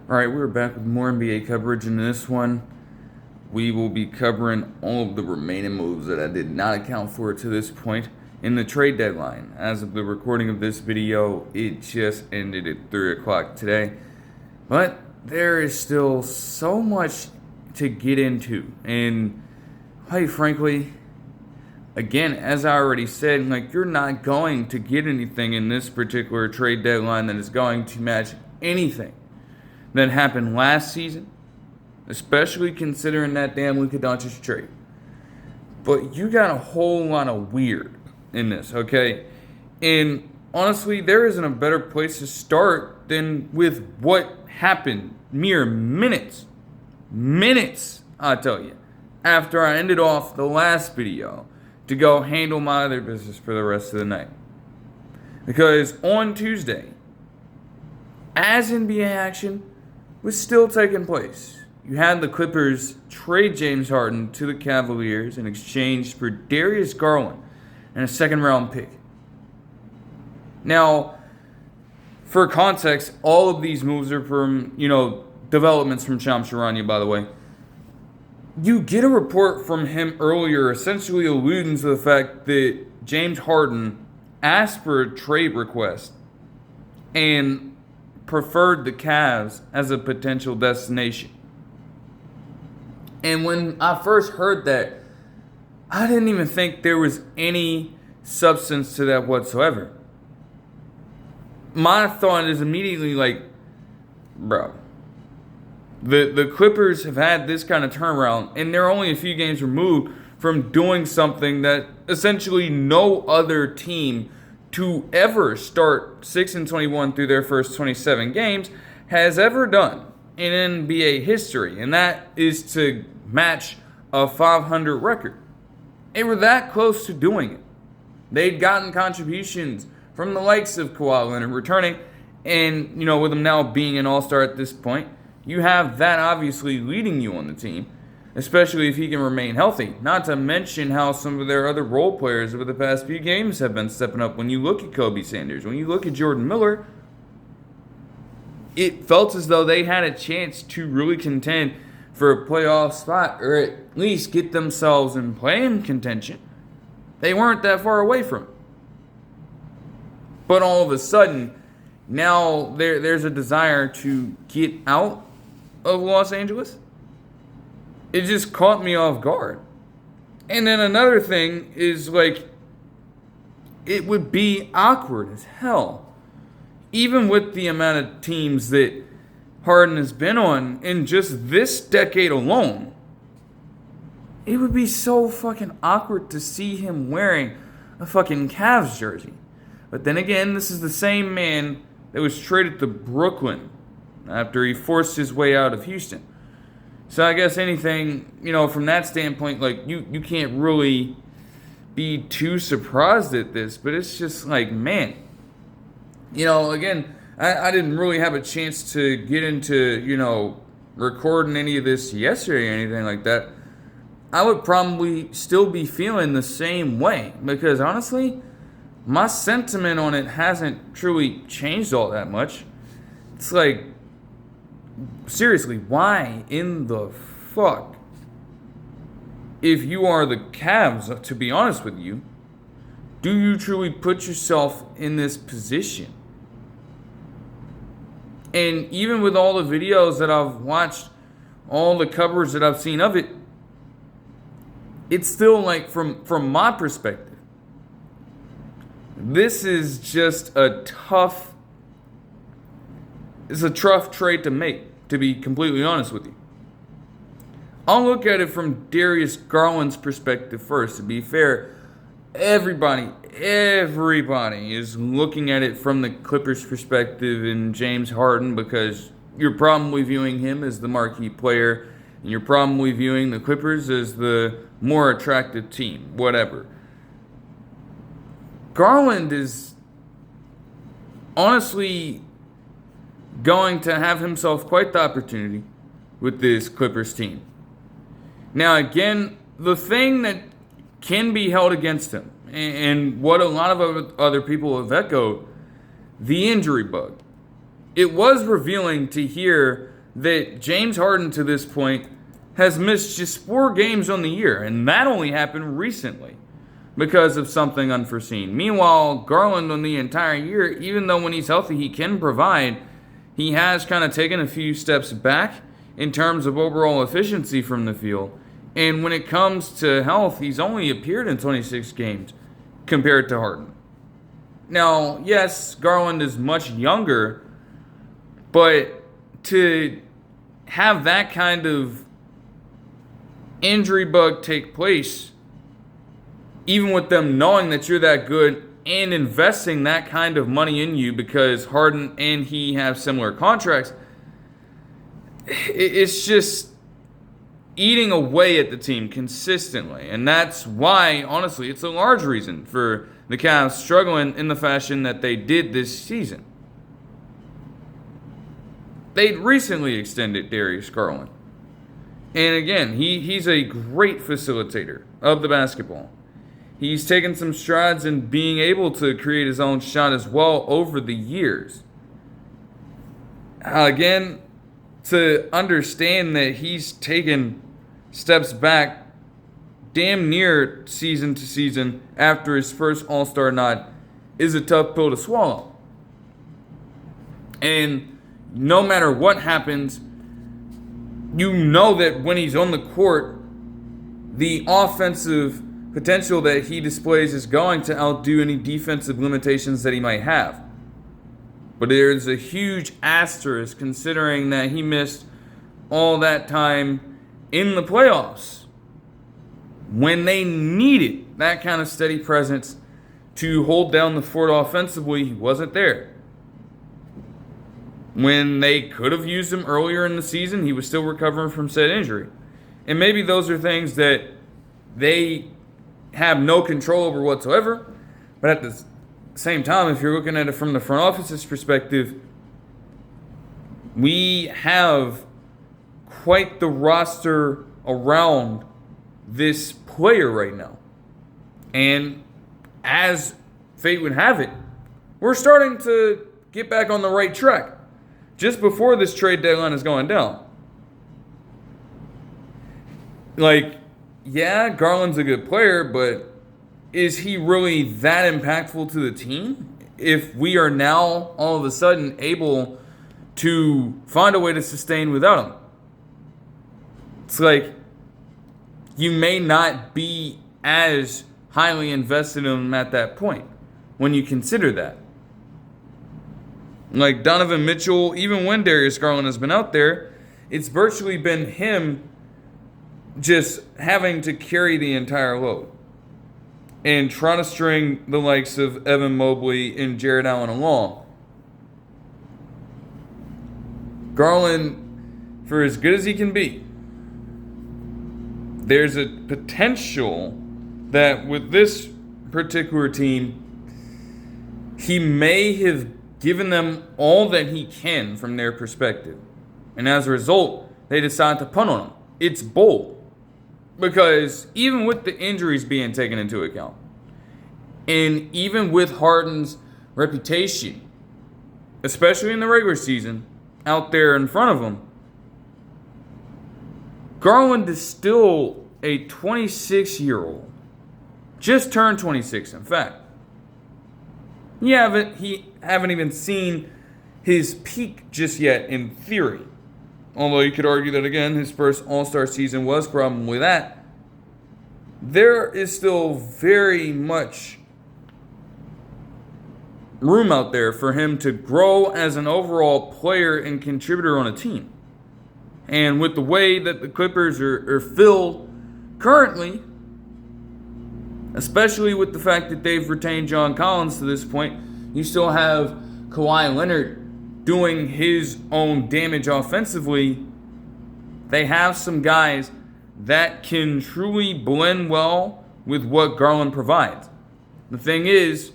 Alright, we're back with more NBA coverage. In this one, we will be covering all of the remaining moves that I did not account for to this point in the trade deadline. As of the recording of this video, it just ended at 3 o'clock today. But there is still so much to get into. And quite frankly, again, as I already said, you're not going to get anything in this particular trade deadline that is going to match anything that happened last season, especially considering that damn Luka Doncic trade. But you got a whole lot of weird in this, okay? And honestly, there isn't a better place to start than with what happened mere minutes, I tell you, after I ended off the last video to go handle my other business for the rest of the night. Because on Tuesday, as NBA action was still taking place, you had the Clippers trade James Harden to the Cavaliers in exchange for Darius Garland and a second-round pick. Now, for context, all of these moves are from, developments from Shams Charania, by the way. You get a report from him earlier essentially alluding to the fact that James Harden asked for a trade request and preferred the Cavs as a potential destination. And when I first heard that, I didn't even think there was any substance to that whatsoever. My thought is immediately bro, the Clippers have had this kind of turnaround, and they're only a few games removed from doing something that essentially no other team to ever start 6-21 through their first 27 games has ever done in NBA history, and that is to match a 500 record. They were that close to doing it. They'd gotten contributions from the likes of Kawhi Leonard returning, and with him now being an all-star at this point, you have that obviously leading you on the team, especially if he can remain healthy. Not to mention how some of their other role players over the past few games have been stepping up. When you look at Kobe Sanders, when you look at Jordan Miller, it felt as though they had a chance to really contend for a playoff spot, or at least get themselves in play-in contention. They weren't that far away from it. But all of a sudden, now there's a desire to get out of Los Angeles. It just caught me off guard. And then another thing is, it would be awkward as hell, even with the amount of teams that Harden has been on in just this decade alone. It would be so fucking awkward to see him wearing a fucking Cavs jersey. But then again, this is the same man that was traded to Brooklyn after he forced his way out of Houston. So I guess anything, from that standpoint, you can't really be too surprised at this. But it's just man. Again, I didn't really have a chance to get into, recording any of this yesterday or anything like that. I would probably still be feeling the same way. Because honestly, my sentiment on it hasn't truly changed all that much. It's seriously, why in the fuck, if you are the Cavs, to be honest with you, do you truly put yourself in this position? And even with all the videos that I've watched, all the covers that I've seen of it, it's still from my perspective, this is just a tough trade to make, to be completely honest with you. I'll look at it from Darius Garland's perspective first. To be fair, everybody is looking at it from the Clippers' perspective and James Harden, because you're probably viewing him as the marquee player, and you're probably viewing the Clippers as the more attractive team, whatever. Garland is honestly going to have himself quite the opportunity with this Clippers team. Now, again, the thing that can be held against him, and what a lot of other people have echoed, the injury bug. It was revealing to hear that James Harden to this point has missed just 4 games on the year, and that only happened recently because of something unforeseen. Meanwhile, Garland on the entire year, even though when he's healthy he can provide, he has kind of taken a few steps back in terms of overall efficiency from the field. And when it comes to health, he's only appeared in 26 games compared to Harden. Now, yes, Garland is much younger, but to have that kind of injury bug take place, even with them knowing that you're that good and investing that kind of money in you because Harden and he have similar contracts, it's just eating away at the team consistently. And that's why, honestly, it's a large reason for the Cavs struggling in the fashion that they did this season. They recently extended Darius Garland. And again, he's a great facilitator of the basketball. He's taken some strides in being able to create his own shot as well over the years. Again, to understand that he's taken steps back damn near season to season after his first All-Star nod is a tough pill to swallow. And no matter what happens, you know that when he's on the court, the offensive potential that he displays is going to outdo any defensive limitations that he might have. But there's a huge asterisk considering that he missed all that time in the playoffs when they needed that kind of steady presence to hold down the fort offensively. He wasn't there. When they could have used him earlier in the season, he was still recovering from said injury. And maybe those are things that they have no control over whatsoever. But at the same time, if you're looking at it from the front office's perspective, we have quite the roster around this player right now. And as fate would have it, we're starting to get back on the right track just before this trade deadline is going down. Yeah, Garland's a good player, but is he really that impactful to the team if we are now all of a sudden able to find a way to sustain without him? It's like you may not be as highly invested in him at that point when you consider that. Like Donovan Mitchell, even when Darius Garland has been out there, it's virtually been him just having to carry the entire load and trying to string the likes of Evan Mobley and Jared Allen along. Garland, for as good as he can be, there's a potential that with this particular team, he may have given them all that he can from their perspective. And as a result, they decide to punt on him. It's bold. Because even with the injuries being taken into account, and even with Harden's reputation, especially in the regular season, out there in front of him, Garland is still a 26-year-old. Just turned 26, in fact. He haven't even seen his peak just yet in theory. Although you could argue that, again, his first All-Star season was probably that. There is still very much room out there for him to grow as an overall player and contributor on a team. And with the way that the Clippers are filled currently, especially with the fact that they've retained John Collins to this point, you still have Kawhi Leonard doing his own damage offensively. They have some guys that can truly blend well with what Garland provides. The thing is,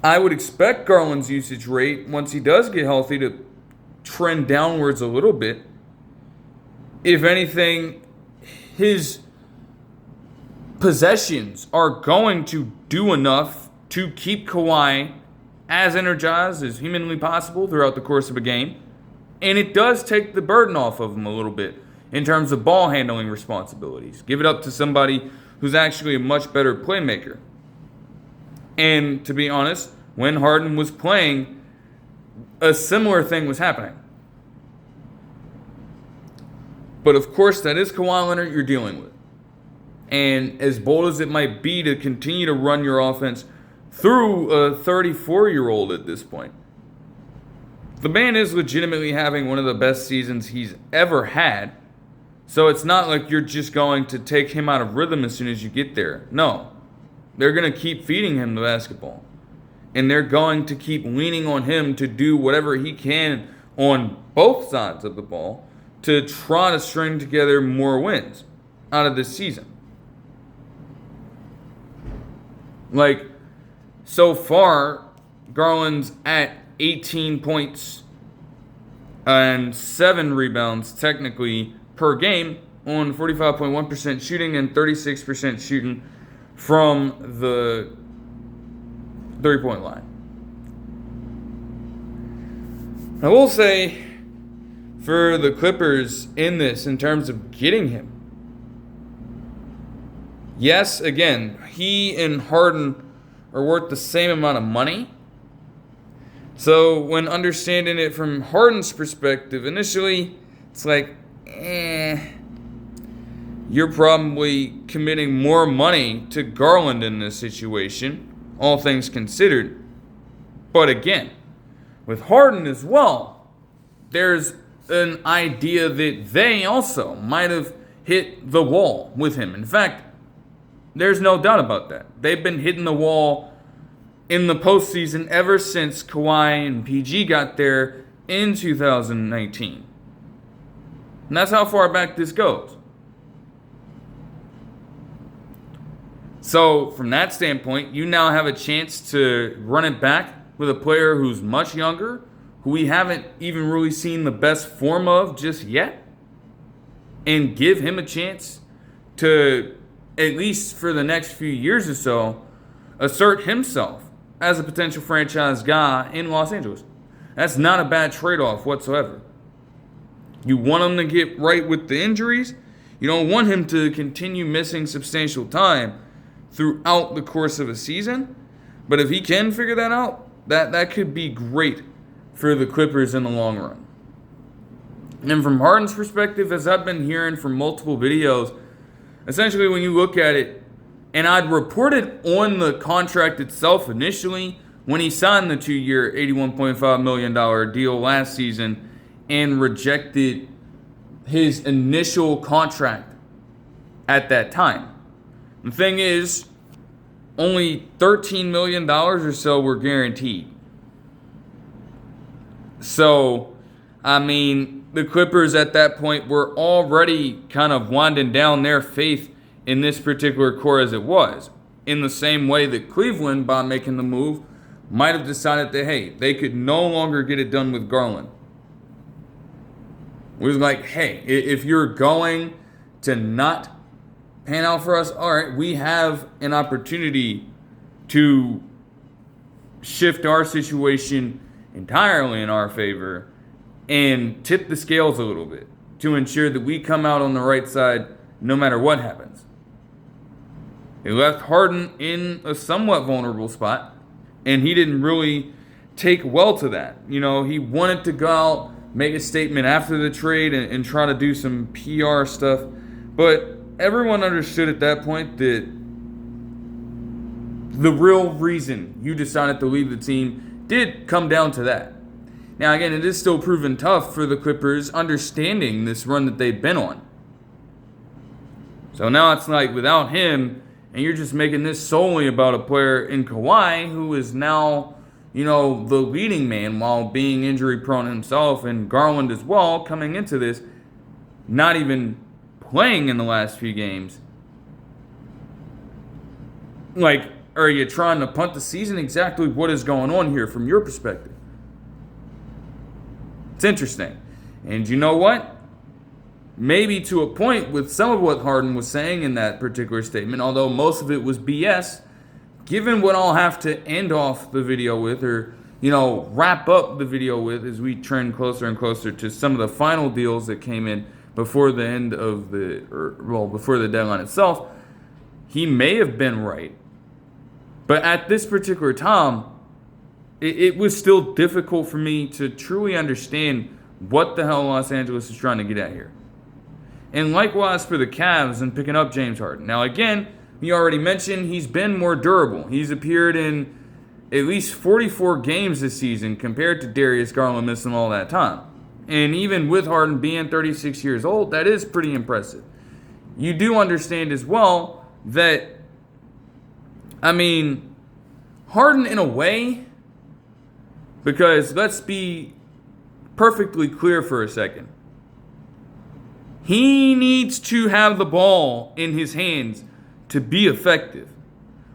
I would expect Garland's usage rate, once he does get healthy, to trend downwards a little bit. If anything, his possessions are going to do enough to keep Kawhi as energized as humanly possible throughout the course of a game. And it does take the burden off of him a little bit in terms of ball handling responsibilities. Give it up to somebody who's actually a much better playmaker. And to be honest, when Harden was playing, a similar thing was happening. But of course, that is Kawhi Leonard you're dealing with. And as bold as it might be to continue to run your offense through a 34-year-old at this point, the man is legitimately having one of the best seasons he's ever had. So it's not like you're just going to take him out of rhythm as soon as you get there. No. They're going to keep feeding him the basketball. And they're going to keep leaning on him to do whatever he can on both sides of the ball to try to string together more wins out of this season. Like, so far, Garland's at 18 points and 7 rebounds, technically, per game on 45.1% shooting and 36% shooting from the 3-point line. I will say, for the Clippers in this, in terms of getting him, yes, again, he and Harden are worth the same amount of money. So when understanding it from Harden's perspective, initially, it's like, you're probably committing more money to Garland in this situation, all things considered. But again, with Harden as well, there's an idea that they also might have hit the wall with him. In fact, there's no doubt about that. They've been hitting the wall in the postseason ever since Kawhi and PG got there in 2019. And that's how far back this goes. So, from that standpoint, you now have a chance to run it back with a player who's much younger, who we haven't even really seen the best form of just yet, and give him a chance to, at least for the next few years or so, assert himself as a potential franchise guy in Los Angeles. That's not a bad trade-off whatsoever. You want him to get right with the injuries. You don't want him to continue missing substantial time throughout the course of a season. But if he can figure that out, that could be great for the Clippers in the long run. And from Harden's perspective, as I've been hearing from multiple videos, essentially when you look at it, and I'd reported on the contract itself initially when he signed the 2-year, $81.5 million deal last season and rejected his initial contract at that time. The thing is, only $13 million or so were guaranteed. So, I mean, the Clippers at that point were already kind of winding down their faith in this particular core as it was. In the same way that Cleveland, by making the move, might have decided that, hey, they could no longer get it done with Garland. It was like, hey, if you're going to not pan out for us, all right, we have an opportunity to shift our situation entirely in our favor and tip the scales a little bit to ensure that we come out on the right side no matter what happens. It left Harden in a somewhat vulnerable spot, and he didn't really take well to that. You know, he wanted to go out, make a statement after the trade and try to do some PR stuff, but everyone understood at that point that the real reason you decided to leave the team did come down to that. Now, again, it is still proven tough for the Clippers understanding this run that they've been on. So now it's like without him, and you're just making this solely about a player in Kawhi who is now, you know, the leading man while being injury prone himself, and Garland as well coming into this, not even playing in the last few games. Like, are you trying to punt the season? Exactly what is going on here from your perspective? It's interesting. And you know what? Maybe to a point with some of what Harden was saying in that particular statement, although most of it was BS, given what I'll have to end off the video with, or wrap up the video with as we trend closer and closer to some of the final deals that came in before the end of before the deadline itself. He may have been right, but at this particular time, it was still difficult for me to truly understand what the hell Los Angeles is trying to get at here. And likewise for the Cavs and picking up James Harden. Now again, we already mentioned he's been more durable. He's appeared in at least 44 games this season compared to Darius Garland missing all that time. And even with Harden being 36 years old, that is pretty impressive. You do understand as well that, Harden in a way, because let's be perfectly clear for a second. He needs to have the ball in his hands to be effective.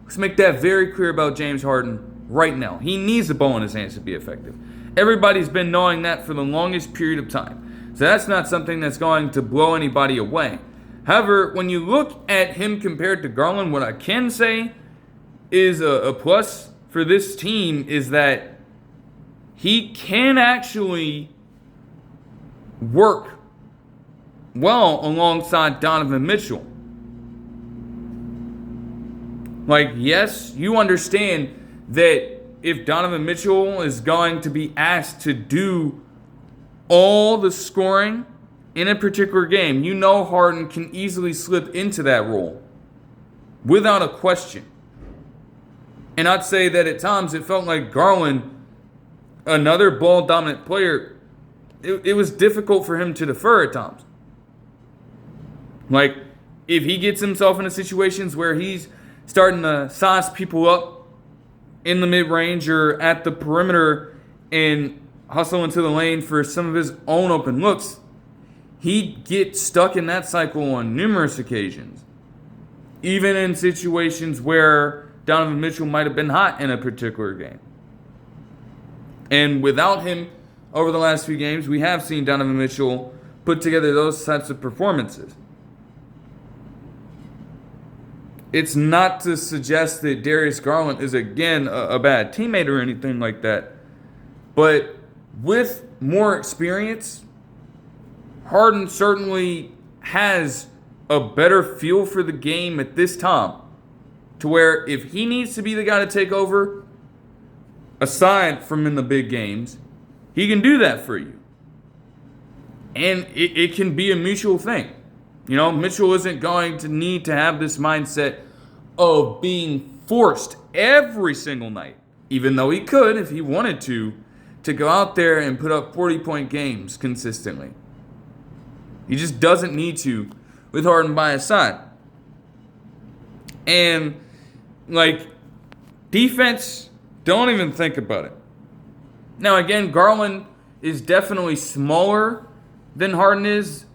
Let's make that very clear about James Harden right now. He needs the ball in his hands to be effective. Everybody's been knowing that for the longest period of time. So that's not something that's going to blow anybody away. However, when you look at him compared to Garland, what I can say is a plus for this team is that he can actually work well alongside Donovan Mitchell. Yes, you understand that if Donovan Mitchell is going to be asked to do all the scoring in a particular game, Harden can easily slip into that role without a question. And I'd say that at times it felt like Garland, another ball-dominant player, it was difficult for him to defer at times. If he gets himself into situations where he's starting to size people up in the mid-range or at the perimeter and hustle into the lane for some of his own open looks, he'd get stuck in that cycle on numerous occasions. Even in situations where Donovan Mitchell might have been hot in a particular game. And without him over the last few games, we have seen Donovan Mitchell put together those types of performances. It's not to suggest that Darius Garland is, again, a bad teammate or anything like that. But with more experience, Harden certainly has a better feel for the game at this time. To where if he needs to be the guy to take over, aside from in the big games, he can do that for you. And it can be a mutual thing. Mitchell isn't going to need to have this mindset of being forced every single night, even though he could, if he wanted to go out there and put up 40-point games consistently. He just doesn't need to with Harden by his side. And, defense, don't even think about it. Now, again, Garland is definitely smaller than Harden is.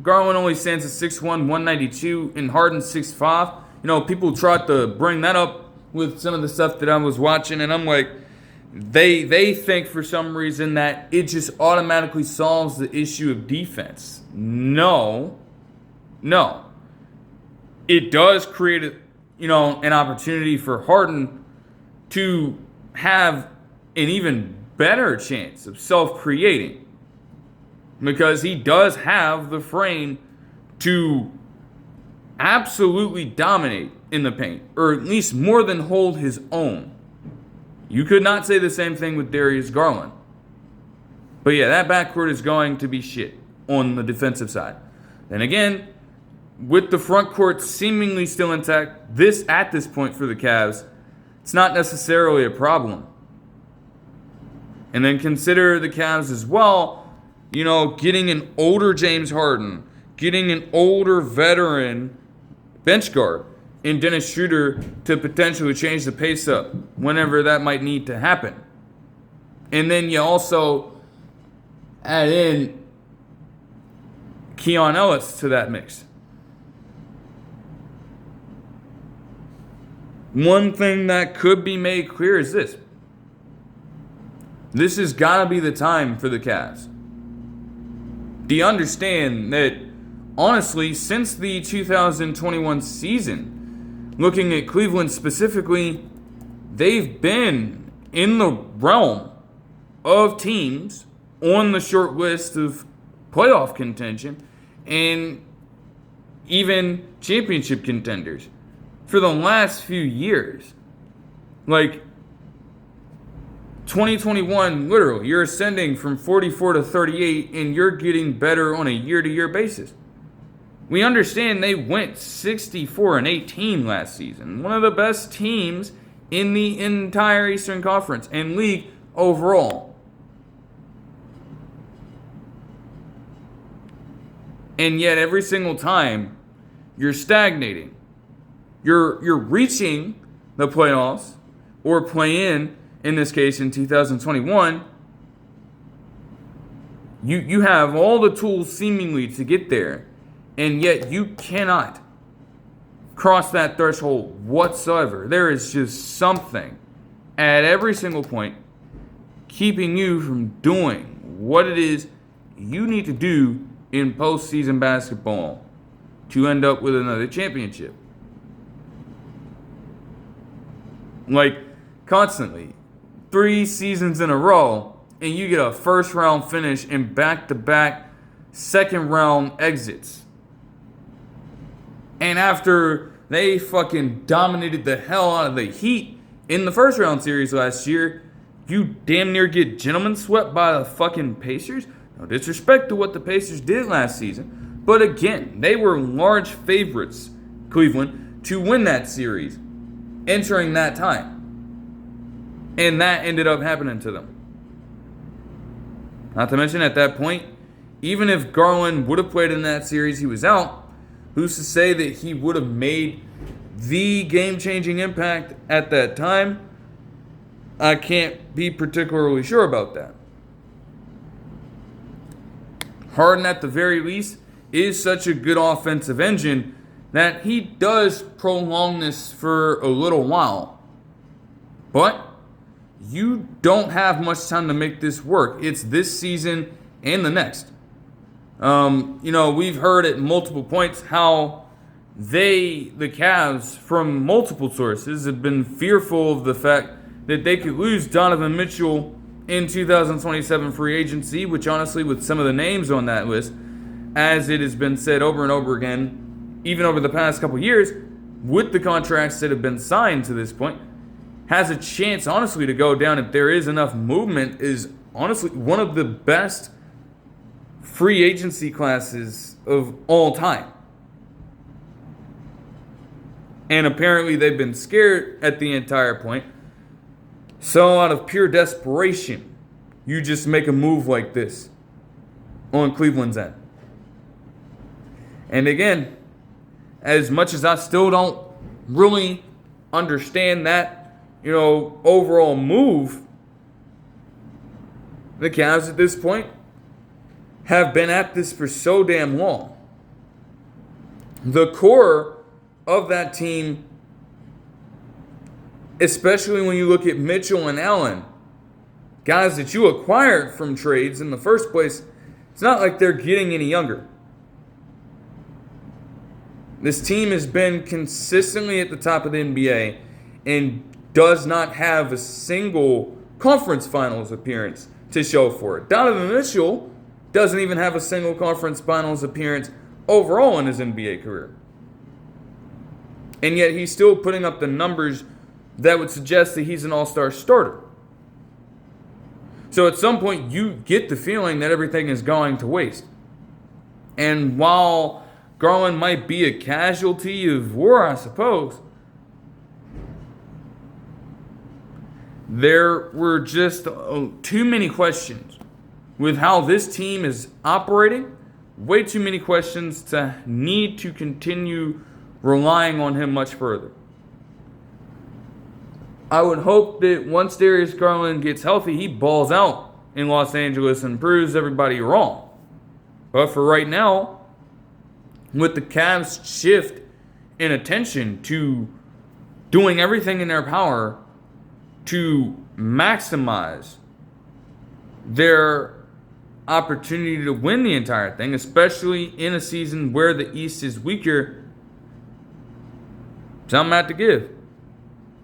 Garland only stands at 6'1", 192, and Harden 6'5". People tried to bring that up with some of the stuff that I was watching, and I'm like, they think for some reason that it just automatically solves the issue of defense. No. It does create an opportunity for Harden to have an even better chance of self-creating, because he does have the frame to absolutely dominate in the paint, or at least more than hold his own. You could not say the same thing with Darius Garland. But yeah, that backcourt is going to be shit on the defensive side. Then again, with the front court seemingly still intact, at this point for the Cavs, it's not necessarily a problem. And then consider the Cavs as well, getting an older James Harden, getting an older veteran bench guard in Dennis Schroeder to potentially change the pace up whenever that might need to happen. And then you also add in Keon Ellis to that mix. One thing that could be made clear is this. This has got to be the time for the Cavs. Do you understand that, honestly, since the 2021 season, looking at Cleveland specifically, they've been in the realm of teams on the short list of playoff contention and even championship contenders for the last few years. Like 2021, literally, you're ascending from 44 to 38 and you're getting better on a year-to-year basis. We understand they went 64-18 last season. One of the best teams in the entire Eastern Conference and league overall. And yet every single time you're stagnating. You're reaching the playoffs or play-in this case in 2021. You have all the tools seemingly to get there, and yet you cannot cross that threshold whatsoever. There is just something at every single point keeping you from doing what it is you need to do in postseason basketball to end up with another championship. Like, constantly, 3 seasons in a row, and you get a first round finish and back-to-back second round exits. And after they fucking dominated the hell out of the Heat in the first round series last year, you damn near get gentlemen swept by the fucking Pacers. No disrespect to what the Pacers did last season, but again, they were large favorites, Cleveland, to win that series entering that time. And that ended up happening to them. Not to mention at that point, even if Garland would have played in that series, he was out. Who's to say that he would have made the game-changing impact at that time? I can't be particularly sure about that. Harden, at the very least, is such a good offensive engine that he does prolong this for a little while. But you don't have much time to make this work. It's this season and the next. We've heard at multiple points how the Cavs, from multiple sources, have been fearful of the fact that they could lose Donovan Mitchell in 2027 free agency, which honestly, with some of the names on that list, as it has been said over and over again, even over the past couple years, with the contracts that have been signed to this point, has a chance, honestly, to go down if there is enough movement, is honestly one of the best free agency classes of all time. And apparently they've been scared at the entire point. So out of pure desperation, you just make a move like this on Cleveland's end. And again, as much as I still don't really understand that, overall move, the Cavs at this point have been at this for so damn long. The core of that team, especially when you look at Mitchell and Allen, guys that you acquired from trades in the first place, it's not like they're getting any younger. This team has been consistently at the top of the NBA and does not have a single conference finals appearance to show for it. Donovan Mitchell doesn't even have a single conference finals appearance overall in his NBA career. And yet he's still putting up the numbers that would suggest that he's an all-star starter. So at some point you get the feeling that everything is going to waste. And while Garland might be a casualty of war, I suppose, there were just too many questions with how this team is operating. Way too many questions to need to continue relying on him much further. I would hope that once Darius Garland gets healthy, he balls out in Los Angeles and proves everybody wrong. But for right now, with the Cavs' shift in attention to doing everything in their power to maximize their opportunity to win the entire thing, especially in a season where the East is weaker, something had to give.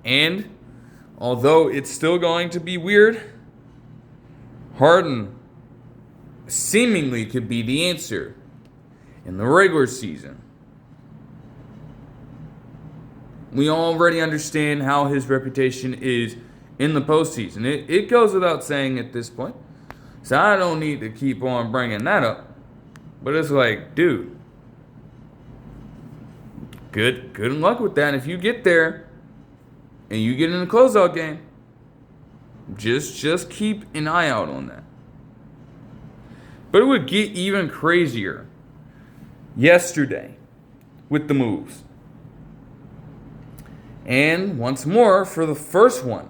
And although it's still going to be weird, Harden seemingly could be the answer in the regular season. We already understand how his reputation is in the postseason. It goes without saying at this point. So I don't need to keep on bringing that up. But it's like, dude, good luck with that. If you get there and you get in the closeout game, just keep an eye out on that. But it would get even crazier yesterday with the moves. And once more, for the first one,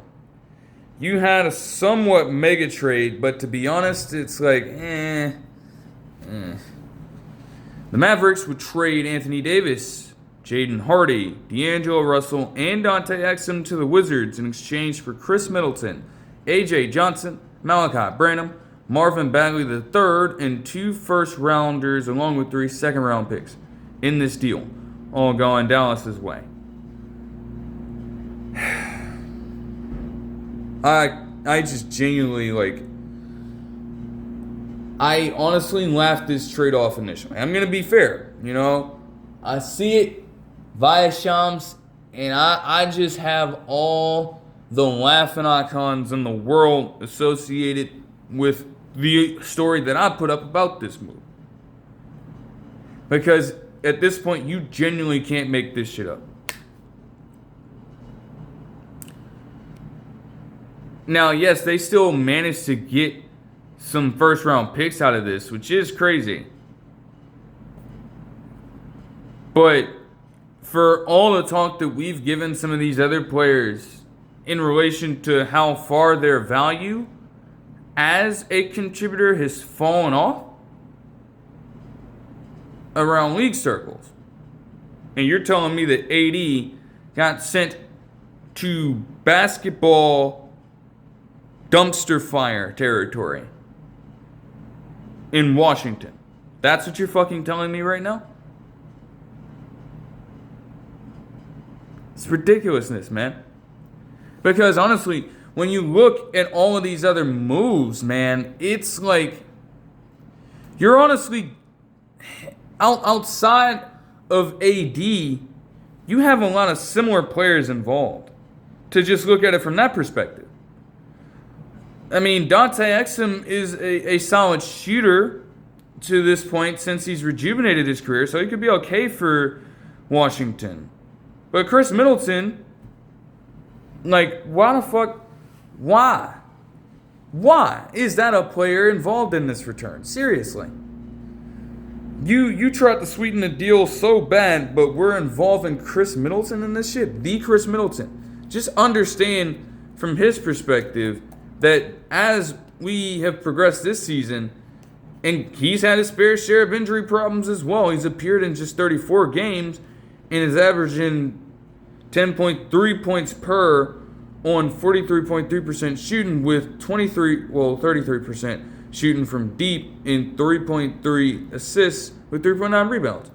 you had a somewhat mega trade, but to be honest, it's like, The Mavericks would trade Anthony Davis, Jaden Hardy, D'Angelo Russell, and Dante Exum to the Wizards in exchange for Khris Middleton, AJ Johnson, Malaki Branham, Marvin Bagley III, and 2 first-rounders along with 3 second-round picks in this deal, all going Dallas's way. I just genuinely, I honestly laughed this trade off initially. I'm going to be fair, I see it via Shams, and I just have all the laughing icons in the world associated with the story that I put up about this move. Because at this point, you genuinely can't make this shit up. Now, yes, they still managed to get some first-round picks out of this, which is crazy. But for all the talk that we've given some of these other players in relation to how far their value as a contributor has fallen off around league circles, and you're telling me that AD got sent to basketball dumpster fire territory in Washington. That's what you're fucking telling me right now? It's ridiculousness, man. Because honestly, when you look at all of these other moves, man, it's like you're honestly outside of AD, you have a lot of similar players involved. To just look at it from that perspective. I mean, Dante Exum is a solid shooter to this point since he's rejuvenated his career, so he could be okay for Washington. But Khris Middleton, why the fuck? Why? Why is that a player involved in this return? Seriously. You tried to sweeten the deal so bad, but we're involving Khris Middleton in this shit? The Khris Middleton. Just understand from his perspective that as we have progressed this season, and he's had his fair share of injury problems as well. He's appeared in just 34 games and is averaging 10.3 points per on 43.3% shooting with 33% shooting from deep and 3.3 assists with 3.9 rebounds.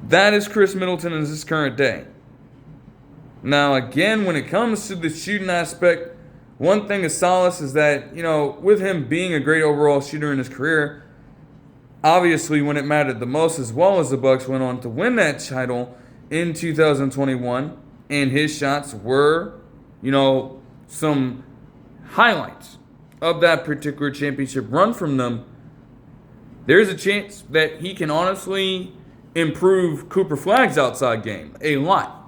That is Khris Middleton in his current day. Now, again, when it comes to the shooting aspect, one thing of solace is that, with him being a great overall shooter in his career, obviously when it mattered the most, as well as the Bucks went on to win that title in 2021, and his shots were, some highlights of that particular championship run from them, there's a chance that he can honestly improve Cooper Flagg's outside game a lot.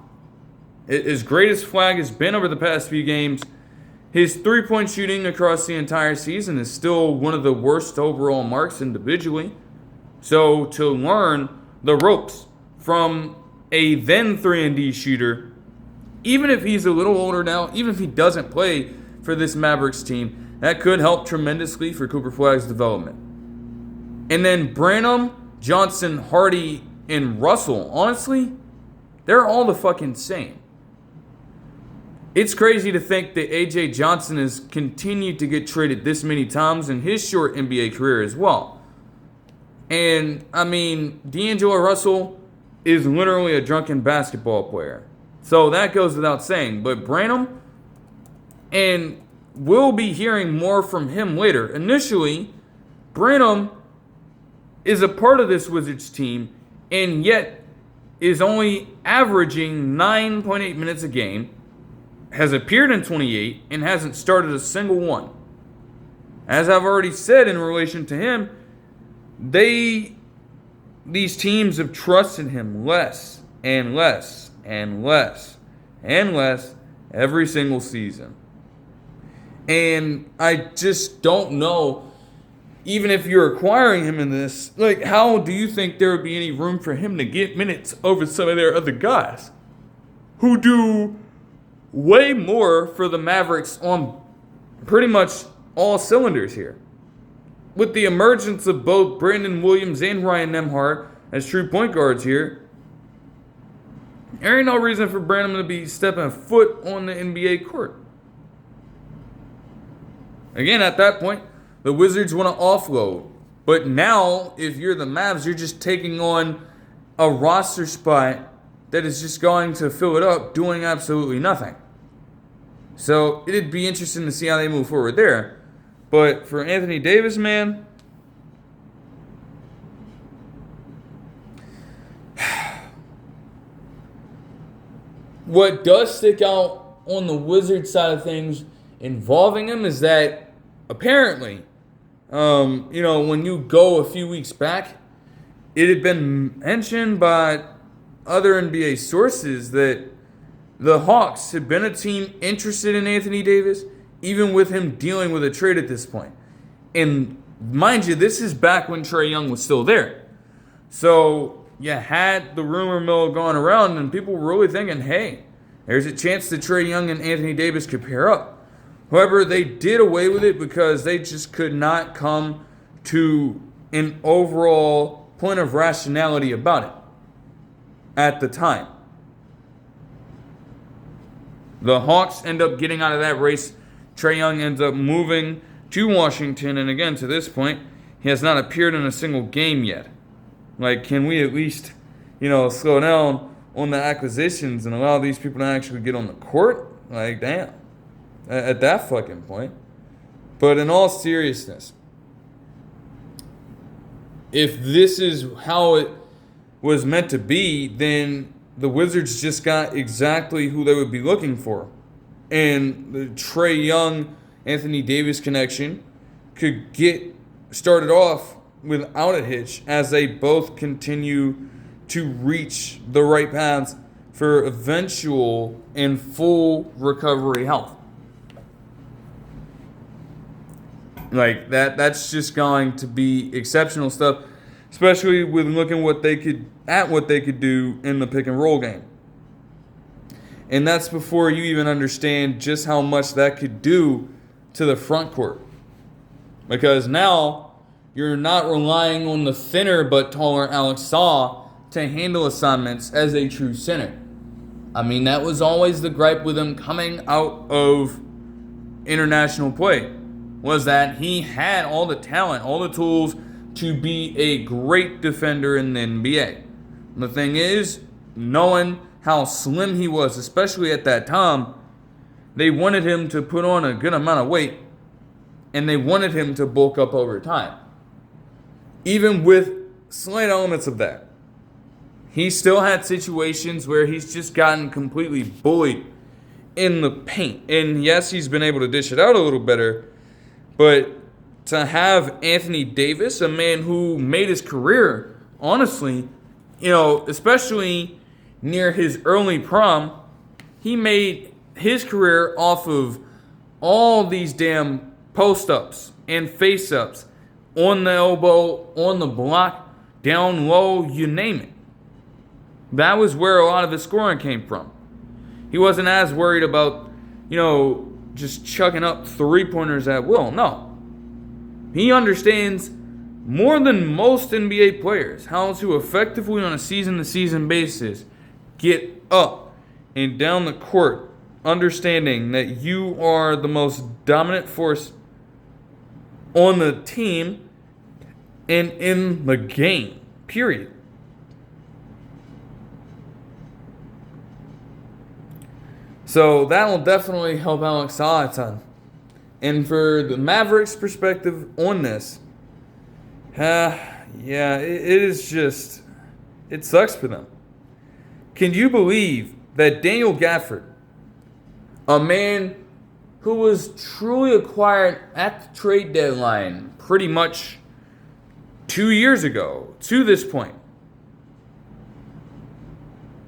As great as Flagg has been over the past few games, his three-point shooting across the entire season is still one of the worst overall marks individually. So to learn the ropes from a then 3-and-D shooter, even if he's a little older now, even if he doesn't play for this Mavericks team, that could help tremendously for Cooper Flagg's development. And then Branham, Johnson, Hardy, and Russell, honestly, they're all the fucking same. It's crazy to think that AJ Johnson has continued to get traded this many times in his short NBA career as well. And, D'Angelo Russell is literally a drunken basketball player. So that goes without saying. But Branham, and we'll be hearing more from him later. Initially, Branham is a part of this Wizards team and yet is only averaging 9.8 minutes a game, has appeared in 28, and hasn't started a single one. As I've already said in relation to him, these teams have trusted him less and less and less and less every single season. And I just don't know, even if you're acquiring him in this, like, how do you think there would be any room for him to get minutes over some of their other guys who do way more for the Mavericks on pretty much all cylinders here? With the emergence of both Brandon Williams and Ryan Nembhard as true point guards here, there ain't no reason for Branham to be stepping a foot on the NBA court. Again, at that point, the Wizards want to offload. But now, if you're the Mavs, you're just taking on a roster spot that is just going to fill it up, doing absolutely nothing. So it'd be interesting to see how they move forward there. But for Anthony Davis, man, what does stick out on the Wizards side of things involving him is that apparently, when you go a few weeks back, it had been mentioned by other NBA sources that the Hawks had been a team interested in Anthony Davis, even with him dealing with a trade at this point. And mind you, this is back when Trae Young was still there. So you had the rumor mill going around, and people were really thinking, hey, there's a chance that Trae Young and Anthony Davis could pair up. However, they did away with it because they just could not come to an overall point of rationality about it at the time. The Hawks end up getting out of that race. Trae Young ends up moving to Washington, and again, to this point, he has not appeared in a single game yet. Like, can we at least, slow down on the acquisitions and allow these people to actually get on the court? Like, damn. At that fucking point. But in all seriousness, if this is how it was meant to be, then the Wizards just got exactly who they would be looking for. And the Trae Young, Anthony Davis connection could get started off without a hitch as they both continue to reach the right paths for eventual and full recovery health. Like, that's just going to be exceptional stuff, especially with looking what they could do in the pick and roll game. And that's before you even understand just how much that could do to the front court. Because now you're not relying on the thinner but taller Alex Saw to handle assignments as a true center. I mean, that was always the gripe with him coming out of international play, was that he had all the talent, all the tools to be a great defender in the NBA. And the thing is, knowing how slim he was, especially at that time, they wanted him to put on a good amount of weight, and they wanted him to bulk up over time. Even with slight elements of that, he still had situations where he's just gotten completely bullied in the paint. And yes, he's been able to dish it out a little better, but to have Anthony Davis, a man who made his career, honestly, especially near his early prime, he made his career off of all these damn post-ups and face-ups, on the elbow, on the block, down low, you name it. That was where a lot of his scoring came from. He wasn't as worried about, just chucking up three-pointers at will. No. He understands more than most NBA players how to effectively, on a season-to-season basis, get up and down the court, understanding that you are the most dominant force on the team and in the game, period. So that will definitely help Alex out a ton. And for the Mavericks' perspective on this, yeah, it is just, it sucks for them. Can you believe that Daniel Gafford, a man who was truly acquired at the trade deadline pretty much 2 years ago to this point,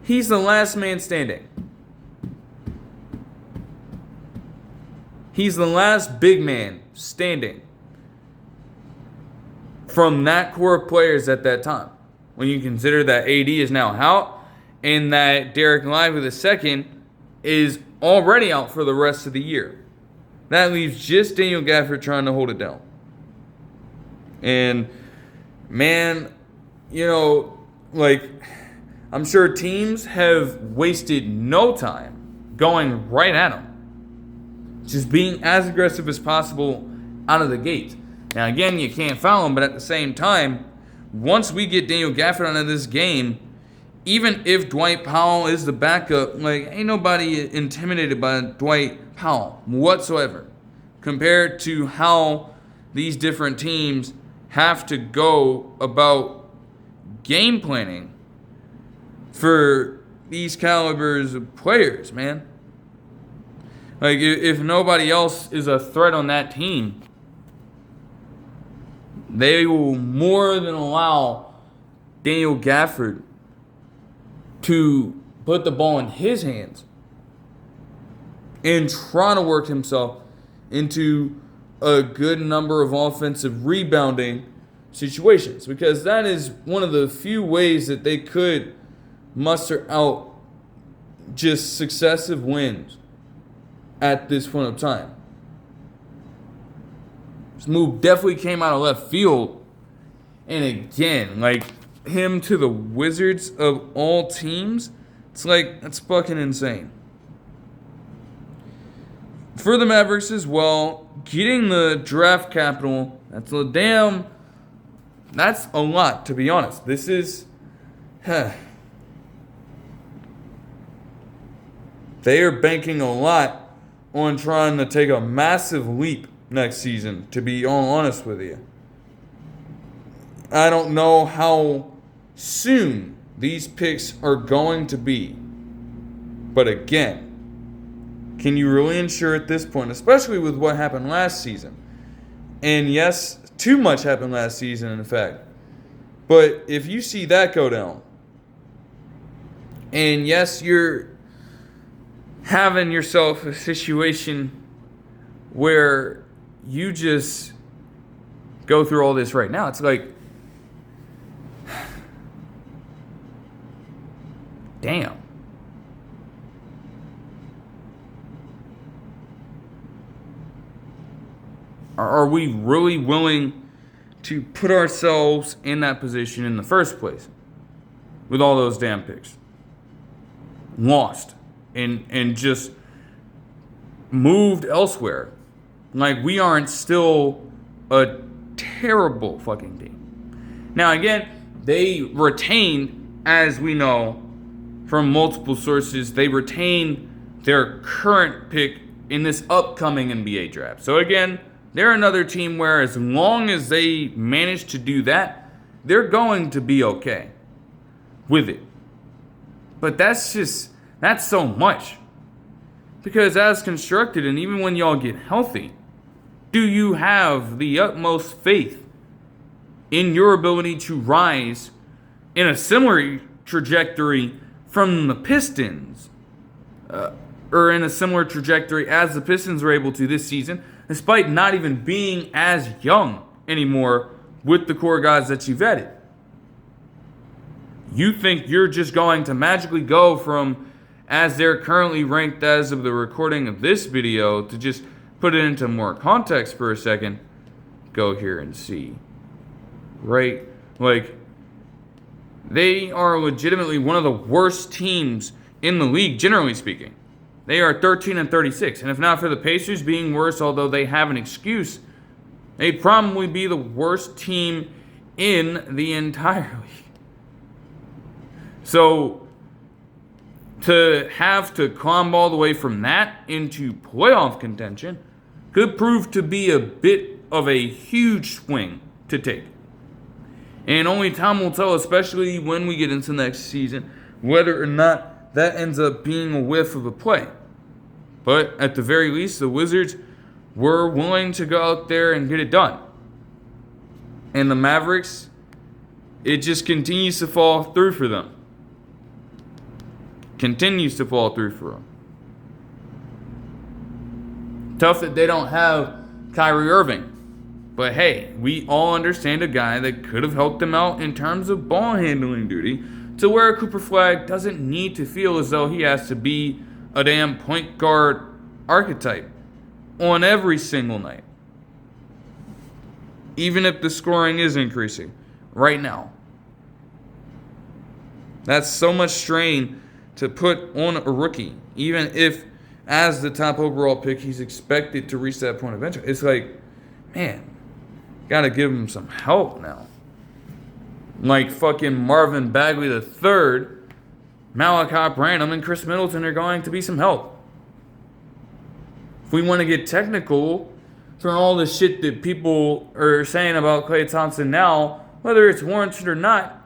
he's the last man standing. He's the last big man standing from that core of players at that time. When you consider that AD is now out and that Derek Lively II is already out for the rest of the year. That leaves just Daniel Gafford trying to hold it down. And, man, I'm sure teams have wasted no time going right at him. Just being as aggressive as possible out of the gate. Now, again, you can't foul him, but at the same time, once we get Daniel Gafford out of this game, even if Dwight Powell is the backup, ain't nobody intimidated by Dwight Powell whatsoever, compared to how these different teams have to go about game planning for these calibers of players, man. If nobody else is a threat on that team, they will more than allow Daniel Gafford to put the ball in his hands and try to work himself into a good number of offensive rebounding situations, because that is one of the few ways that they could muster out just successive wins at this point of time. This move definitely came out of left field. And again, him to the Wizards of all teams, that's fucking insane. For the Mavericks as well, getting the draft capital, that's a lot, to be honest. This is, they are banking a lot on trying to take a massive leap next season, to be all honest with you. I don't know how soon these picks are going to be. But again, can you really ensure at this point, especially with what happened last season? And yes, too much happened last season, in fact. But if you see that go down, and yes, you're having yourself a situation where you just go through all this right now, it's damn. Are we really willing to put ourselves in that position in the first place with all those damn picks? Lost and just moved elsewhere. We aren't still a terrible fucking team. Now, again, they retained, as we know from multiple sources, they retained their current pick in this upcoming NBA draft. So again, they're another team where as long as they manage to do that, they're going to be okay with it. But that's so much. Because as constructed, and even when y'all get healthy, do you have the utmost faith in your ability to rise in a similar trajectory from the Pistons? Or in a similar trajectory as the Pistons were able to this season, despite not even being as young anymore with the core guys that you've added. You think you're just going to magically go from, as they're currently ranked as of the recording of this video, to just put it into more context for a second, go here and see. Right? They are legitimately one of the worst teams in the league, generally speaking. They are 13-36, and if not for the Pacers being worse, although they have an excuse, they'd probably be the worst team in the entire league. So, to have to climb all the way from that into playoff contention could prove to be a bit of a huge swing to take. And only time will tell, especially when we get into next season, whether or not that ends up being a whiff of a play. But at the very least, the Wizards were willing to go out there and get it done. And the Mavericks, it just continues to fall through for them. Continues to fall through for them. Tough that they don't have Kyrie Irving. But hey, we all understand a guy that could have helped them out in terms of ball handling duty, to where Cooper Flagg doesn't need to feel as though he has to be a damn point guard archetype on every single night. Even if the scoring is increasing right now. That's so much strain to put on a rookie, even if as the top overall pick he's expected to reach that point eventually. It's like, man, gotta give him some help now. Like fucking Marvin Bagley III, Malaki Branham, and Khris Middleton are going to be some help. If we want to get technical for all the shit that people are saying about Klay Thompson now, whether it's warranted or not,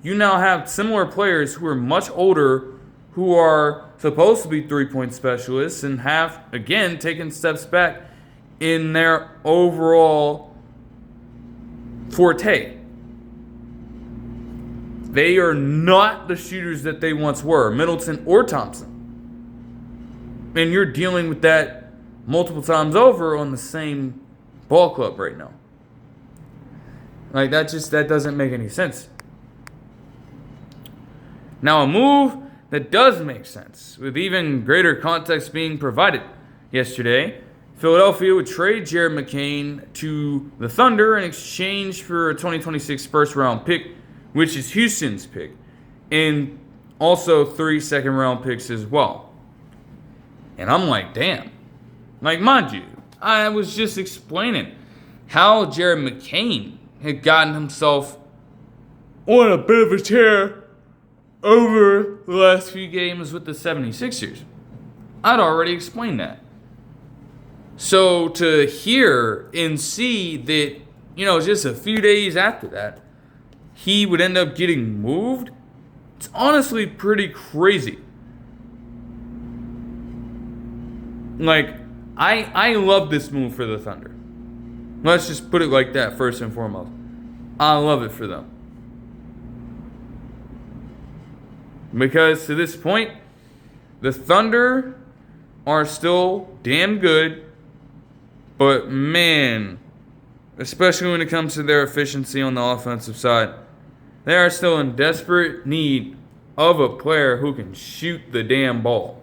you now have similar players who are much older, who are supposed to be three-point specialists and have, again, taken steps back in their overall forte. They are not the shooters that they once were, Middleton or Thompson. And you're dealing with that multiple times over on the same ball club right now. Like, that doesn't make any sense. Now, a move that does make sense, with even greater context being provided yesterday, Philadelphia would trade Jared McCain to the Thunder in exchange for a 2026 first-round pick, which is Houston's pick, and also 3 second-round picks as well. And I'm like, damn. Like, mind you, I was just explaining how Jared McCain had gotten himself on a bit of a tear over the last few games with the 76ers. I'd already explained that. So to hear and see that, just a few days after that, he would end up getting moved, it's honestly pretty crazy. Like, I love this move for the Thunder. Let's just put it like that first and foremost. I love it for them. Because to this point, the Thunder are still damn good. But man, especially when it comes to their efficiency on the offensive side, they are still in desperate need of a player who can shoot the damn ball.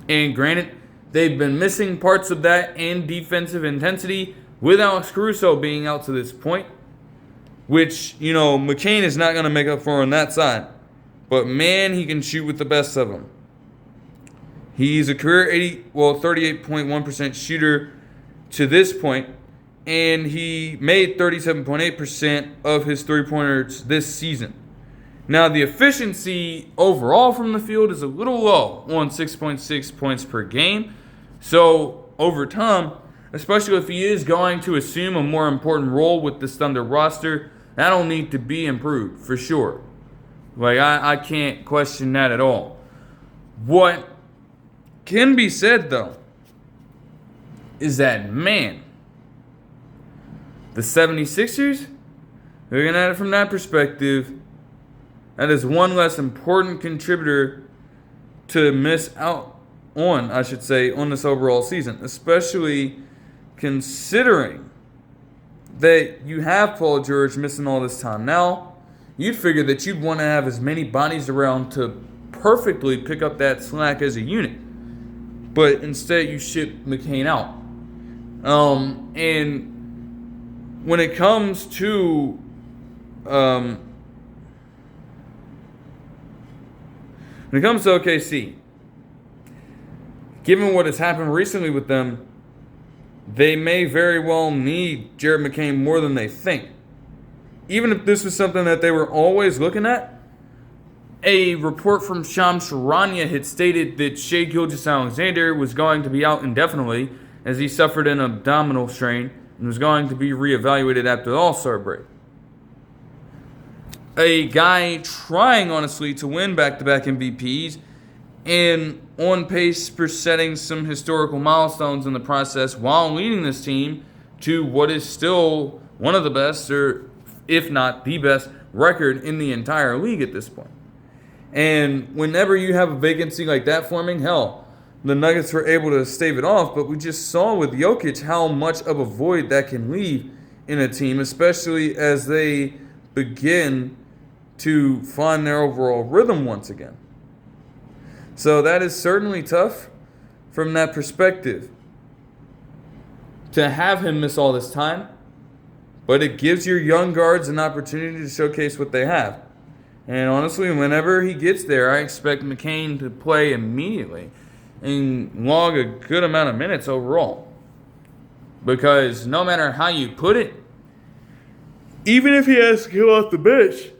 And granted, they've been missing parts of that and defensive intensity with Alex Caruso being out to this point, which, McCain is not going to make up for on that side. But man, he can shoot with the best of them. He's a career 38.1% shooter to this point, and he made 37.8% of his three-pointers this season. Now, the efficiency overall from the field is a little low on 6.6 points per game. So, over time, especially if he is going to assume a more important role with this Thunder roster, that'll need to be improved for sure. Like, I can't question that at all. What can be said, though, is that, man, the 76ers, looking at it from that perspective, that is one less important contributor to miss out on, I should say, on this overall season, especially considering that you have Paul George missing all this time. Now, you'd figure that you'd want to have as many bodies around to perfectly pick up that slack as a unit. But instead, you ship McCain out. And when it comes to OKC, given what has happened recently with them, they may very well need Jared McCain more than they think. Even if this was something that they were always looking at, A report from Shams Charania had stated that Shai Gilgeous-Alexander was going to be out indefinitely as he suffered an abdominal strain and was going to be reevaluated after the All-Star break. A guy trying, honestly, to win back-to-back MVPs and on pace for setting some historical milestones in the process while leading this team to what is still one of the best, or if not the best, record in the entire league at this point. And whenever you have a vacancy like that forming, hell, the Nuggets were able to stave it off, but we just saw with Jokic how much of a void that can leave in a team, especially as they begin to find their overall rhythm once again. So that is certainly tough from that perspective to have him miss all this time, but it gives your young guards an opportunity to showcase what they have. And honestly, whenever he gets there, I expect McCain to play immediately and log a good amount of minutes overall. Because no matter how you put it, even if he has to go off the bench,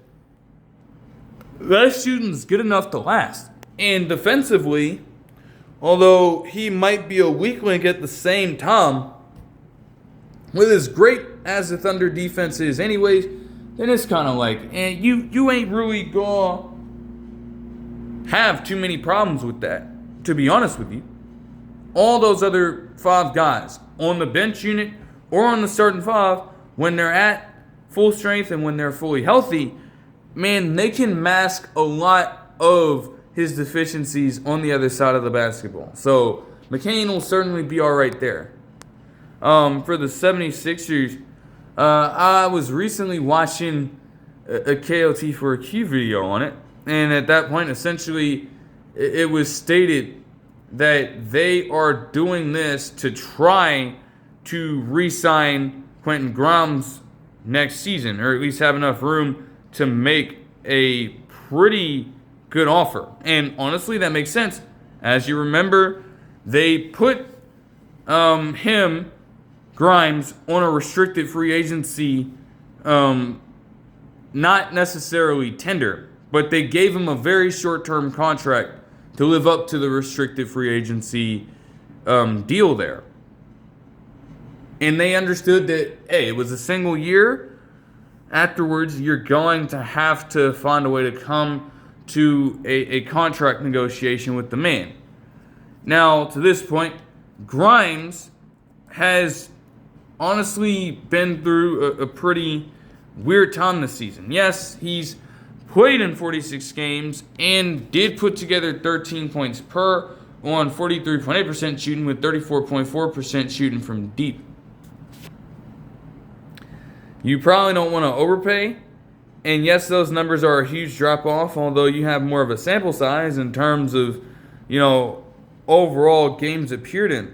that shooting's good enough to last. And defensively, although he might be a weak link at the same time, with as great as the Thunder defense is anyways, then it's kind of like, you ain't really gonna have too many problems with that, to be honest with you. All those other five guys on the bench unit or on the starting five, when they're at full strength and when they're fully healthy, man, they can mask a lot of his deficiencies on the other side of the basketball. So McCain will certainly be all right there. For the 76ers, I was recently watching a KOT for a Q video on it, and at that point, essentially, it was stated that they are doing this to try to re-sign Quentin Grimes next season, or at least have enough room to make a pretty good offer. And honestly, that makes sense. As you remember, they put him, Grimes, on a restricted free agency, not necessarily tender, but they gave him a very short-term contract to live up to the restricted free agency deal there. And they understood that, hey, it was a single year. Afterwards, you're going to have to find a way to come to a contract negotiation with the man. Now, to this point, Grimes has honestly been through a pretty weird time this season. Yes, he's played in 46 games and did put together 13 points per on 43.8% shooting with 34.4% shooting from deep. You probably don't want to overpay. And yes, those numbers are a huge drop-off, although you have more of a sample size in terms of, overall games appeared in.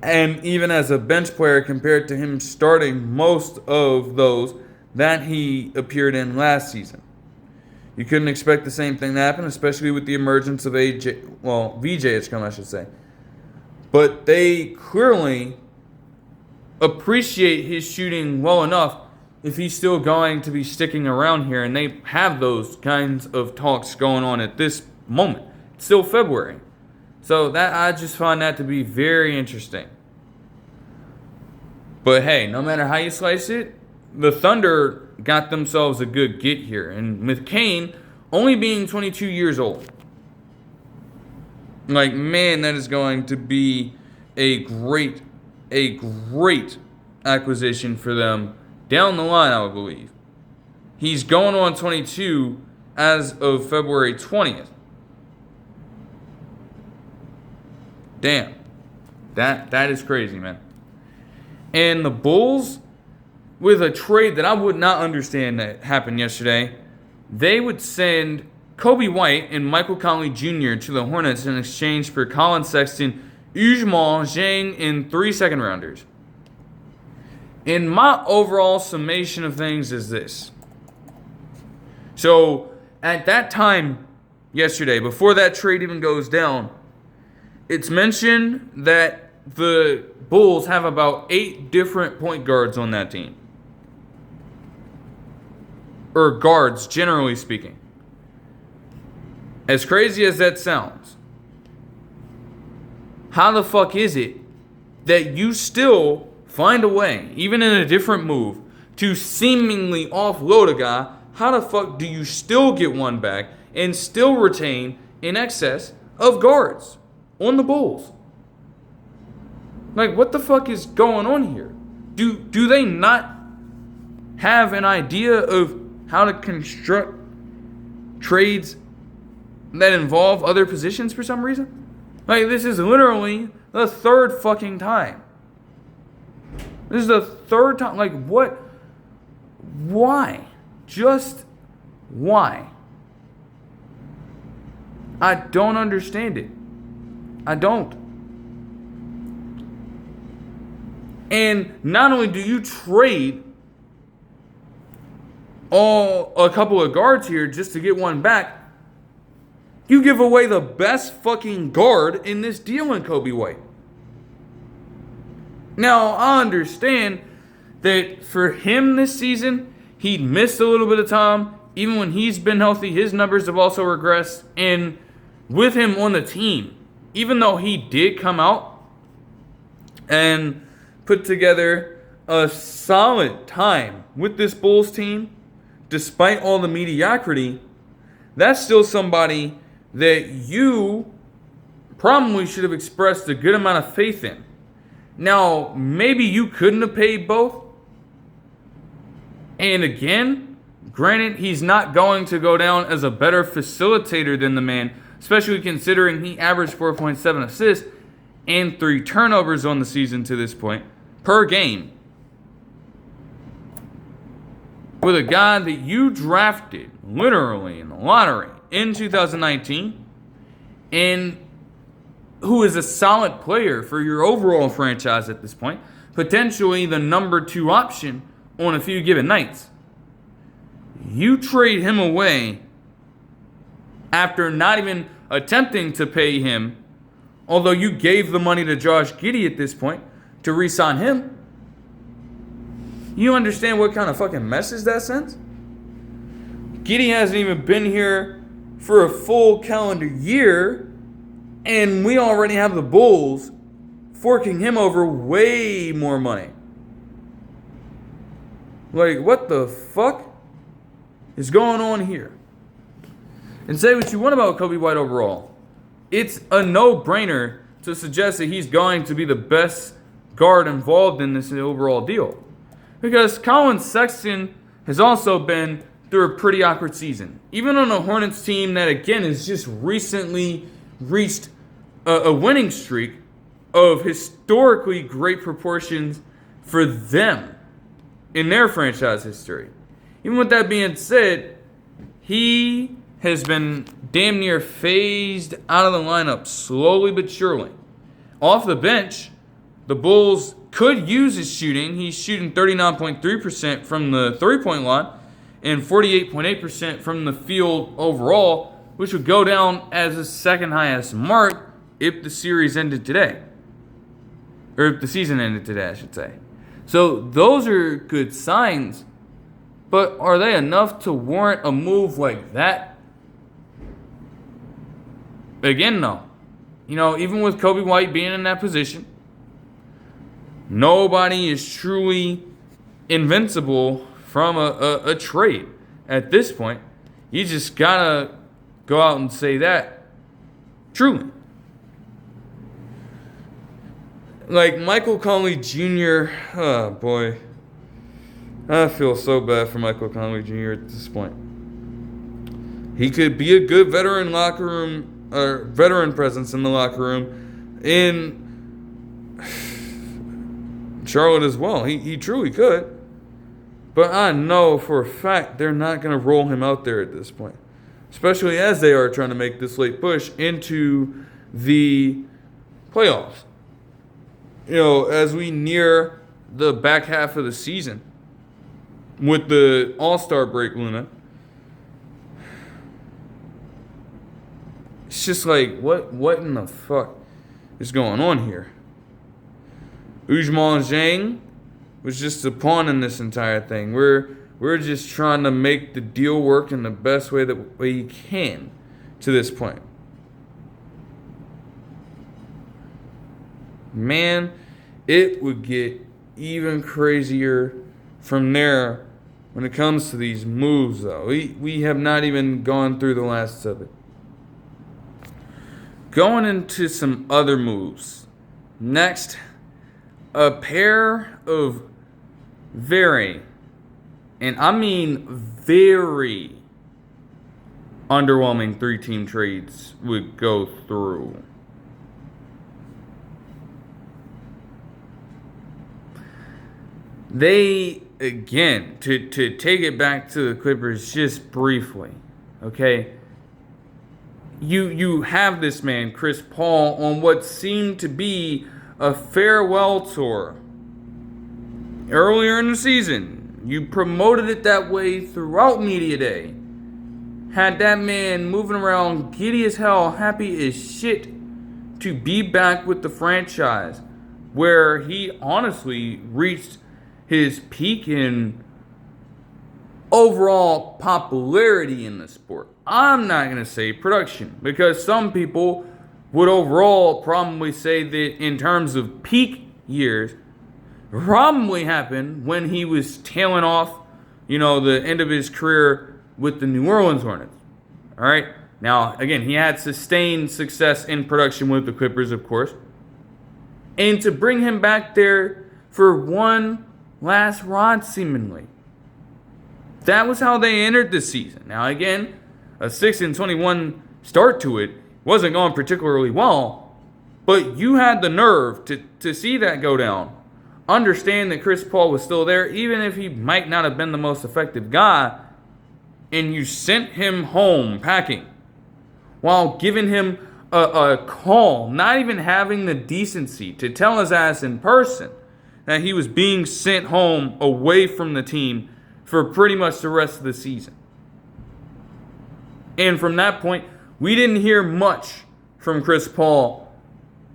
And even as a bench player compared to him starting most of those that he appeared in last season. You couldn't expect the same thing to happen, especially with the emergence of VJ Exum, I should say. But they clearly appreciate his shooting well enough if he's still going to be sticking around here, and they have those kinds of talks going on at this moment. It's still February. So that I just find that to be very interesting. But hey, no matter how you slice it, the Thunder got themselves a good get here. And McCain only being 22 years old, man, that is going to be a great acquisition for them down the line, I would believe. He's going on 22 as of February 20th. Damn. That is crazy, man. And the Bulls, with a trade that I would not understand that happened yesterday, they would send Kobe White and Michael Conley Jr. to the Hornets in exchange for Colin Sexton, Ujmal Zhang, and 3 second-rounders. And my overall summation of things is this. So, at that time yesterday, before that trade even goes down, it's mentioned that the Bulls have about 8 different point guards on that team. Or guards, generally speaking. As crazy as that sounds, how the fuck is it that you still find a way, even in a different move, to seemingly offload a guy? How the fuck do you still get one back and still retain in excess of guards on the Bulls? Like, what the fuck is going on here? Do they not have an idea of how to construct trades that involve other positions for some reason? Like, this is literally the third fucking time. This is the third time. Like, what? Why? Just why? I don't understand it. I don't. And not only do you trade a couple of guards here just to get one back, you give away the best fucking guard in this deal in Coby White. Now, I understand that for him this season, he missed a little bit of time. Even when he's been healthy, his numbers have also regressed. And with him on the team, even though he did come out and put together a solid time with this Bulls team, despite all the mediocrity, that's still somebody that you probably should have expressed a good amount of faith in. Now, maybe you couldn't have paid both. And again, granted, he's not going to go down as a better facilitator than the man, especially considering he averaged 4.7 assists and 3 turnovers on the season to this point per game. With a guy that you drafted literally in the lottery in 2019 and who is a solid player for your overall franchise at this point, potentially the number 2 option on a few given nights. You trade him away after not even attempting to pay him, although you gave the money to Josh Giddey at this point to re-sign him. You understand what kind of fucking message that sends? Giddey hasn't even been here for a full calendar year, and we already have the Bulls forking him over way more money. Like, what the fuck is going on here? And say what you want about Coby White overall. It's a no-brainer to suggest that he's going to be the best guard involved in this overall deal. Because Colin Sexton has also been through a pretty awkward season. Even on a Hornets team that, again, has just recently reached a winning streak of historically great proportions for them in their franchise history. Even with that being said, he has been damn near phased out of the lineup slowly but surely. Off the bench, the Bulls could use his shooting. He's shooting 39.3% from the three-point line and 48.8% from the field overall, which would go down as his second highest mark if the series ended today. Or if the season ended today, I should say. So those are good signs. But are they enough to warrant a move like that? Again, no. You know, even with Coby White being in that position, nobody is truly invincible from a trade at this point. You just gotta go out and say that. Truly. Like Michael Conley Jr., oh boy. I feel so bad for Michael Conley Jr. at this point. He could be a good veteran locker room, or veteran presence in the locker room in Charlotte as well. He truly could. But I know for a fact they're not going to roll him out there at this point. Especially as they are trying to make this late push into the playoffs. You know, as we near the back half of the season with the All-Star break, Luna. It's just like, what in the fuck is going on here? Ousmane Dieng was just a pawn in this entire thing. We're just trying to make the deal work in the best way that we can to this point. Man, it would get even crazier from there when it comes to these moves, though. We have not even gone through the last of it. Going into some other moves. Next, a pair of very, and I mean very, underwhelming 3-team trades would go through. They, again, to take it back to the Clippers just briefly, okay? You have this man, Chris Paul, on what seemed to be a farewell tour. Earlier in the season, you promoted it that way throughout Media Day. Had that man moving around giddy as hell, happy as shit to be back with the franchise, where he honestly reached his peak in overall popularity in the sport. I'm not going to say production, because some people would overall probably say that in terms of peak years, probably happened when he was tailing off, the end of his career with the New Orleans Hornets. All right. Now, again, he had sustained success in production with the Clippers, of course. And to bring him back there for one last rod, seemingly. That was how they entered the season. Now, again, a 6-21 start to it wasn't going particularly well, but you had the nerve to see that go down. Understand that Chris Paul was still there, even if he might not have been the most effective guy, and you sent him home packing while giving him a call, not even having the decency to tell his ass in person that he was being sent home away from the team for pretty much the rest of the season. And from that point, we didn't hear much from Chris Paul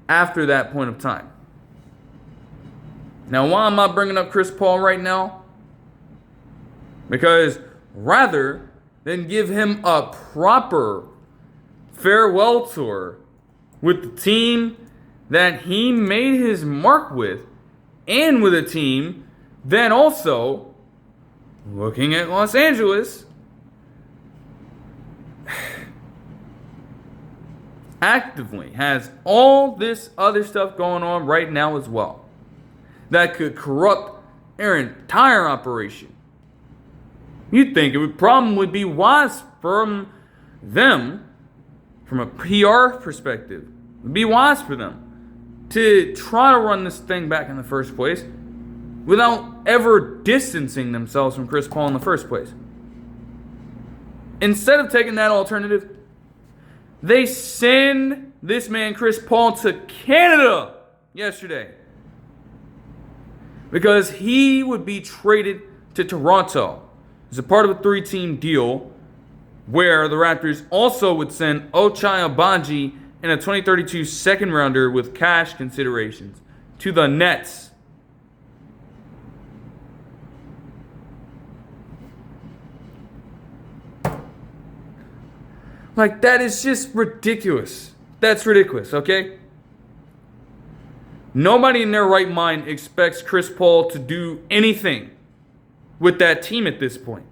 after that point of time. Now, why am I bringing up Chris Paul right now? Because rather than give him a proper farewell tour with the team that he made his mark with, and with a team that also, looking at Los Angeles, actively has all this other stuff going on right now as well that could corrupt their entire operation. You'd think it would probably be wise from them, from a PR perspective, it would be wise for them to try to run this thing back in the first place without ever distancing themselves from Chris Paul in the first place. Instead of taking that alternative, they send this man Chris Paul to Canada yesterday because he would be traded to Toronto as a part of a 3-team deal where the Raptors also would send Ochai Agbaji and a 2032 second rounder with cash considerations to the Nets. Like, that is just ridiculous. That's ridiculous, okay? Nobody in their right mind expects Chris Paul to do anything with that team at this point.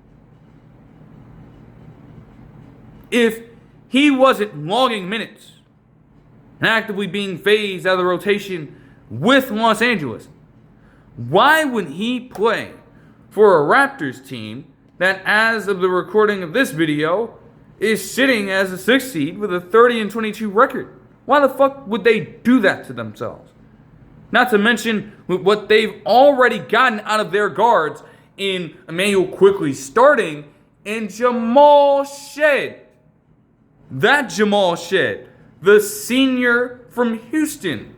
If he wasn't logging minutes and actively being phased out of the rotation with Los Angeles, why would he play for a Raptors team that, as of the recording of this video, is sitting as a 6th seed with a 30-22 record? Why the fuck would they do that to themselves? Not to mention what they've already gotten out of their guards in Emmanuel Quickley starting and Jamal Shead. That Jamal Shead, the senior from Houston,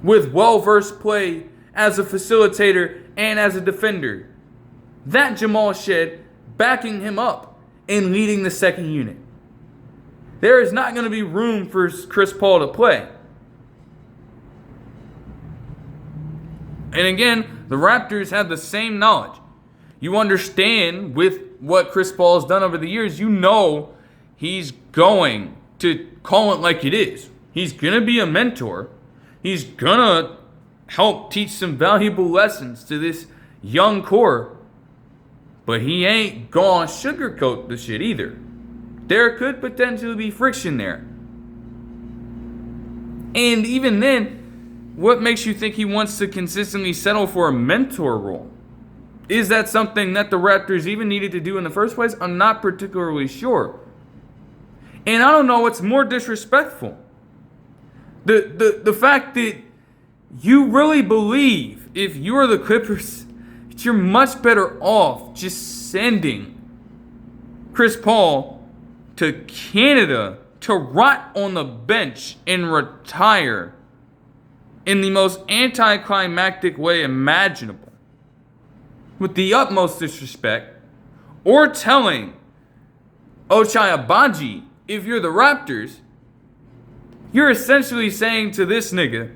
with well-versed play as a facilitator and as a defender. That Jamal Shead backing him up and leading the second unit. There is not going to be room for Chris Paul to play. And again, the Raptors have the same knowledge. You understand with what Chris Paul has done over the years, you know he's going to call it like it is. He's going to be a mentor. He's going to help teach some valuable lessons to this young core. But he ain't going to sugarcoat the shit either. There could potentially be friction there. And even then, what makes you think he wants to consistently settle for a mentor role? Is that something that the Raptors even needed to do in the first place? I'm not particularly sure. And I don't know what's more disrespectful. The fact that you really believe, if you're the Clippers, that you're much better off just sending Chris Paul to Canada to rot on the bench and retire in the most anticlimactic way imaginable, with the utmost disrespect, or telling Ochai Agbaji, if you're the Raptors, you're essentially saying to this nigga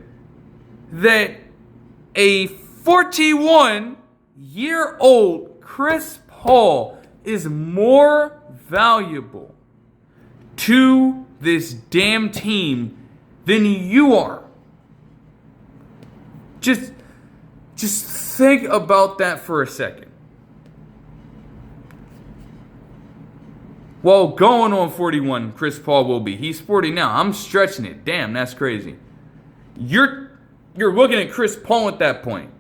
that a 41-year-old Chris Paul is more valuable to this damn team than you are. Just think about that for a second. Well, going on 41, Chris Paul will be. He's 40 now. I'm stretching it. Damn, that's crazy. You're looking at Chris Paul at that point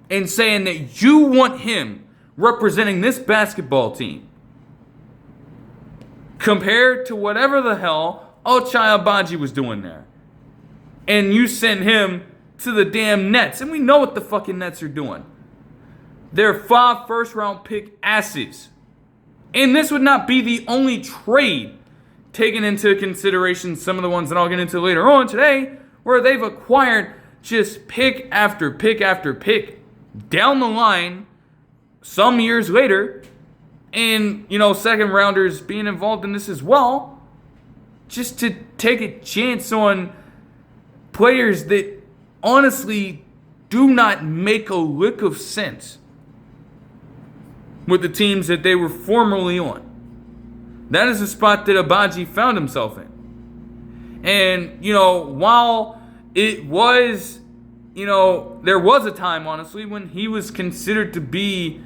and saying that you want him representing this basketball team compared to whatever the hell Ochai Agbaji was doing there. And you send him to the damn Nets. And we know what the fucking Nets are doing. They're 5 first-round pick asses. And this would not be the only trade taken into consideration, some of the ones that I'll get into later on today, where they've acquired just pick after pick after pick down the line some years later. And, second rounders being involved in this as well, just to take a chance on players that honestly do not make a lick of sense with the teams that they were formerly on. That is the spot that Agbaji found himself in. And, while it was, there was a time, honestly, when he was considered to be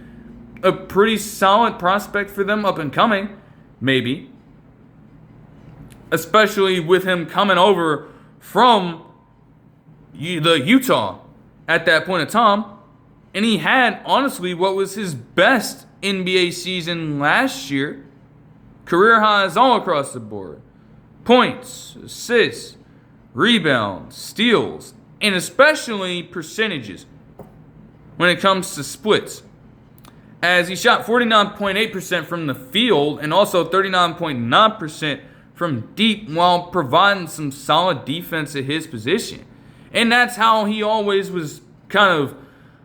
a pretty solid prospect for them up and coming, maybe. Especially with him coming over from the Utah at that point in time. And he had, honestly, what was his best NBA season last year. Career highs all across the board. Points, assists, rebounds, steals, and especially percentages when it comes to splits. As he shot 49.8% from the field and also 39.9% from deep while providing some solid defense at his position. And that's how he always was kind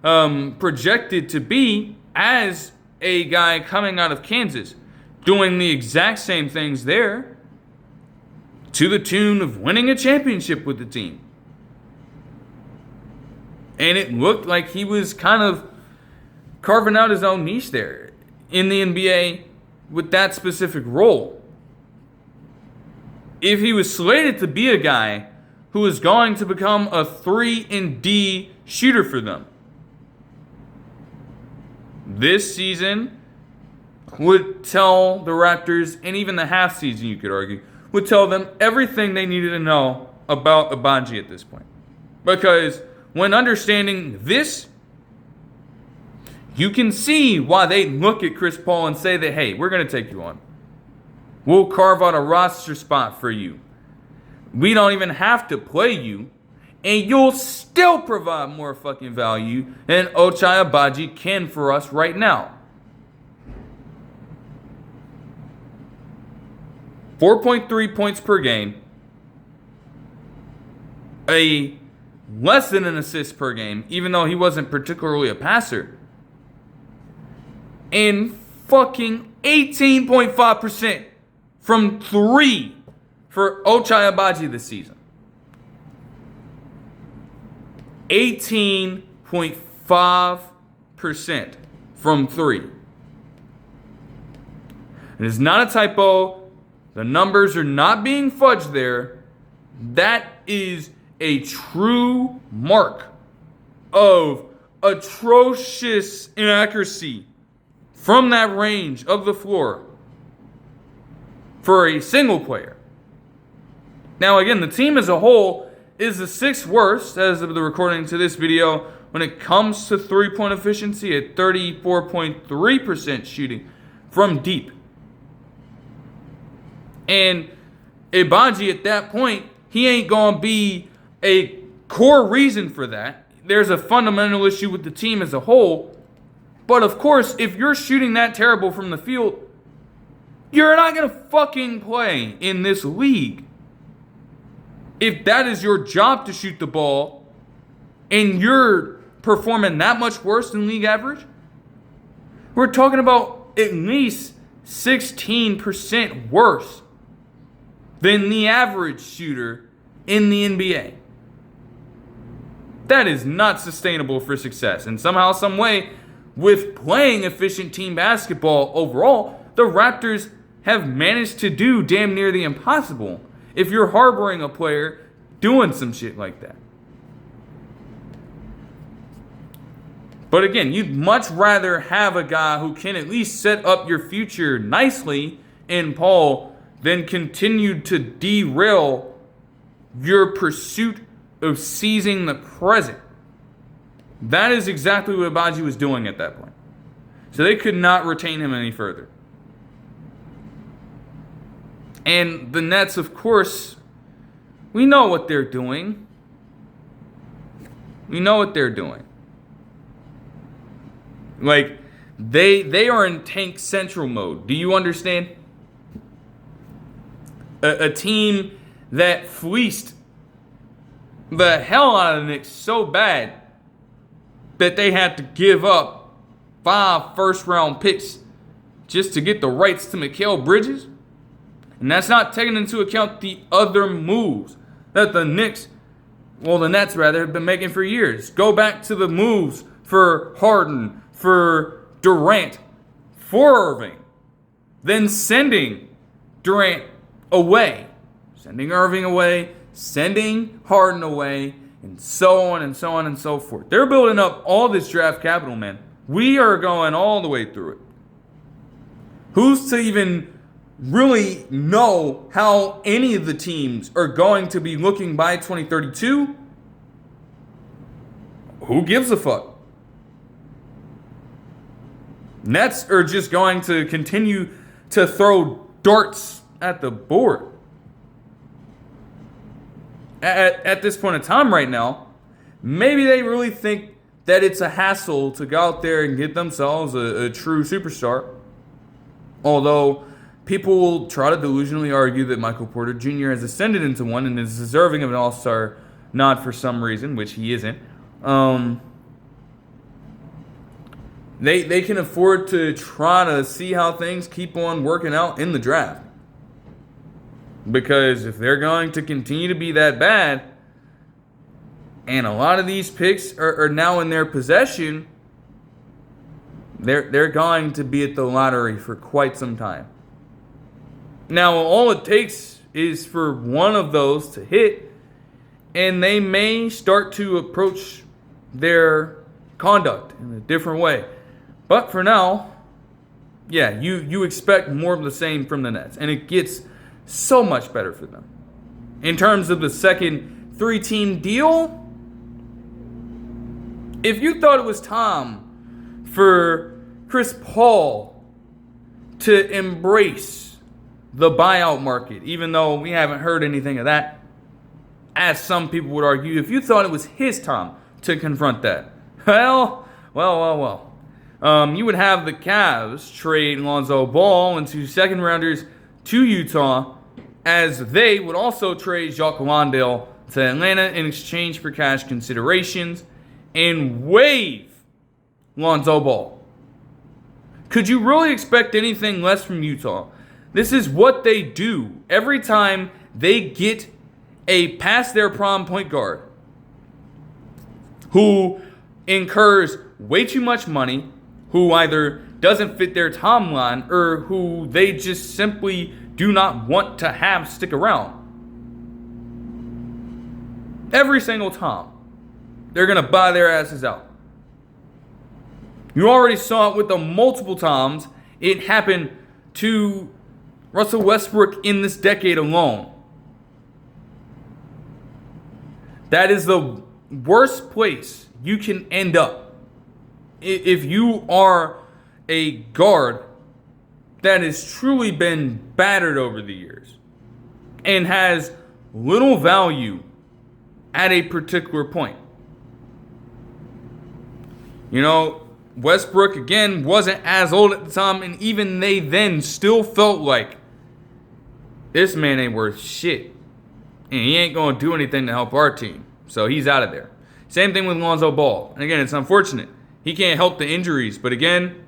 of projected to be as a guy coming out of Kansas, doing the exact same things there to the tune of winning a championship with the team. And it looked like he was kind of carving out his own niche there in the NBA with that specific role. If he was slated to be a guy who is going to become a 3-and-D shooter for them, this season would tell the Raptors, and even the half season, you could argue, would tell them everything they needed to know about Agbaji at this point. Because when understanding this, you can see why they look at Chris Paul and say that, hey, we're going to take you on. We'll carve out a roster spot for you. We don't even have to play you. And you'll still provide more fucking value than Ochai Agbaji can for us right now. 4.3 points per game. A less than an assist per game, even though he wasn't particularly a passer. And fucking 18.5% from 3 for Ochai Agbaji this season. 18.5% from 3. It is not a typo. The numbers are not being fudged there. That is a true mark of atrocious inaccuracy from that range of the floor for a single player. Now, again, the team as a whole is the 6th worst as of the recording to this video when it comes to three-point efficiency at 34.3% shooting from deep. And Agbaji at that point, he ain't going to be a core reason for that. There's a fundamental issue with the team as a whole. But of course, if you're shooting that terrible from the field, you're not going to fucking play in this league. If that is your job to shoot the ball and you're performing that much worse than league average, we're talking about at least 16% worse than the average shooter in the NBA. That is not sustainable for success. And somehow, some way, with playing efficient team basketball overall, the Raptors have managed to do damn near the impossible if you're harboring a player doing some shit like that. But again, you'd much rather have a guy who can at least set up your future nicely in Paul than continue to derail your pursuit of seizing the present. That is exactly what Agbaji was doing at that point. So they could not retain him any further. And the Nets, of course, we know what they're doing. We know what they're doing. Like, they are in tank central mode. Do you understand? A team that fleeced the hell out of the Knicks so bad that they had to give up 5 first-round picks just to get the rights to Mikal Bridges. And that's not taking into account the other moves that the Nets have been making for years. Go back to the moves for Harden, for Durant, for Irving, then sending Durant away, sending Irving away, sending Harden away, and so on and so on and so forth. They're building up all this draft capital, man. We are going all the way through it. Who's to even really know how any of the teams are going to be looking by 2032? Who gives a fuck? Nets are just going to continue to throw darts at the board. At this point in time right now, maybe they really think that it's a hassle to go out there and get themselves a true superstar. Although people will try to delusionally argue that Michael Porter Jr. has ascended into one and is deserving of an all-star nod for some reason, which he isn't. They can afford to try to see how things keep on working out in the draft. Because if they're going to continue to be that bad, and a lot of these picks are now in their possession, they're going to be at the lottery for quite some time. Now, all it takes is for one of those to hit, and they may start to approach their conduct in a different way. But for now, yeah, you expect more of the same from the Nets, and it gets so much better for them. In terms of the second 3-team deal, if you thought it was time for Chris Paul to embrace the buyout market, even though we haven't heard anything of that, as some people would argue, if you thought it was his time to confront that, well, you would have the Cavs trade Lonzo Ball and 2 second-rounders to Utah, as they would also trade Jock Landale to Atlanta in exchange for cash considerations and waive Lonzo Ball. Could you really expect anything less from Utah? This is what they do every time they get a past their prime point guard who incurs way too much money, who either doesn't fit their timeline or who they just simply do not want to have stick around. Every single time, they're going to buy their asses out. You already saw it with the multiple times it happened to Russell Westbrook in this decade alone. That is the worst place you can end up if you are a guard that has truly been battered over the years and has little value at a particular point. You know, Westbrook, again, wasn't as old at the time, and even they then still felt like this man ain't worth shit, and he ain't going to do anything to help our team, so he's out of there. Same thing with Lonzo Ball. And again, it's unfortunate. He can't help the injuries, but again,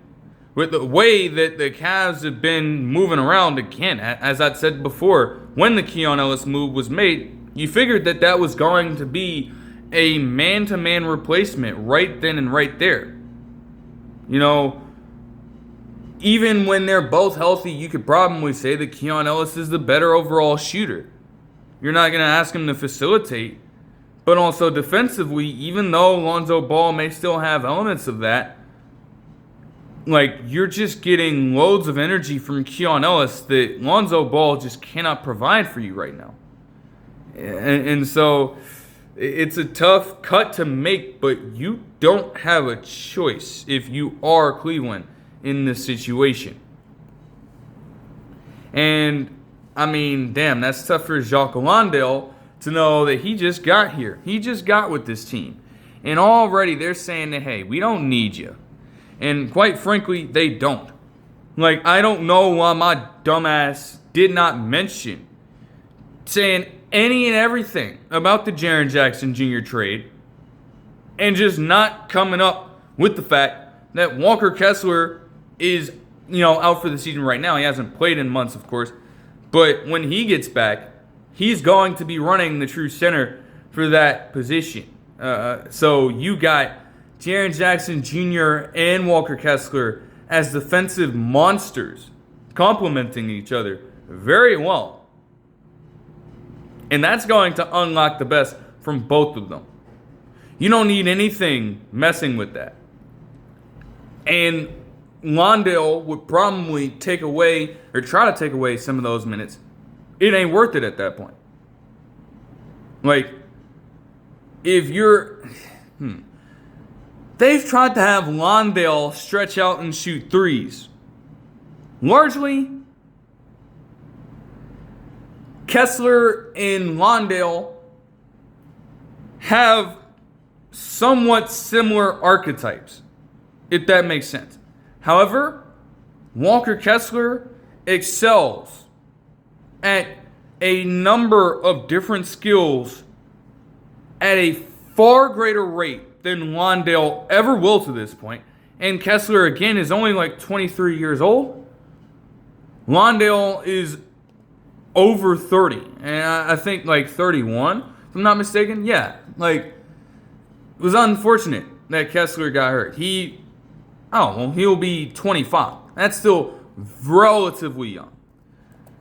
with the way that the Cavs have been moving around, again, as I said before, when the Keon Ellis move was made, you figured that that was going to be a man-to-man replacement right then and right there. You know, even when they're both healthy, you could probably say that Keon Ellis is the better overall shooter. You're not going to ask him to facilitate, but also defensively, even though Lonzo Ball may still have elements of that, like, you're just getting loads of energy from Keon Ellis that Lonzo Ball just cannot provide for you right now. And so it's a tough cut to make, but you don't have a choice if you are Cleveland in this situation. And, I mean, damn, that's tough for Jock Landale to know that he just got here. He just got with this team. And already they're saying that, hey, we don't need you. And quite frankly, they don't. Like, I don't know why my dumbass did not mention saying any and everything about the Jaren Jackson Jr. trade and just not coming up with the fact that Walker Kessler is, out for the season right now. He hasn't played in months, of course. But when he gets back, he's going to be running the true center for that position. So you got Jaren Jackson Jr. and Walker Kessler as defensive monsters complementing each other very well. And that's going to unlock the best from both of them. You don't need anything messing with that. And Landale would probably take away or try to take away some of those minutes. It ain't worth it at that point. Like, if you're... They've tried to have Landale stretch out and shoot threes. Largely, Kessler and Landale have somewhat similar archetypes, if that makes sense. However, Walker Kessler excels at a number of different skills at a far greater rate than Landale ever will to this point. And Kessler, again, is only like 23 years old. Landale is over 30. And I think like 31, if I'm not mistaken. Yeah, like, it was unfortunate that Kessler got hurt. He'll be 25. That's still relatively young.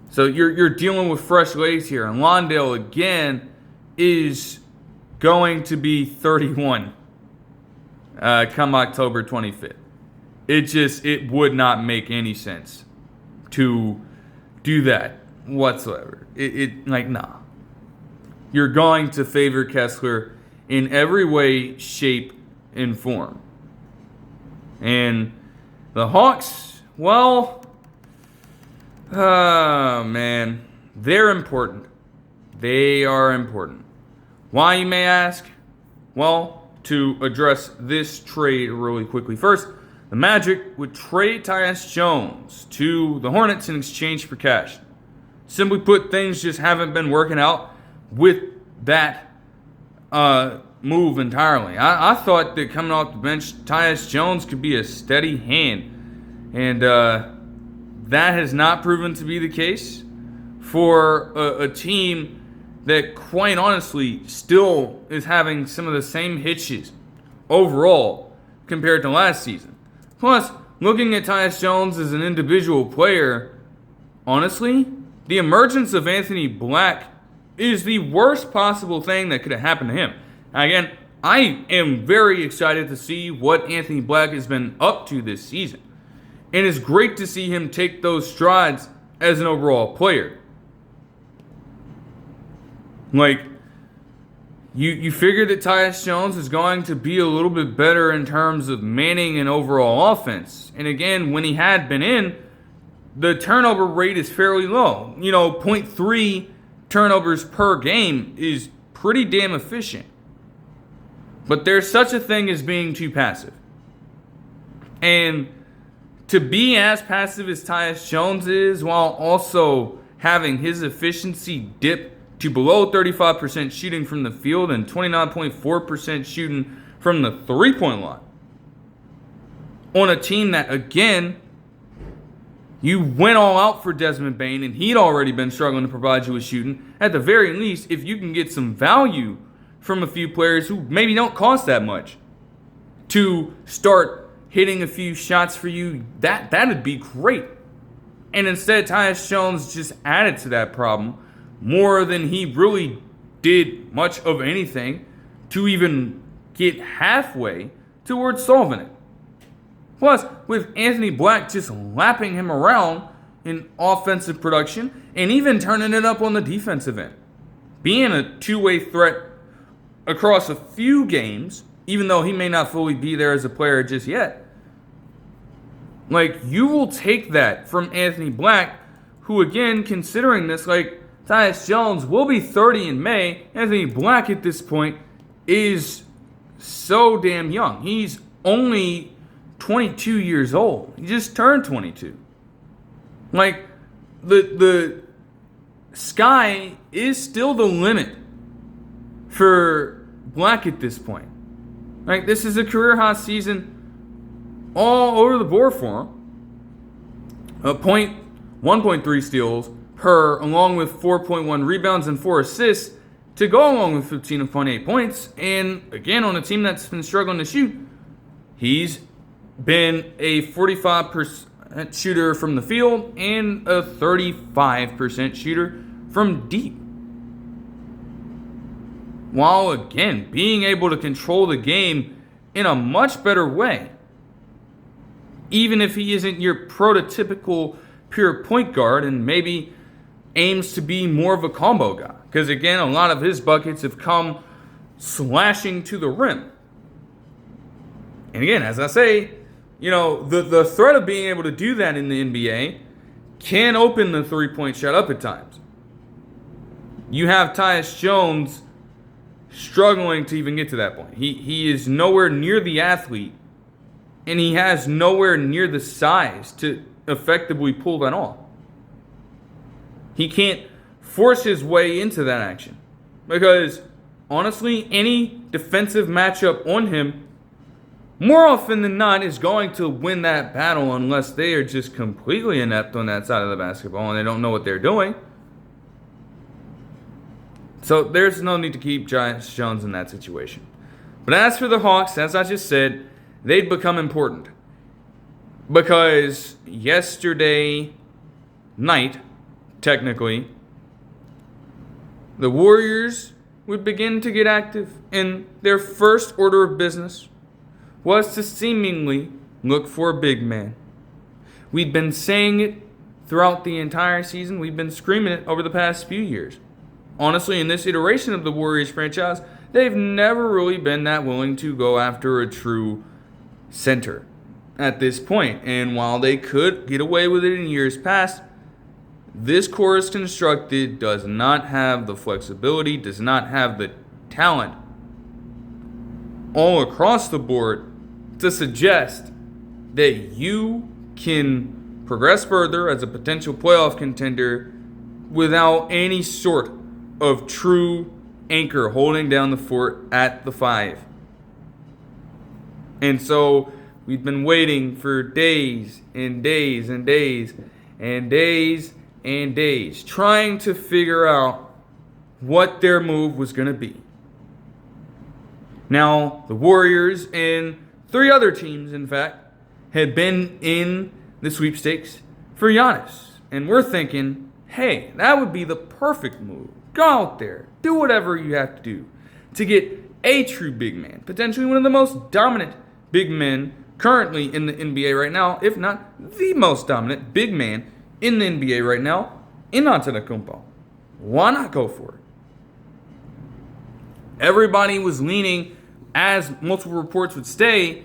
So you're dealing with fresh legs here. And Landale, again, is going to be 31 come October 25th. It would not make any sense to do that whatsoever. Nah. You're going to favor Kessler in every way, shape, and form. And the Hawks, well, man, they're important. They are important. Why, you may ask? Well, to address this trade really quickly. First, the Magic would trade Tyus Jones to the Hornets in exchange for cash. Simply put, things just haven't been working out with that move entirely. I thought that coming off the bench, Tyus Jones could be a steady hand. And that has not proven to be the case for a team that, quite honestly, still is having some of the same hitches overall compared to last season. Plus, looking at Tyus Jones as an individual player, honestly, the emergence of Anthony Black is the worst possible thing that could have happened to him. Again, I am very excited to see what Anthony Black has been up to this season. And it's great to see him take those strides as an overall player. Like, you figure that Tyus Jones is going to be a little bit better in terms of manning and overall offense. And again, when he had been in, the turnover rate is fairly low. 0.3 turnovers per game is pretty damn efficient. But there's such a thing as being too passive. And to be as passive as Tyus Jones is, while also having his efficiency dip to below 35% shooting from the field and 29.4% shooting from the three-point line, on a team that, again, you went all out for Desmond Bane, and he'd already been struggling to provide you with shooting. At the very least, if you can get some value from a few players who maybe don't cost that much to start hitting a few shots for you, that'd be great. And instead, Tyus Jones just added to that problem more than he really did much of anything to even get halfway towards solving it. Plus, with Anthony Black just lapping him around in offensive production and even turning it up on the defensive end, being a two-way threat across a few games, even though he may not fully be there as a player just yet. Like, you will take that from Anthony Black, who, again, considering this, like, Tyus Jones will be 30 in May. Anthony Black at this point is so damn young. He's only 22 years old. He just turned 22. Like, the sky is still the limit for Black at this point. Like, this is a career-high season all over the board for him. 1.3 steals per, along with 4.1 rebounds and 4 assists to go along with 15.8 points. And again, on a team that's been struggling to shoot, he's been a 45% shooter from the field and a 35% shooter from deep. While, again, being able to control the game in a much better way. Even if he isn't your prototypical pure point guard and maybe aims to be more of a combo guy. Because, again, a lot of his buckets have come slashing to the rim. And again, as I say, the threat of being able to do that in the NBA can open the three-point shot up at times. You have Tyus Jones struggling to even get to that point. He is nowhere near the athlete, and he has nowhere near the size to effectively pull that off. He can't force his way into that action because, honestly, any defensive matchup on him, more often than not, is going to win that battle unless they are just completely inept on that side of the basketball and they don't know what they're doing. So there's no need to keep Tyus Jones in that situation. But as for the Hawks, as I just said, they'd become important. Because yesterday night, technically, the Warriors would begin to get active, and their first order of business was to seemingly look for a big man. We've been saying it throughout the entire season. We've been screaming it over the past few years. Honestly, in this iteration of the Warriors franchise, they've never really been that willing to go after a true center at this point. And while they could get away with it in years past, this core is constructed, does not have the flexibility, does not have the talent all across the board to suggest that you can progress further as a potential playoff contender without any sort of true anchor holding down the fort at the 5. And so we've been waiting for days and days and days and days and days, trying to figure out what their move was going to be. Now, the Warriors and 3 other teams, in fact, had been in the sweepstakes for Giannis. And we're thinking, hey, that would be the perfect move. Go out there, do whatever you have to do to get a true big man, potentially one of the most dominant big men currently in the NBA right now, if not the most dominant big man in the NBA right now, in Antetokounmpo. Why not go for it? Everybody was leaning, as multiple reports would say,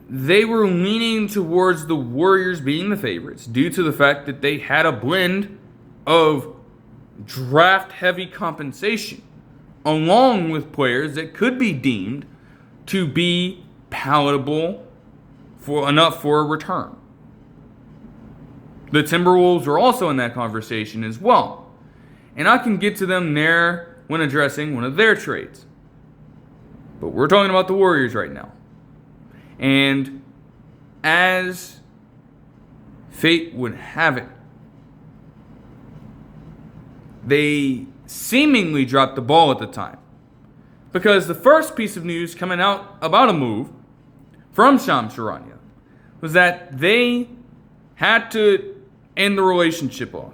they were leaning towards the Warriors being the favorites due to the fact that they had a blend of draft-heavy compensation along with players that could be deemed to be palatable for enough for a return. The Timberwolves were also in that conversation as well. And I can get to them there when addressing one of their trades. But we're talking about the Warriors right now. And as fate would have it, they seemingly dropped the ball at the time. Because the first piece of news coming out about a move from Shams Charania was that they had to end the relationship off,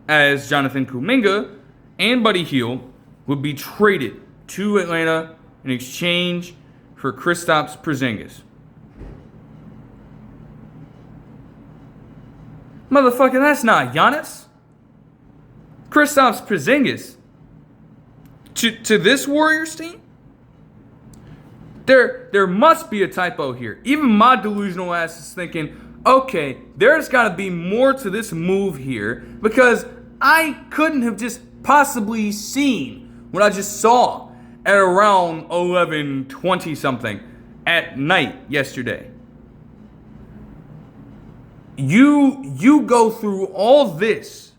as Jonathan Kuminga and Buddy Hield would be traded to Atlanta in exchange for Kristaps Porzingis. Motherfucker, that's not Giannis. Kristaps Porzingis to this Warriors team? There must be a typo here. Even my delusional ass is thinking, okay, there's got to be more to this move here, because I couldn't have just possibly seen what I just saw at around 11:20 something at night yesterday. You go through all this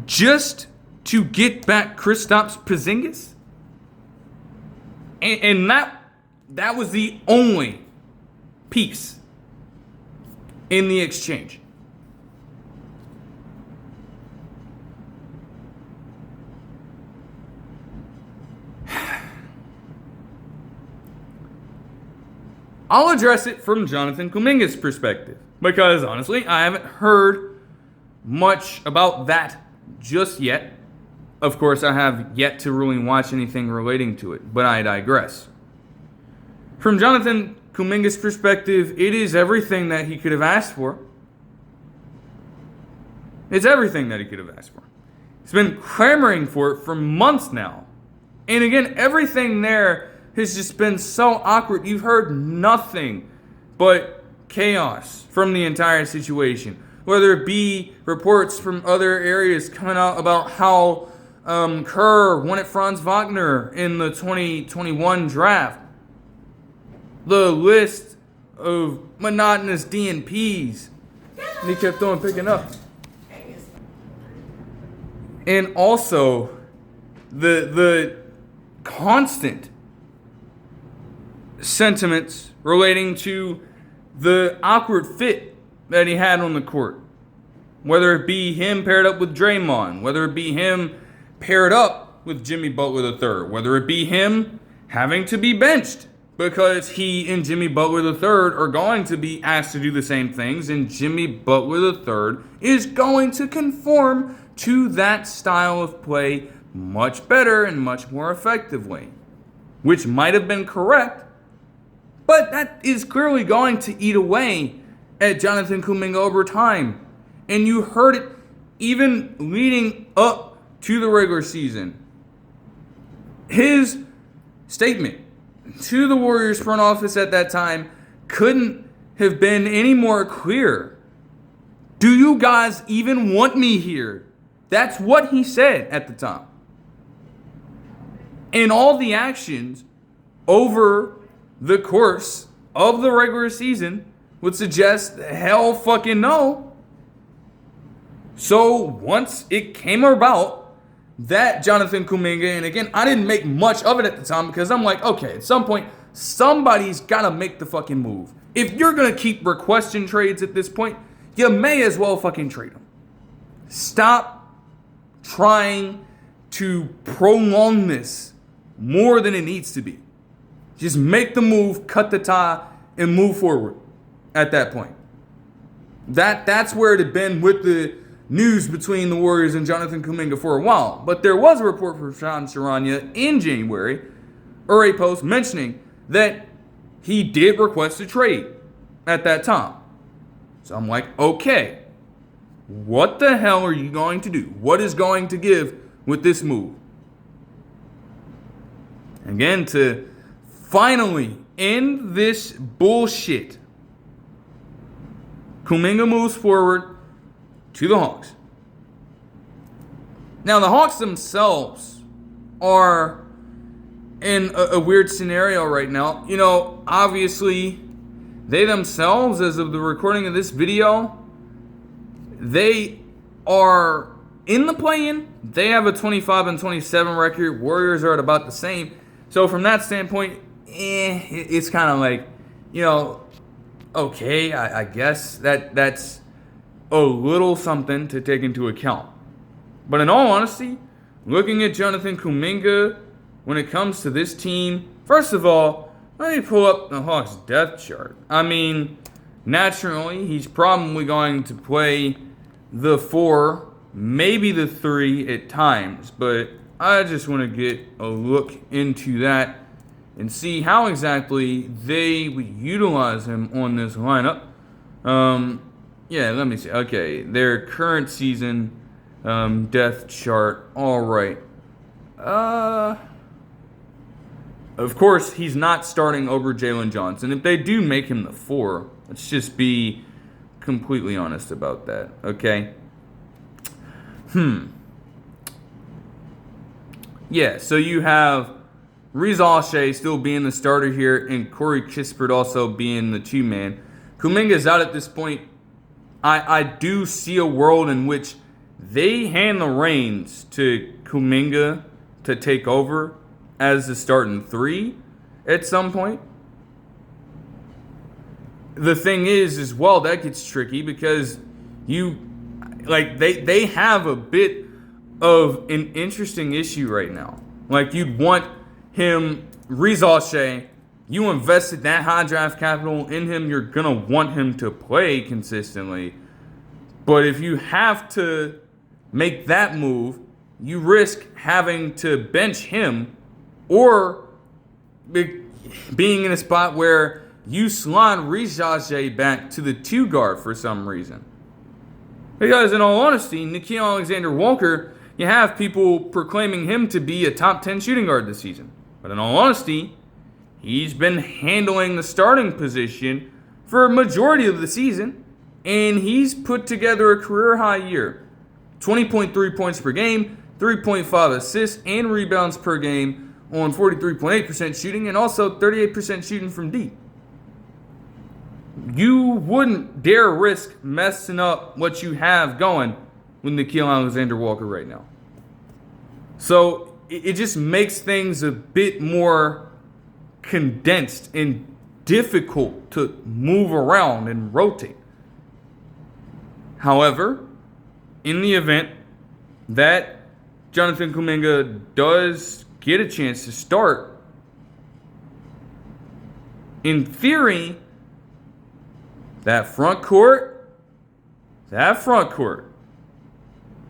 just to get back Kristaps Porzingis? And that was the only piece in the exchange. I'll address it from Jonathan Kuminga's perspective, because honestly, I haven't heard much about that just yet. Of course, I have yet to really watch anything relating to it, but I digress. From Jonathan Kuminga's perspective, it is everything that he could have asked for. It's everything that he could have asked for. He's been clamoring for it for months now. And again, everything there has just been so awkward. You've heard nothing but chaos from the entire situation. Whether it be reports from other areas coming out about how Kerr wanted Franz Wagner in the 2021 draft. The list of monotonous DNPs he kept on picking up. And also the constant sentiments relating to the awkward fit that he had on the court. Whether it be him paired up with Draymond, whether it be him paired up with Jimmy Butler III, whether it be him having to be benched because he and Jimmy Butler III are going to be asked to do the same things, and Jimmy Butler III is going to conform to that style of play much better and much more effectively, which might have been correct, but that is clearly going to eat away at Jonathan Kuminga over time. And you heard it even leading up to the regular season. His statement to the Warriors front office at that time couldn't have been any more clear. Do you guys even want me here? That's what he said at the time. And all the actions over the course of the regular season would suggest hell fucking no. So once it came about that Jonathan Kuminga, and again, I didn't make much of it at the time because I'm like, okay, at some point, somebody's got to make the fucking move. If you're going to keep requesting trades at this point, you may as well fucking trade them. Stop trying to prolong this more than it needs to be. Just make the move, cut the tie, and move forward at that point. That's where it had been with the news between the Warriors and Jonathan Kuminga for a while. But there was a report from Sean Sharania in January, or a post mentioning that he did request a trade at that time. So I'm like, okay, what the hell are you going to do? What is going to give with this move? Again, to finally end this bullshit, Kuminga moves forward to the Hawks. Now, the Hawks themselves are in a weird scenario right now. You know, obviously, they themselves, as of the recording of this video, they are in the play-in. They have a 25-27 record. Warriors are at about the same. So from that standpoint, it's kind of like, you know, okay, I guess that's a little something to take into account. But in all honesty, looking at Jonathan Kuminga when it comes to this team, first of all, let me pull up the Hawks depth chart. I mean, naturally, he's probably going to play the 4, maybe the 3 at times, but I just want to get a look into that and see how exactly they would utilize him on this lineup. Yeah, let me see. Okay, their current season depth chart. All right. Of course, he's not starting over Jalen Johnson. If they do make him the 4, let's just be completely honest about that, okay? Yeah, so you have Rizal Shea still being the starter here and Corey Kispert also being the 2-man. Kuminga's out at this point. I do see a world in which they hand the reins to Kuminga to take over as the starting 3 at some point. The thing is well, that gets tricky because they have a bit of an interesting issue right now. Like, you'd want him, Rizal Shea, you invested that high draft capital in him, you're going to want him to play consistently. But if you have to make that move, you risk having to bench him or being in a spot where you slide Rizal Shea back to the 2 guard for some reason. Because in all honesty, Nickeil Alexander-Walker, you have people proclaiming him to be a top 10 shooting guard this season. But in all honesty, he's been handling the starting position for a majority of the season, and he's put together a career-high year. 20.3 points per game, 3.5 assists and rebounds per game on 43.8% shooting, and also 38% shooting from deep. You wouldn't dare risk messing up what you have going with Nickeil Alexander-Walker right now. So it just makes things a bit more condensed and difficult to move around and rotate. However, in the event that Jonathan Kuminga does get a chance to start, in theory, that front court,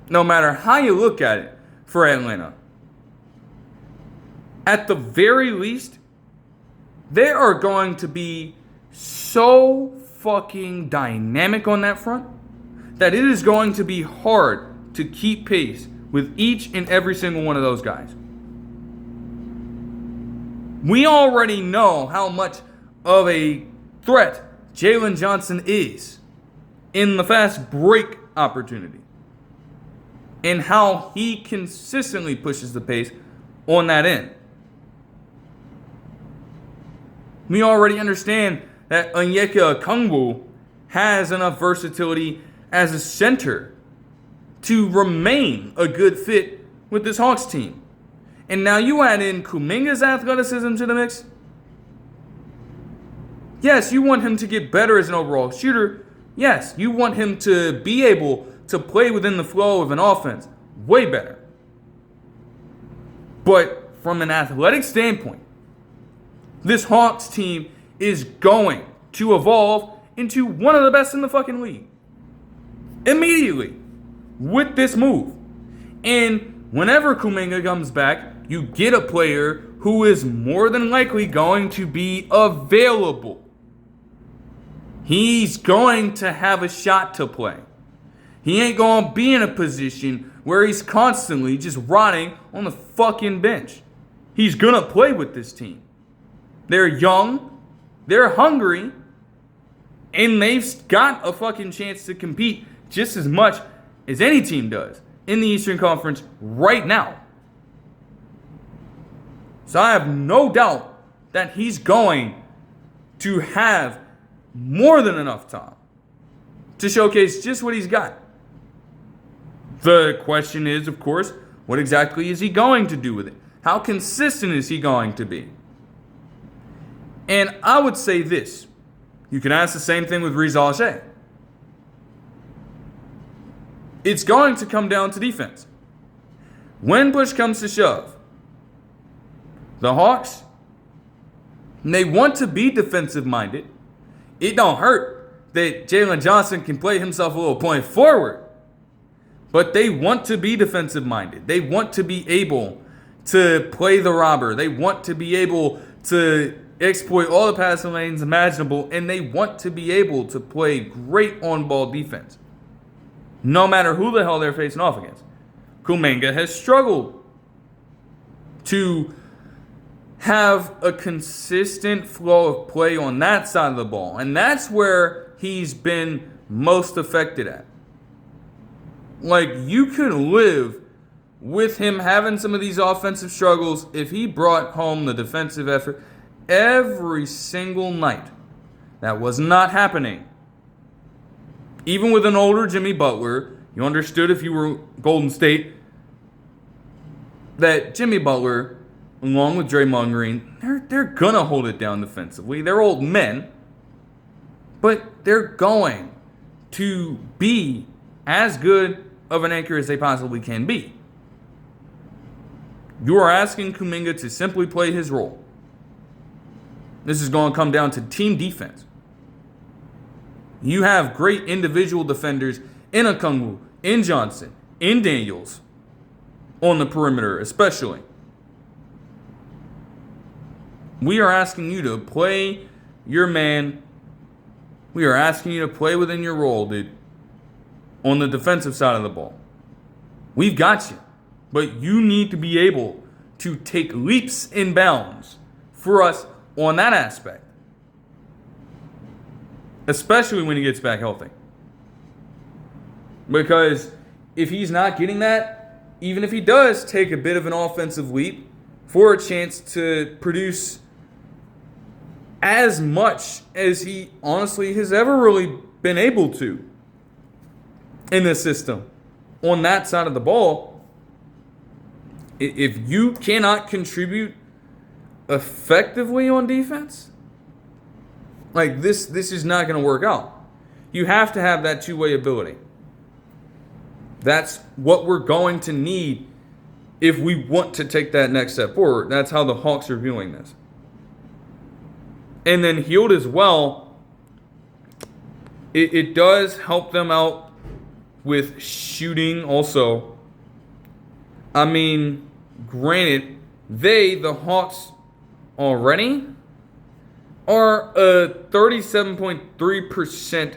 no matter how you look at it for Atlanta, at the very least, they are going to be so fucking dynamic on that front that it is going to be hard to keep pace with each and every single one of those guys. We already know how much of a threat Jalen Johnson is in the fast break opportunity and how he consistently pushes the pace on that end. We already understand that Onyeka Okongwu has enough versatility as a center to remain a good fit with this Hawks team. And now you add in Kuminga's athleticism to the mix. Yes, you want him to get better as an overall shooter. Yes, you want him to be able to play within the flow of an offense. Way better. But from an athletic standpoint, this Hawks team is going to evolve into one of the best in the fucking league. Immediately. with this move. And whenever Kuminga comes back, you get a player who is more than likely going to be available. He's going to have a shot to play. He ain't going to be in a position where he's constantly just rotting on the fucking bench. He's going to play with this team. They're young, they're hungry, and they've got a fucking chance to compete just as much as any team does in the Eastern Conference right now. So I have no doubt that he's going to have more than enough time to showcase just what he's got. The question is, of course, what exactly is he going to do with it? How consistent is he going to be? And I would say this. You can ask the same thing with Riz Al-Shai. It's going to come down to defense. When push comes to shove, the Hawks, they want to be defensive-minded. It don't hurt that Jalen Johnson can play himself a little point forward. But they want to be defensive-minded. They want to be able to play the robber. They want to be able to exploit all the passing lanes imaginable. And they want to be able to play great on-ball defense, no matter who the hell they're facing off against. Kuminga has struggled to have a consistent flow of play on that side of the ball. And that's where he's been most affected at. Like, you could live with him having some of these offensive struggles if he brought home the defensive effort every single night. That was not happening. Even with an older Jimmy Butler, you understood if you were Golden State that Jimmy Butler, along with Draymond Green, they're going to hold it down defensively. They're old men, but they're going to be as good of an anchor as they possibly can be. You are asking Kuminga to simply play his role. This is going to come down to team defense. You have great individual defenders in Okongwu, in Johnson, in Daniels, on the perimeter especially. We are asking you to play your man. We are asking you to play within your role, dude, on the defensive side of the ball. We've got you. But you need to be able to take leaps and bounds for us on that aspect. Especially when he gets back healthy. Because if he's not getting that, even if he does take a bit of an offensive leap for a chance to produce as much as he honestly has ever really been able to in this system on that side of the ball, if you cannot contribute effectively on defense, like this is not going to work out. You have to have that two-way ability. That's what we're going to need if we want to take that next step forward. That's how the Hawks are viewing this. And then Hield as well, it does help them out with shooting also. I mean, granted, the Hawks already are a 37.3%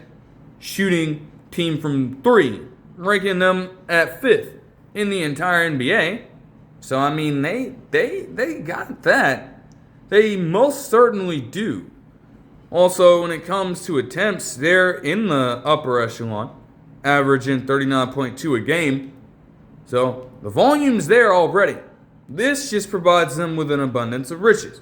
shooting team from three, ranking them at 5th in the entire NBA. So, I mean, they got that. They most certainly do. Also, when it comes to attempts, they're in the upper echelon, averaging 39.2 a game. So, the volume's there already. This just provides them with an abundance of riches.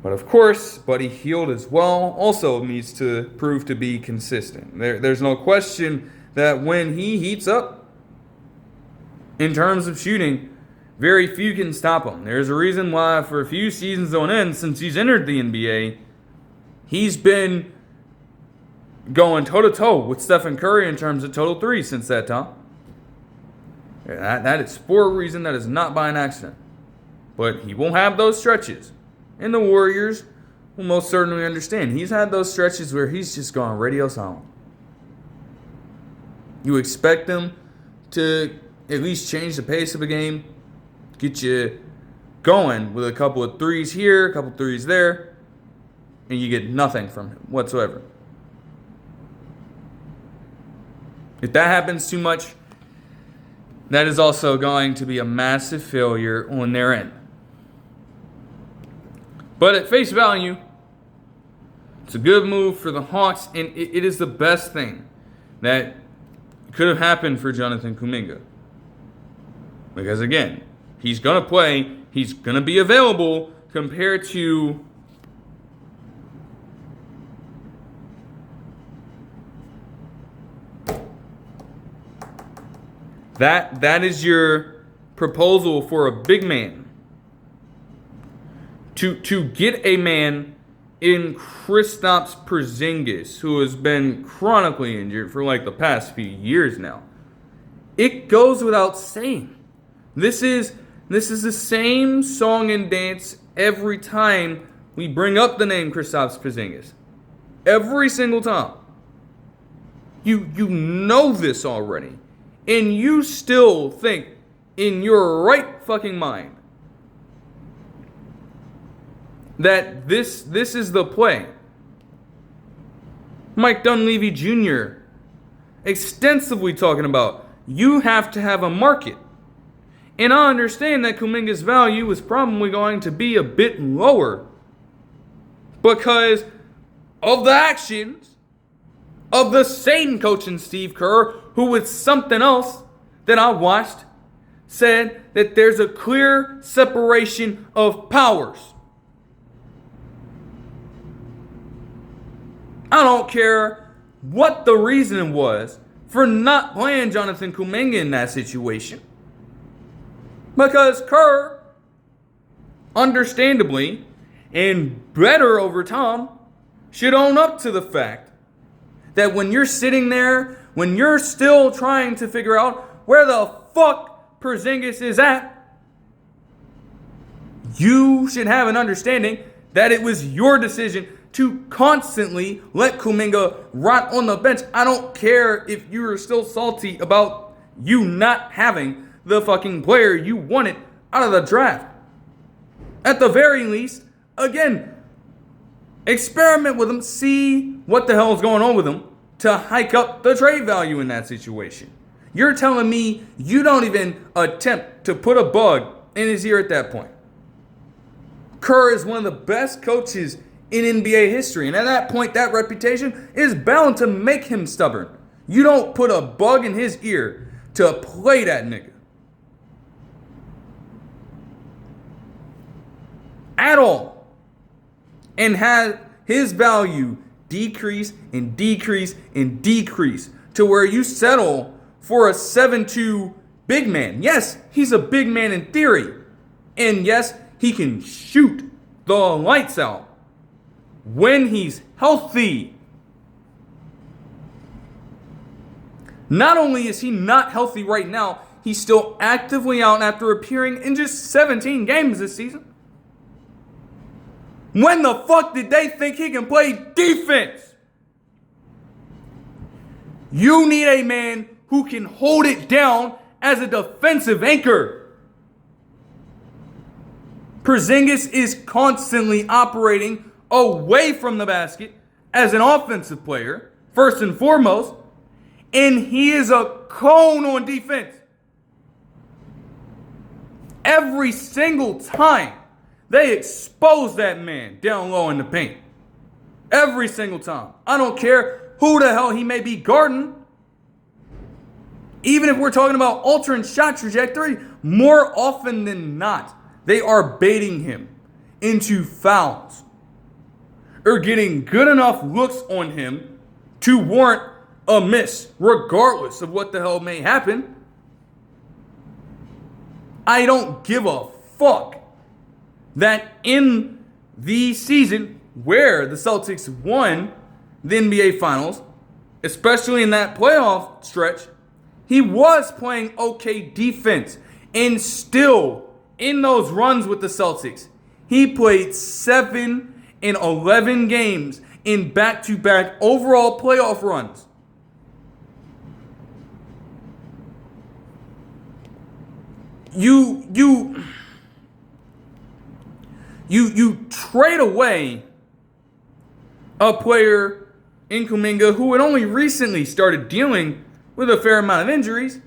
But of course, Buddy Hield as well also needs to prove to be consistent. There's no question that when he heats up, in terms of shooting, very few can stop him. There's a reason why for a few seasons on end, since he's entered the NBA, he's been going toe-to-toe with Stephen Curry in terms of total threes since that time. That is for a reason. That is not by an accident. But he won't have those stretches. And the Warriors will most certainly understand. He's had those stretches where he's just gone radio silent. You expect him to at least change the pace of a game, get you going with a couple of threes here, a couple of threes there, and you get nothing from him whatsoever. If that happens too much, that is also going to be a massive failure on their end. But at face value, it's a good move for the Hawks, and it is the best thing that could have happened for Jonathan Kuminga. Because again, he's going to play, he's going to be available compared to that is your proposal for a big man. To get a man in Kristaps Porzingis, who has been chronically injured for like the past few years now. It goes without saying. This is the same song and dance every time we bring up the name Kristaps Porzingis. Every single time. You know this already. And you still think in your right fucking mind that this is the play. Mike Dunleavy Jr. extensively talking about you have to have a market. And I understand that Kuminga's value is probably going to be a bit lower because of the actions of the same coach in Steve Kerr, who with something else that I watched said that there's a clear separation of powers. I don't care what the reason was for not playing Jonathan Kuminga in that situation. Because Kerr, understandably, and better over time, should own up to the fact that when you're sitting there, when you're still trying to figure out where the fuck Porzingis is at, you should have an understanding that it was your decision to constantly let Kuminga rot on the bench. I don't care if you're still salty about you not having the fucking player you wanted out of the draft. At the very least, again, experiment with him, see what the hell is going on with him to hike up the trade value in that situation. You're telling me you don't even attempt to put a bug in his ear at that point. Kerr is one of the best coaches in NBA history. And at that point, that reputation is bound to make him stubborn. You don't put a bug in his ear to play that nigga. At all. And have his value decrease and decrease and decrease to where you settle for a 7'2" big man. Yes, he's a big man in theory. And yes, he can shoot the lights out when he's healthy. Not only is he not healthy right now, he's still actively out after appearing in just 17 games this season. When the fuck did they think he can play defense? You need a man who can hold it down as a defensive anchor. Porzingis is constantly operating away from the basket as an offensive player, first and foremost, and he is a cone on defense. Every single time they expose that man down low in the paint. Every single time. I don't care who the hell he may be guarding. Even if we're talking about altering shot trajectory, more often than not, they are baiting him into fouls or getting good enough looks on him to warrant a miss, regardless of what the hell may happen. I don't give a fuck that in the season where the Celtics won the NBA Finals, especially in that playoff stretch, he was playing okay defense. And still, in those runs with the Celtics, he played 7 in 11 games in back-to-back overall playoff runs. you trade away a player in Kuminga who had only recently started dealing with a fair amount of injuries.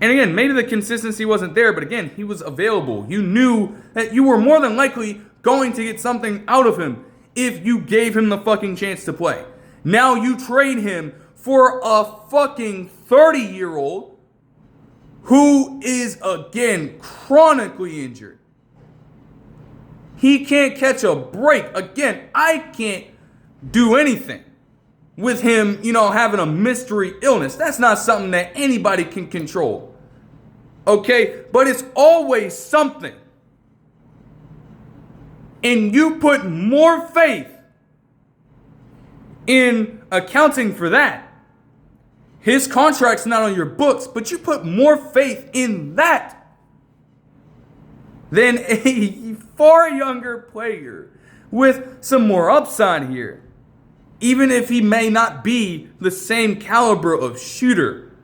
And again, maybe the consistency wasn't there, but again, he was available. You knew that you were more than likely going to get something out of him if you gave him the fucking chance to play. Now you trade him for a fucking 30-year-old who is, again, chronically injured. He can't catch a break. Again, I can't do anything with him, having a mystery illness. That's not something that anybody can control. Okay? But it's always something. And you put more faith in accounting for that. His contract's not on your books, but you put more faith in that than a far younger player with some more upside here. Even if he may not be the same caliber of shooter.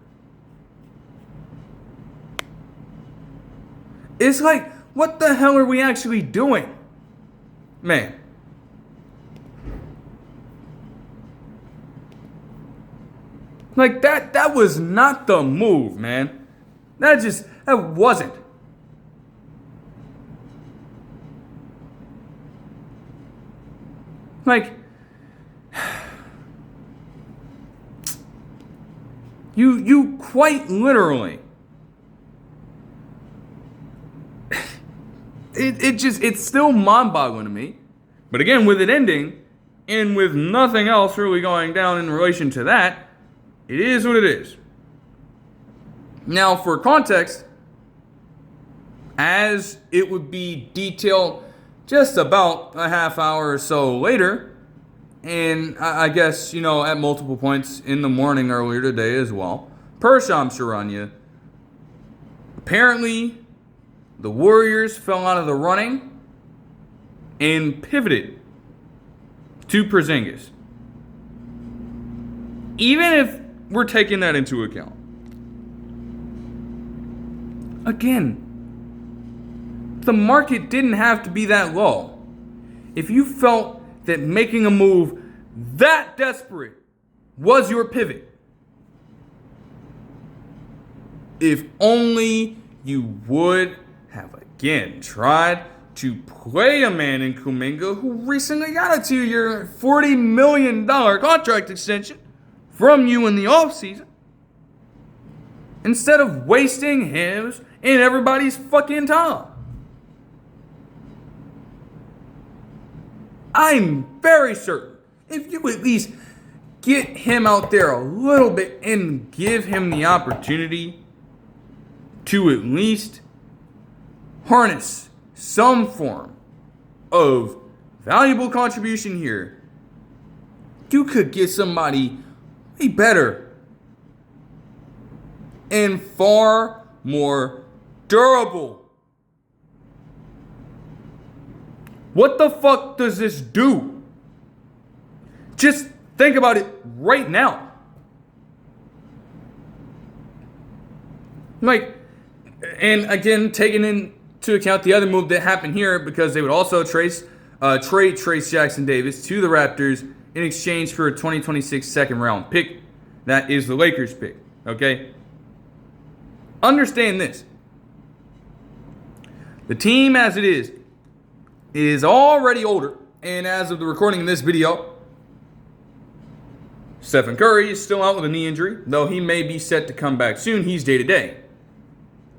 It's like, what the hell are we actually doing? Man. Like, that was not the move, man. That wasn't. Like, you quite literally, it's still mind-boggling to me. But again, with it ending, and with nothing else really going down in relation to that, it is what it is. Now, for context, as it would be detailed just about a half hour or so later, and I guess, at multiple points in the morning earlier today as well, per Shams Charania, apparently the Warriors fell out of the running and pivoted to Porzingis. Even if we're taking that into account. Again, the market didn't have to be that low. If you felt that making a move that desperate was your pivot, if only you would have again tried to play a man in Kuminga who recently got a 2-year, $40 million contract extension from you in the offseason, instead of wasting his and everybody's fucking time. I'm very certain if you at least get him out there a little bit and give him the opportunity to at least harness some form of valuable contribution here, you could get somebody way better and far more durable. What the fuck does this do? Just think about it right now. Like, and again, taking into account the other move that happened here, because they would also trade Trayce Jackson-Davis to the Raptors in exchange for a 2026 second round pick. That is the Lakers pick, okay? Understand this. The team as it is already older, and as of the recording of this video, Stephen Curry is still out with a knee injury, though he may be set to come back soon. He's day-to-day.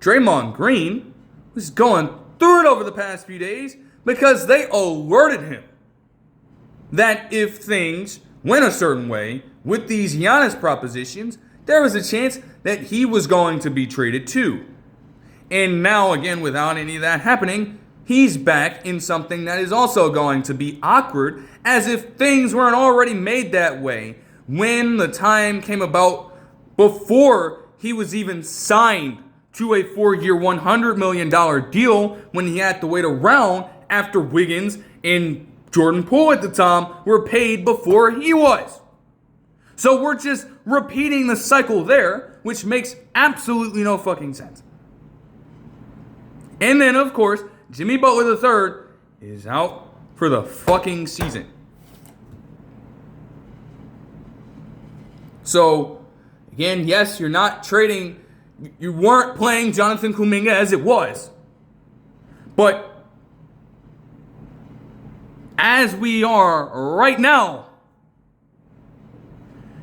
Draymond Green was going through it over the past few days because they alerted him that if things went a certain way with these Giannis propositions, there was a chance that he was going to be traded too. And now, again, without any of that happening, he's back in something that is also going to be awkward, as if things weren't already made that way when the time came about before he was even signed to a 4-year, $100 million deal, when he had to wait around after Wiggins and Jordan Poole at the time were paid before he was. So we're just repeating the cycle there, which makes absolutely no fucking sense. And then, of course, Jimmy Butler III is out for the fucking season. So, again, yes, you're not trading. You weren't playing Jonathan Kuminga as it was. But as we are right now,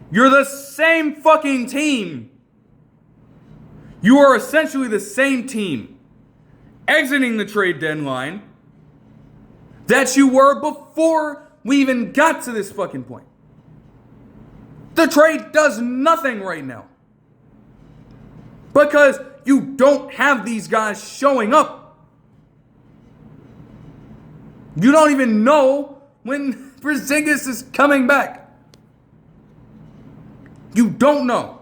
you're the same fucking team. You are essentially the same team exiting the trade deadline that you were before we even got to this fucking point. The trade does nothing right now because you don't have these guys showing up. You don't even know when Porzingis is coming back. You don't know.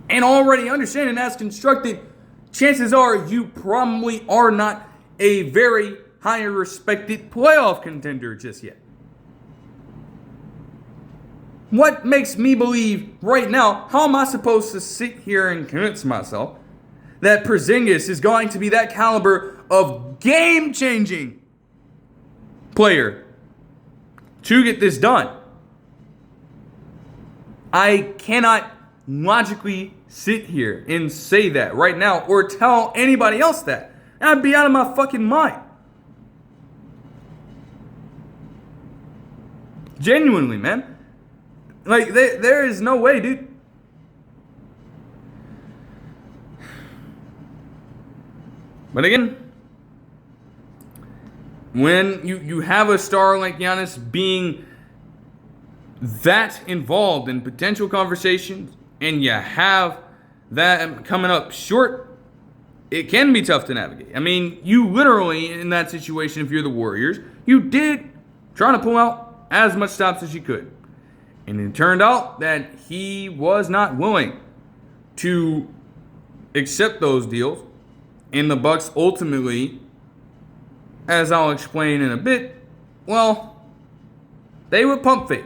And already understanding as constructed, chances are you probably are not a very higher respected playoff contender just yet. What makes me believe right now, how am I supposed to sit here and convince myself that Porzingis is going to be that caliber of game-changing player to get this done? I cannot logically sit here and say that right now or tell anybody else that. I'd be out of my fucking mind. Genuinely, man. Like, there is no way, dude. But again, when you have a star like Giannis being that involved in potential conversations and you have that coming up short, it can be tough to navigate. I mean, you literally, in that situation, if you're the Warriors, you did try to pull out as much stops as you could. And it turned out that he was not willing to accept those deals. And the Bucks ultimately, as I'll explain in a bit, well, they would pump fake.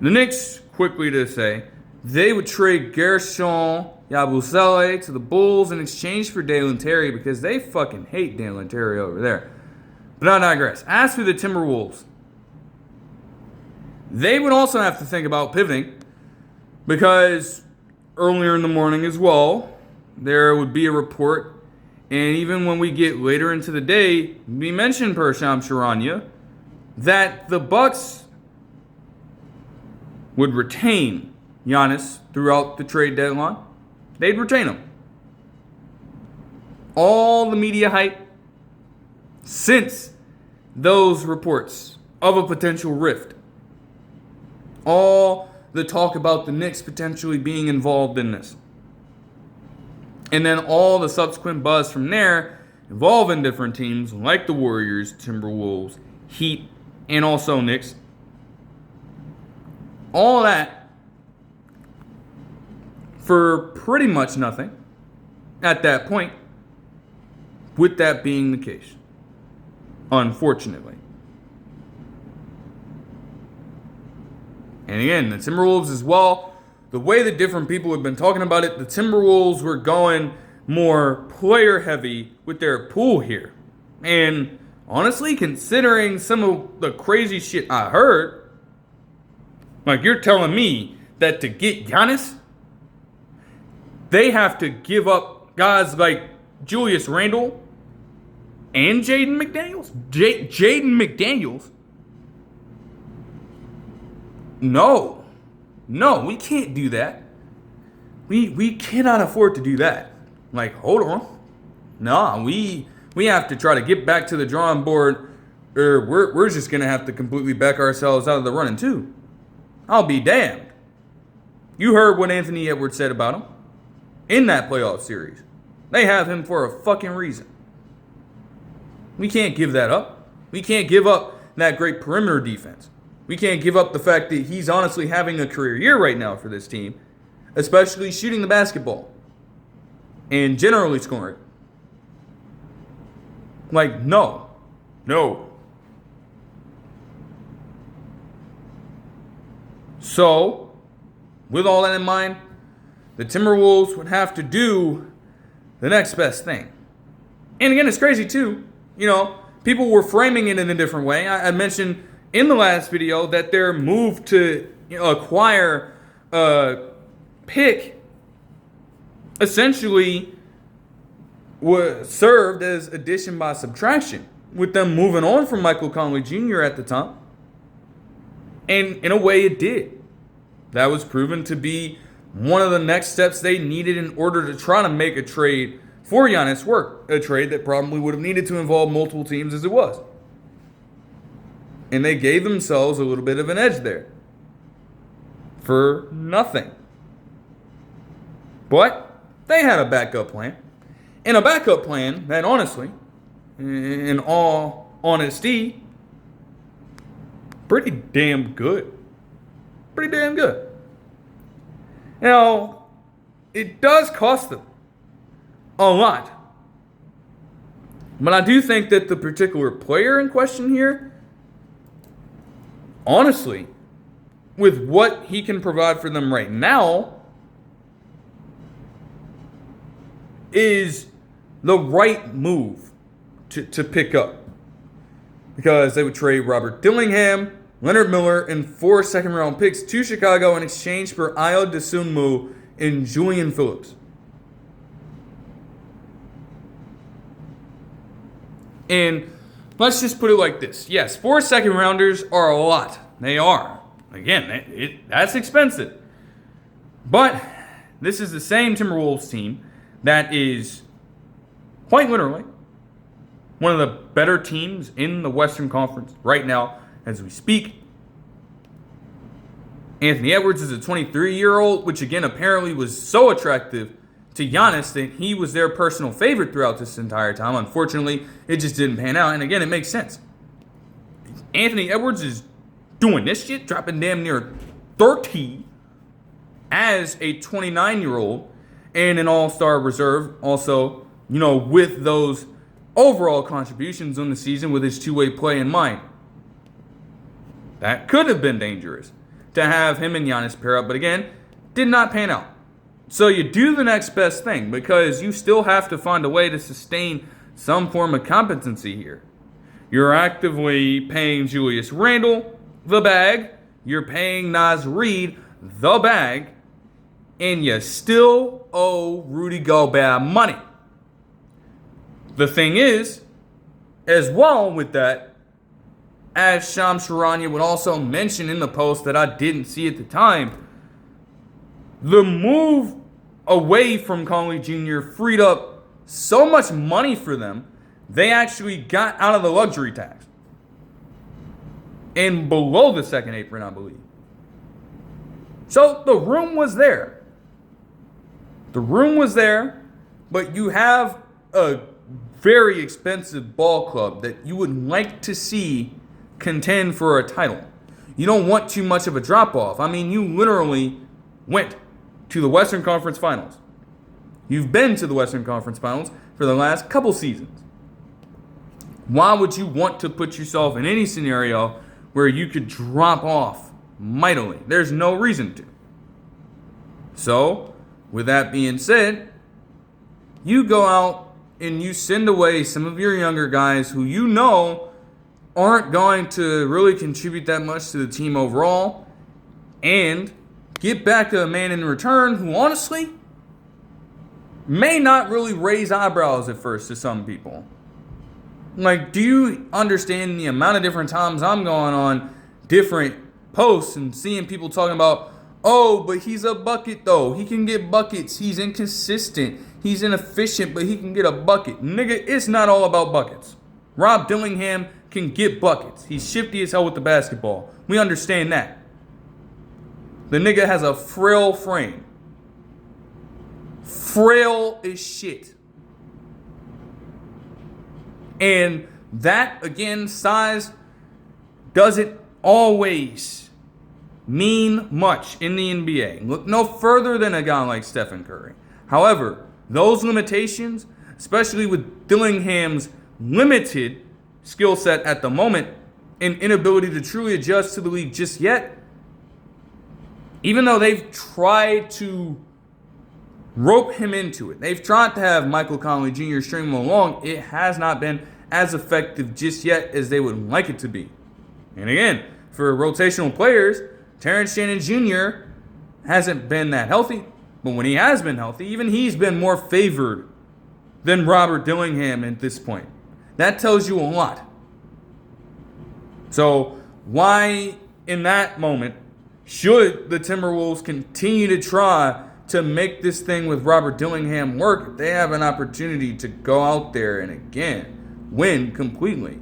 The Knicks, quickly to say, they would trade Guerschon Yabusele to the Bulls in exchange for Dalen Terry because they fucking hate Dalen Terry over there. But I digress. As for the Timberwolves, they would also have to think about pivoting because earlier in the morning as well, there would be a report, and even when we get later into the day, we mentioned Persham Sharania, that the Bucks would retain Giannis throughout the trade deadline. They'd retain him. All the media hype since those reports of a potential rift. All the talk about the Knicks potentially being involved in this. And then all the subsequent buzz from there involving different teams like the Warriors, Timberwolves, Heat, and also Knicks. All that for pretty much nothing at that point, with that being the case, unfortunately. And again, the Timberwolves as well, the way that different people have been talking about it, the Timberwolves were going more player heavy with their pool here. And honestly, considering some of the crazy shit I heard, like you're telling me that to get Giannis, they have to give up guys like Julius Randle and Jaden McDaniels? Jaden McDaniels? No, we can't do that. We cannot afford to do that. Like, hold on. Nah, we have to try to get back to the drawing board, or we're just gonna have to completely back ourselves out of the running too. I'll be damned. You heard what Anthony Edwards said about him in that playoff series. They have him for a fucking reason. We can't give that up. We can't give up that great perimeter defense. We can't give up the fact that he's honestly having a career year right now for this team, especially shooting the basketball and generally scoring. Like, no. So, with all that in mind, the Timberwolves would have to do the next best thing. And again, it's crazy too. People were framing it in a different way. I mentioned in the last video that their move to acquire a pick essentially was served as addition by subtraction, with them moving on from Michael Conley Jr. at the time. And in a way it did. That was proven to be one of the next steps they needed in order to try to make a trade for Giannis work. A trade that probably would have needed to involve multiple teams as it was. And they gave themselves a little bit of an edge there. For nothing. But they had a backup plan. And a backup plan that honestly, in all honesty, pretty damn good. Pretty damn good. Now, it does cost them a lot. But I do think that the particular player in question here, honestly, with what he can provide for them right now, is the right move to pick up. Because they would trade Robert Dillingham, Leonard Miller, and 4 second-round picks to Chicago in exchange for Ayo Dosunmu and Julian Phillips. And let's just put it like this. Yes, 4 second-rounders are a lot. They are. Again, that's expensive. But this is the same Timberwolves team that is quite literally one of the better teams in the Western Conference right now as we speak. Anthony Edwards is a 23-year-old, which again apparently was so attractive to Giannis that he was their personal favorite throughout this entire time. Unfortunately, it just didn't pan out. And again, it makes sense. Anthony Edwards is doing this shit, dropping damn near 30 as a 29-year-old and an all-star reserve. Also, with those overall contributions on the season with his two-way play in mind. That could have been dangerous to have him and Giannis pair up, but again, did not pan out. So you do the next best thing because you still have to find a way to sustain some form of competency here. You're actively paying Julius Randle the bag, you're paying Naz Reid the bag, and you still owe Rudy Gobert money. The thing is, as well with that, as Shams Charania would also mention in the post that I didn't see at the time, the move away from Conley Jr. freed up so much money for them, they actually got out of the luxury tax. And below the second apron, I believe. So the room was there. The room was there, but you have a very expensive ball club that you would like to see contend for a title. You don't want too much of a drop-off. I mean, you literally went to the Western Conference Finals. You've been to the Western Conference Finals for the last couple seasons. Why would you want to put yourself in any scenario where you could drop off mightily? There's no reason to. So, with that being said, you go out and you send away some of your younger guys who you know aren't going to really contribute that much to the team overall, and get back to a man in return who honestly may not really raise eyebrows at first to some people. Like, do you understand the amount of different times I'm going on different posts and seeing people talking about, oh, but he's a bucket though. He can get buckets. He's inconsistent. He's inefficient, but he can get a bucket. Nigga, it's not all about buckets. Rob Dillingham can get buckets. He's shifty as hell with the basketball. We understand that. The nigga has a frail frame. Frail as shit. And that, again, size doesn't always mean much in the NBA. Look no further than a guy like Stephen Curry. However, those limitations, especially with Dillingham's limited skill set at the moment and inability to truly adjust to the league just yet, even though they've tried to rope him into it. They've tried to have Michael Conley Jr. string him along. It has not been as effective just yet as they would like it to be. And again, for rotational players, Terrence Shannon Jr. hasn't been that healthy. But when he has been healthy, even he's been more favored than Robert Dillingham at this point. That tells you a lot. So why, in that moment, should the Timberwolves continue to try to make this thing with Robert Dillingham work if they have an opportunity to go out there and, again, win completely?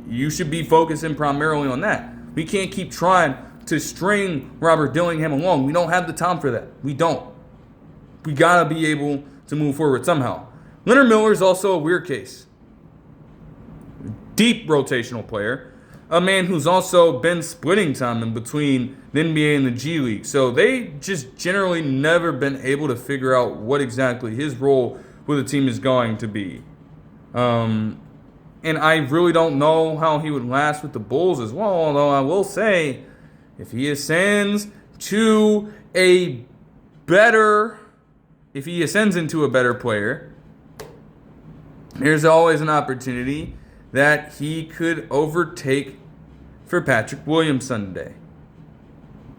You should be focusing primarily on that. We can't keep trying to string Robert Dillingham along. We don't have the time for that. We don't. We got to be able to move forward somehow. Leonard Miller is also a weird case. Deep rotational player. A man who's also been splitting time in between the NBA and the G League. So they just generally never been able to figure out what exactly his role with the team is going to be. And I really don't know how he would last with the Bulls as well. Although I will say, if he ascends into a better... If he ascends into a better player, there's always an opportunity that he could overtake for Patrick Williams Sunday.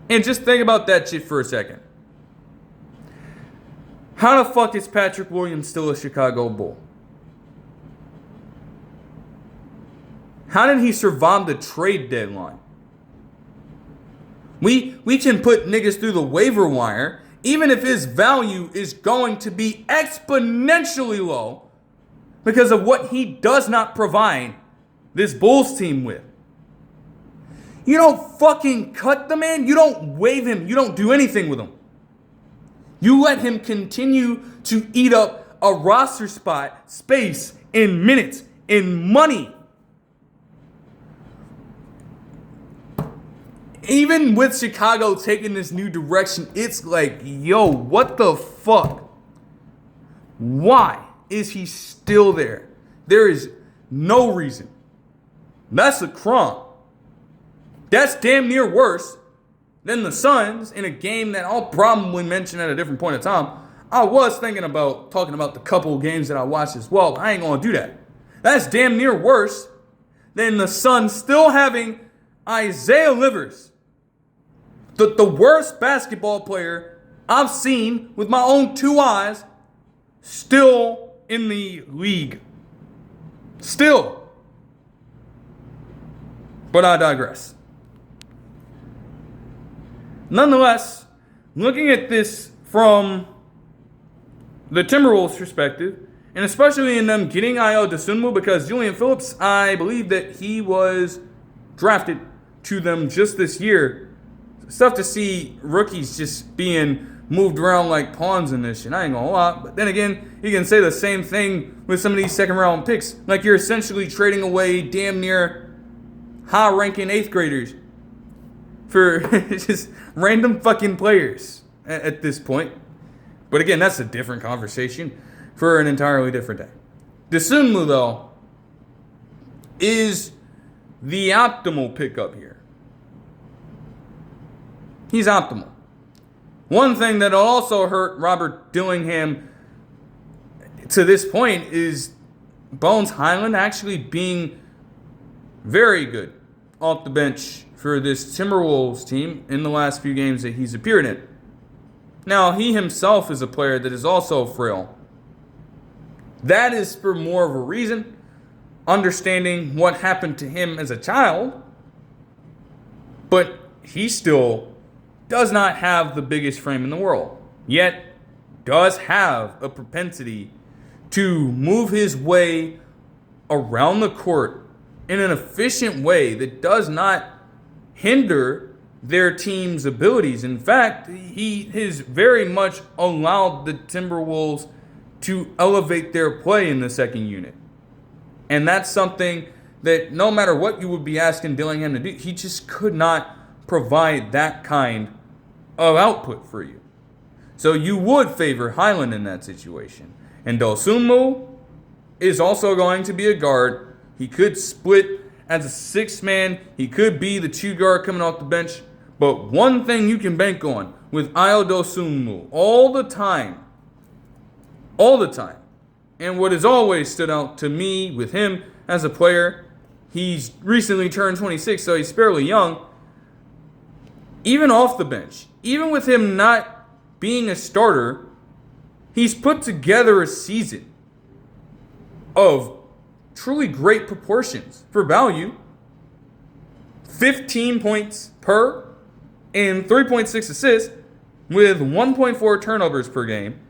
And just think about that shit for a second. How the fuck is Patrick Williams still a Chicago Bull? How did he survive the trade deadline? We can put niggas through the waiver wire, even if his value is going to be exponentially low because of what he does not provide this Bulls team with. You don't fucking cut the man. You don't waive him. You don't do anything with him. You let him continue to eat up a roster spot, space, in minutes, in money. Even with Chicago taking this new direction, it's like, yo, what the fuck? Why is he still there? There is no reason. That's a crime. That's damn near worse than the Suns in a game that I'll probably mention at a different point in time. I was thinking about talking about the couple games that I watched as well, but I ain't going to do that. That's damn near worse than the Suns still having Isaiah Livers, the worst basketball player I've seen with my own two eyes, still in the league. Still. But I digress. Nonetheless, looking at this from the Timberwolves' perspective, and especially in them getting Ayo Dosunmu, because Julian Phillips, I believe that he was drafted to them just this year. It's tough to see rookies just being moved around like pawns in this shit. I ain't gonna lie. But then again, you can say the same thing with some of these second round picks. Like you're essentially trading away damn near high ranking 8th graders for just random fucking players at this point. But again, that's a different conversation for an entirely different day. Dosunmu, though, is the optimal pickup here. He's optimal. One thing that'll also hurt Robert Dillingham to this point is Bones Highland actually being very good off the bench for this Timberwolves team in the last few games that he's appeared in. Now, he himself is a player that is also frail. That is for more of a reason, understanding what happened to him as a child, but he still does not have the biggest frame in the world, yet does have a propensity to move his way around the court in an efficient way that does not hinder their team's abilities. In fact, he has very much allowed the Timberwolves to elevate their play in the second unit. And that's something that no matter what you would be asking Dillingham to do, he just could not provide that kind of output for you. So you would favor Highland in that situation. And Dosunmu is also going to be a guard. He could split as a 6-man. He could be the 2 guard coming off the bench. But one thing you can bank on with Ayo Dosunmu all the time all the time. And what has always stood out to me with him as a player, he's recently turned 26, so he's fairly young. Even off the bench, even with him not being a starter, he's put together a season of truly great proportions for value. 15 points per and 3.6 assists with 1.4 turnovers per game,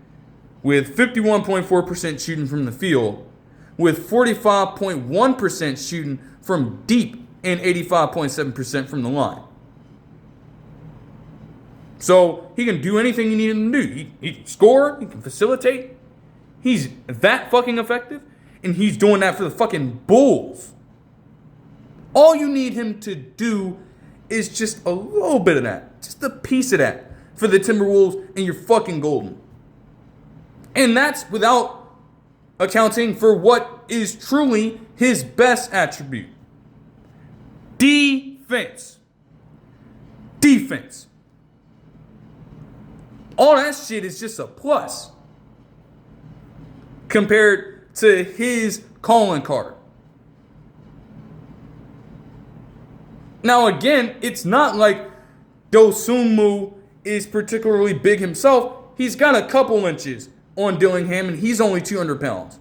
with 51.4% shooting from the field, with 45.1% shooting from deep and 85.7% from the line. So he can do anything you need him to do. He can score, he can facilitate. He's that fucking effective, and he's doing that for the fucking Bulls. All you need him to do is just a little bit of that, just a piece of that for the Timberwolves, and you're fucking golden. And that's without accounting for what is truly his best attribute. Defense. Defense. All that shit is just a plus compared to his calling card. Now again, it's not like Dosunmu is particularly big himself. He's got a couple inches on Dillingham, and he's only 200 pounds.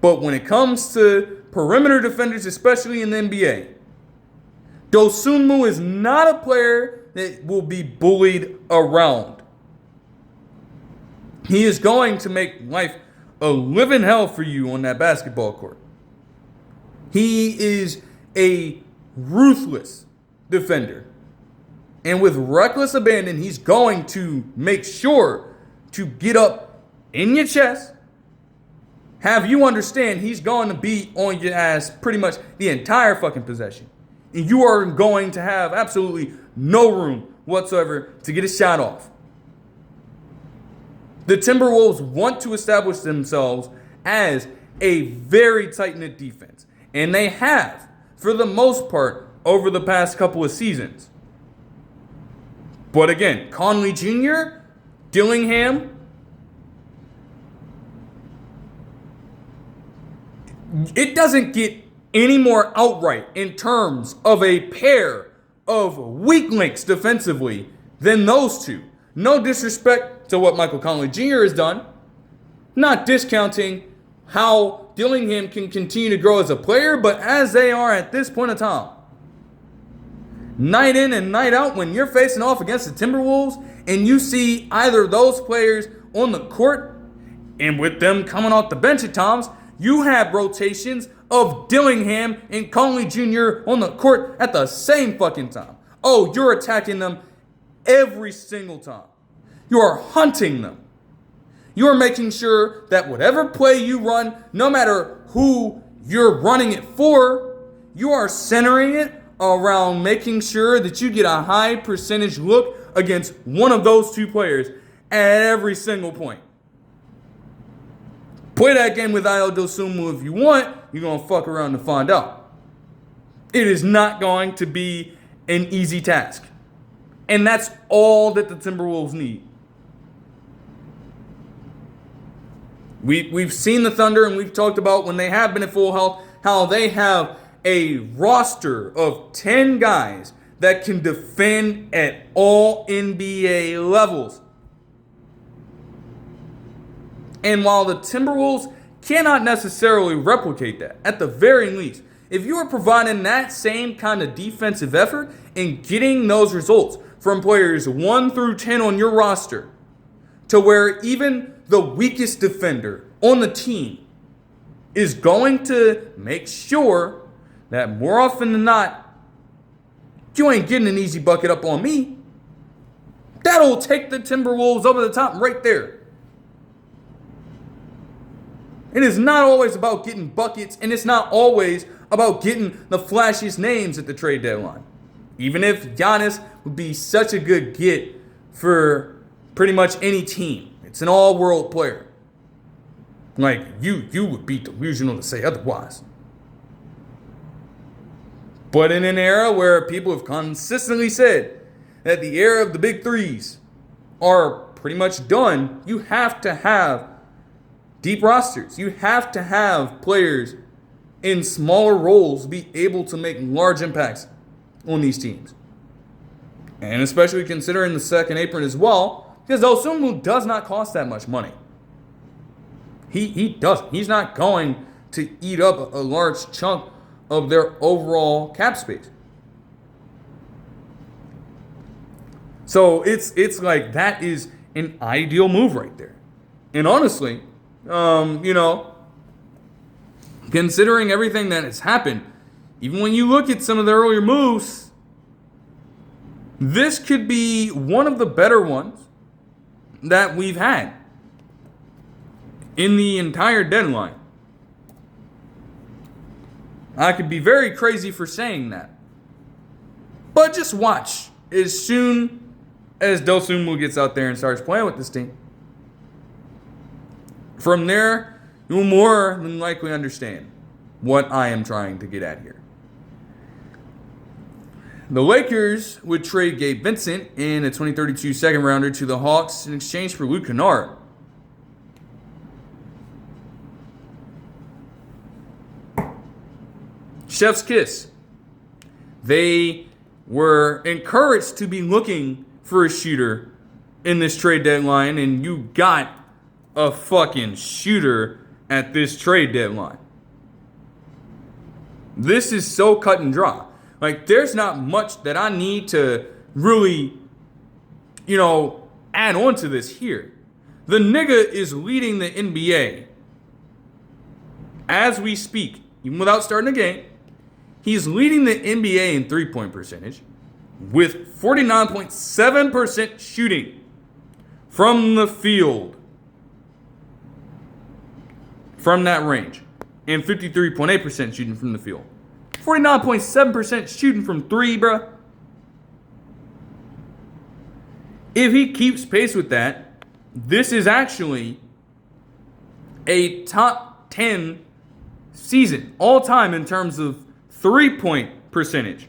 But when it comes to perimeter defenders, especially in the NBA, Dosunmu is not a player that will be bullied around. He is going to make life a living hell for you on that basketball court. He is a ruthless defender. And with reckless abandon, he's going to make sure to get up in your chest, have you understand he's going to be on your ass pretty much the entire fucking possession. And you are going to have absolutely no room whatsoever to get a shot off. The Timberwolves want to establish themselves as a very tight-knit defense. And they have, for the most part, over the past couple of seasons. But again, Conley Jr., Dillingham, it doesn't get any more outright in terms of a pair of weak links defensively than those two. No disrespect to what Michael Conley Jr. has done. Not discounting how Dillingham can continue to grow as a player, but as they are at this point in time, night in and night out, when you're facing off against the Timberwolves and you see either of those players on the court, and with them coming off the bench at times, you have rotations of Dillingham and Conley Jr. on the court at the same fucking time. Oh, you're attacking them every single time. You are hunting them. You are making sure that whatever play you run, no matter who you're running it for, you are centering it around making sure that you get a high percentage look against one of those two players at every single point. Play that game with Ayo Dosunmu if you want. You're going to fuck around to find out. It is not going to be an easy task. And that's all that the Timberwolves need. We've seen the Thunder, and we've talked about when they have been at full health, how they have a roster of 10 guys that can defend at all NBA levels. And while the Timberwolves cannot necessarily replicate that, at the very least, if you are providing that same kind of defensive effort and getting those results from players 1 through 10 on your roster, to where even the weakest defender on the team is going to make sure that more often than not, you ain't getting an easy bucket up on me. That'll take the Timberwolves over the top right there. It is not always about getting buckets, and it's not always about getting the flashiest names at the trade deadline. Even if Giannis would be such a good get for pretty much any team. It's an all-world player. Like, you would be delusional to say otherwise. But in an era where people have consistently said that the era of the big threes are pretty much done, you have to have deep rosters. You have to have players in smaller roles be able to make large impacts on these teams. And especially considering the second apron as well, because Dosunmu does not cost that much money. He doesn't. He's not going to eat up a large chunk of their overall cap space. So it's like that is an ideal move right there. And honestly, considering everything that has happened, even when you look at some of the earlier moves, this could be one of the better ones that we've had in the entire deadline. I could be very crazy for saying that. But just watch. As soon as Dosunmu gets out there and starts playing with this team, from there, you will more than likely understand what I am trying to get at here. The Lakers would trade Gabe Vincent in a 2032 second rounder to the Hawks in exchange for Luke Kennard. Chef's kiss. They were encouraged to be looking for a shooter in this trade deadline, and you got a fucking shooter at this trade deadline. This is so cut and dry. Like, there's not much that I need to really, add on to this here. The nigga is leading the NBA as we speak, even without starting a game. He's leading the NBA in three-point percentage with 49.7% shooting from the field from that range and 53.8% shooting from the field. 49.7% shooting from three, bruh. If he keeps pace with that, this is actually a top 10 season all time in terms of three-point percentage.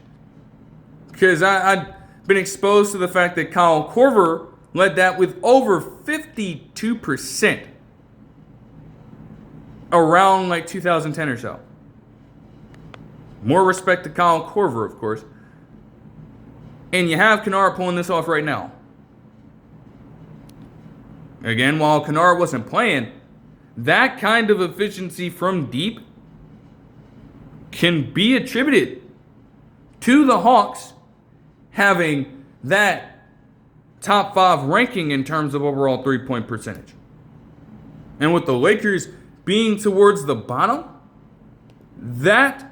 Because I've been exposed to the fact that Kyle Korver led that with over 52% around like 2010 or so. More respect to Kyle Korver, of course. And you have Kennard pulling this off right now. Again, while Kennard wasn't playing, that kind of efficiency from deep can be attributed to the Hawks having that top 5 ranking in terms of overall three-point percentage. And with the Lakers being towards the bottom, that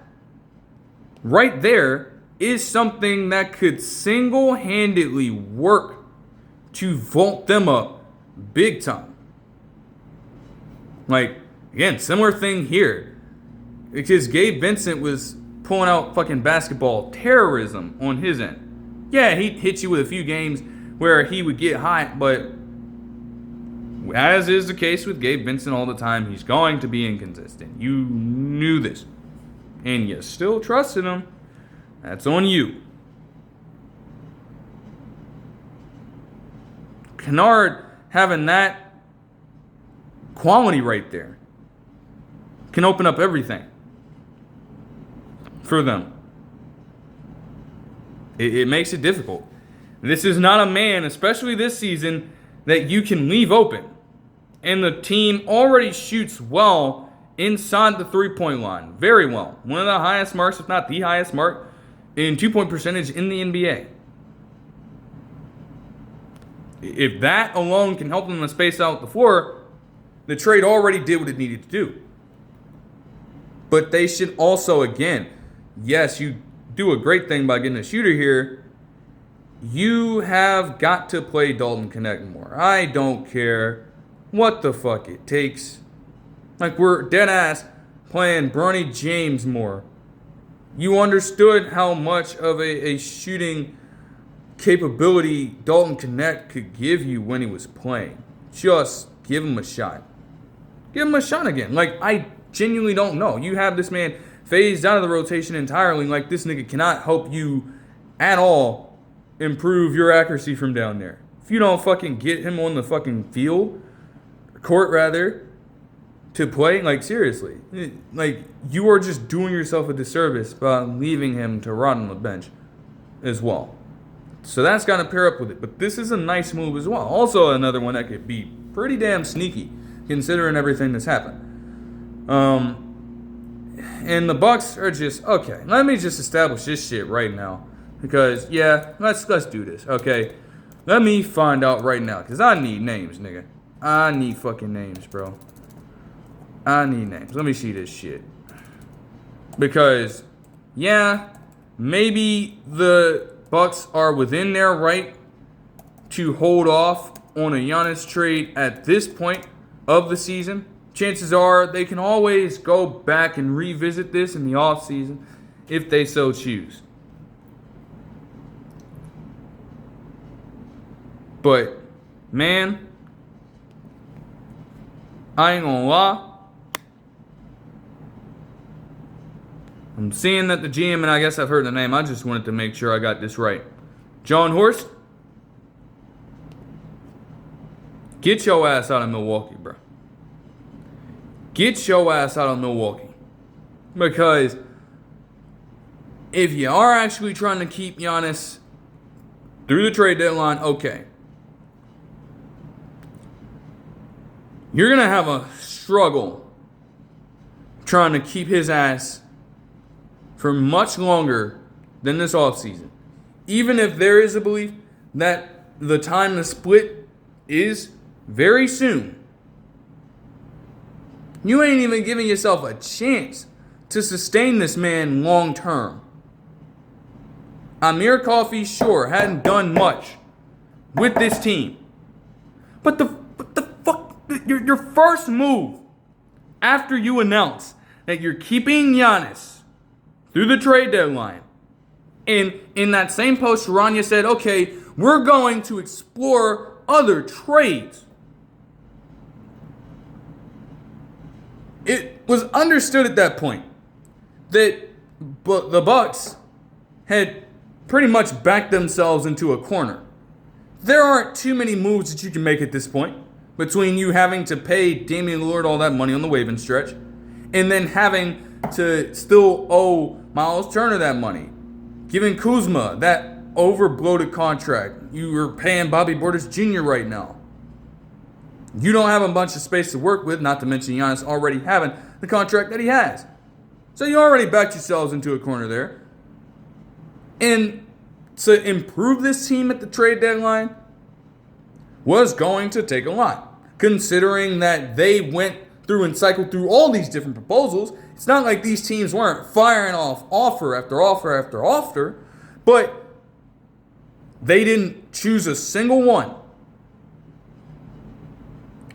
right there is something that could single-handedly work to vault them up big time. Like, again, similar thing here. Because Gabe Vincent was pulling out fucking basketball terrorism on his end. Yeah, he'd hit you with a few games where he would get hot, but as is the case with Gabe Vincent all the time, he's going to be inconsistent. You knew this. And you still trusted him. That's on you. Kennard having that quality right there can open up everything for them. It makes it difficult. This is not a man, especially this season, that you can leave open. And the team already shoots well inside the three-point line. Very well. One of the highest marks, if not the highest mark, in two-point percentage in the NBA. If that alone can help them to space out the floor, the trade already did what it needed to do. But they should also, again, yes, you do a great thing by getting a shooter here. You have got to play Dalton Knecht more. I don't care what the fuck it takes. Like, we're dead ass playing Bronny James more. You understood how much of a shooting capability Dalton Knecht could give you when he was playing. Just give him a shot. Give him a shot again. Like, I genuinely don't know. You have this man phased out of the rotation entirely. Like, this nigga cannot help you at all improve your accuracy from down there. If you don't fucking get him on the fucking court rather, to play? Like, seriously. Like, you are just doing yourself a disservice by leaving him to rot on the bench as well. So that's got to pair up with it. But this is a nice move as well. Also another one that could be pretty damn sneaky considering everything that's happened. And the Bucks are just, okay, let me just establish this shit right now. Because, yeah, let's do this, okay? Let me find out right now. Because I need names, nigga. I need fucking names, bro. I need names. Let me see this shit. Because, yeah, maybe the Bucks are within their right to hold off on a Giannis trade at this point of the season. Chances are they can always go back and revisit this in the offseason if they so choose. But, man, I ain't gonna lie. I'm seeing that the GM, and I guess I've heard the name. I just wanted to make sure I got this right. John Horst, get your ass out of Milwaukee, bro. Get your ass out of Milwaukee. Because if you are actually trying to keep Giannis through the trade deadline, okay. You're going to have a struggle trying to keep his ass for much longer than this offseason. Even if there is a belief that the time to split is very soon, you ain't even giving yourself a chance to sustain this man long term. Amir Coffey, sure, hadn't done much with this team. But the fuck, your first move after you announce that you're keeping Giannis through the trade deadline, and in that same post, Rania said, okay, we're going to explore other trades. It was understood at that point that the Bucks had pretty much backed themselves into a corner. There aren't too many moves that you can make at this point between you having to pay Damian Lillard all that money on the waiving stretch and then having to still owe Miles Turner that money. Giving Kuzma that overbloated contract. You are paying Bobby Portis Jr. right now. You don't have a bunch of space to work with, not to mention Giannis already having the contract that he has. So you already backed yourselves into a corner there. And to improve this team at the trade deadline was going to take a lot. Considering that they went through and cycled through all these different proposals. It's not like these teams weren't firing off offer after offer after offer, but they didn't choose a single one.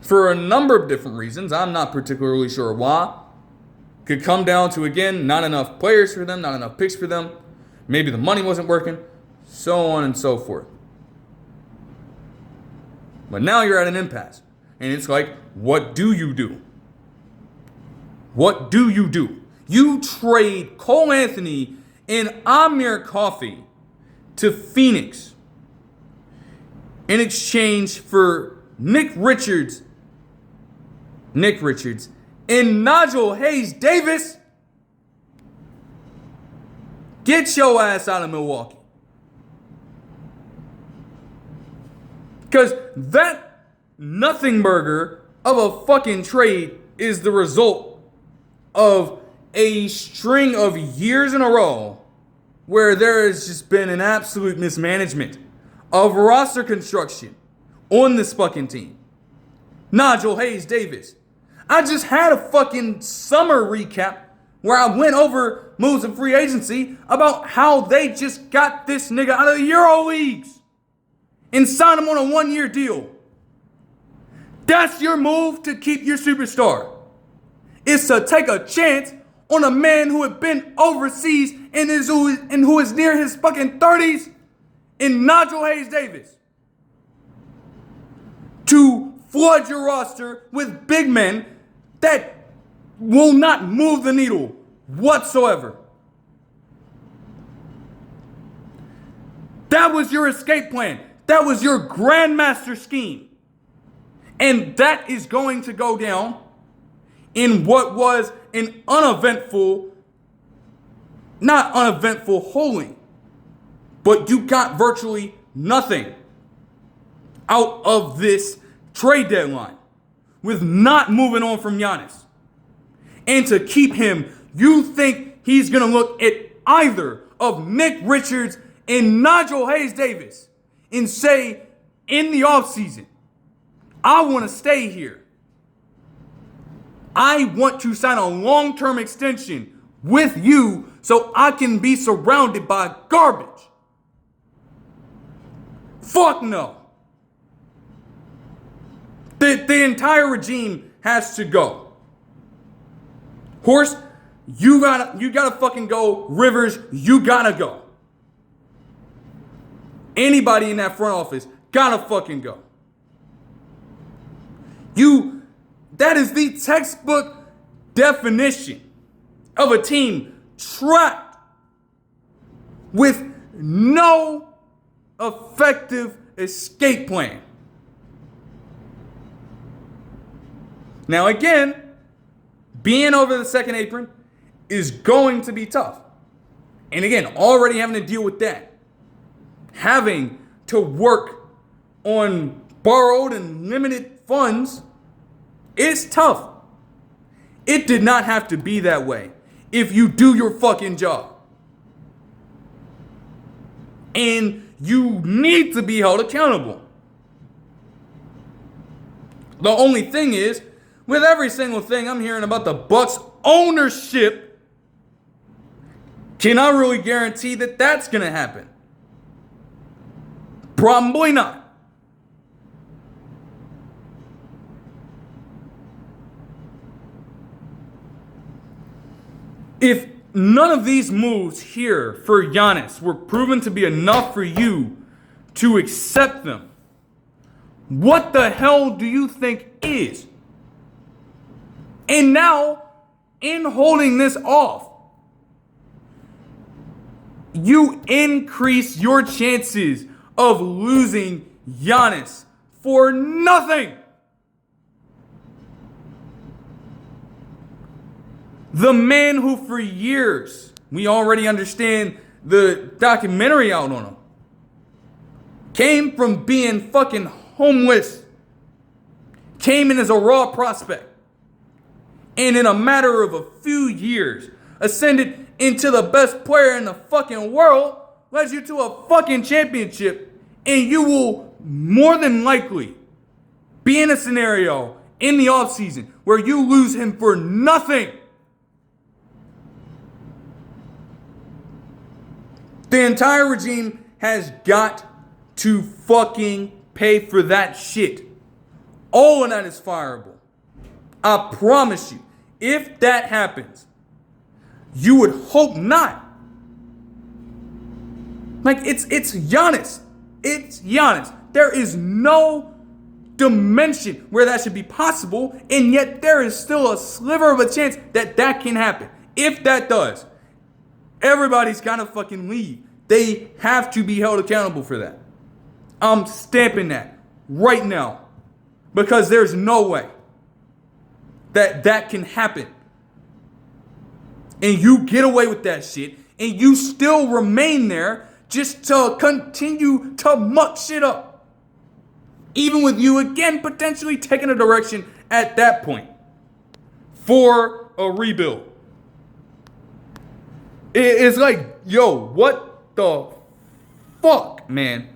For a number of different reasons. I'm not particularly sure why. Could come down to, again, not enough players for them, not enough picks for them. Maybe the money wasn't working, so on and so forth. But now you're at an impasse. And it's like, what do you do? What do you do? You trade Cole Anthony and Amir Coffey to Phoenix in exchange for Nick Richards, and Nigel Hayes-Davis. Get your ass out of Milwaukee. Because that nothing burger of a fucking trade is the result of a string of years in a row where there has just been an absolute mismanagement of roster construction on this fucking team. Nigel Hayes-Davis. I just had a fucking summer recap where I went over moves in free agency about how they just got this nigga out of the Euro leagues and signed him on a 1-year deal. That's your move to keep your superstar. It's to take a chance on a man who had been overseas and who is near his fucking 30s in Nigel Hayes-Davis. To flood your roster with big men that will not move the needle whatsoever. That was your escape plan. That was your grandmaster scheme. And that is going to go down in what was an not uneventful holding, but you got virtually nothing out of this trade deadline with not moving on from Giannis. And to keep him, you think he's going to look at either of Nick Richards and Nigel Hayes-Davis and say in the offseason, I want to stay here. I want to sign a long-term extension with you so I can be surrounded by garbage. Fuck no. The entire regime has to go. Horst, you gotta fucking go. Rivers, you gotta go. Anybody in that front office gotta fucking go. That is the textbook definition of a team trapped with no effective escape plan. Now again, being over the second apron is going to be tough. And again, already having to deal with that. Having to work on borrowed and limited funds is tough. It did not have to be that way if you do your fucking job. And you need to be held accountable. The only thing is, with every single thing I'm hearing about the Bucks ownership, can I really guarantee that that's going to happen? Probably not. If none of these moves here for Giannis were proven to be enough for you to accept them, what the hell do you think is? And now, in holding this off, you increase your chances of losing Giannis for nothing. The man who for years, we already understand the documentary out on him, came from being fucking homeless, came in as a raw prospect, and in a matter of a few years, ascended into the best player in the fucking world, led you to a fucking championship, and you will more than likely be in a scenario in the offseason where you lose him for nothing. The entire regime has got to fucking pay for that shit. All of that is fireable. I promise you, if that happens, you would hope not. Like, it's Giannis. It's Giannis. There is no dimension where that should be possible, and yet there is still a sliver of a chance that that can happen. If that does, everybody's gotta fucking leave. They have to be held accountable for that. I'm stamping that right now because there's no way that that can happen. And you get away with that shit and you still remain there just to continue to muck shit up. Even with you again potentially taking a direction at that point for a rebuild. It's like, yo, what the fuck, man?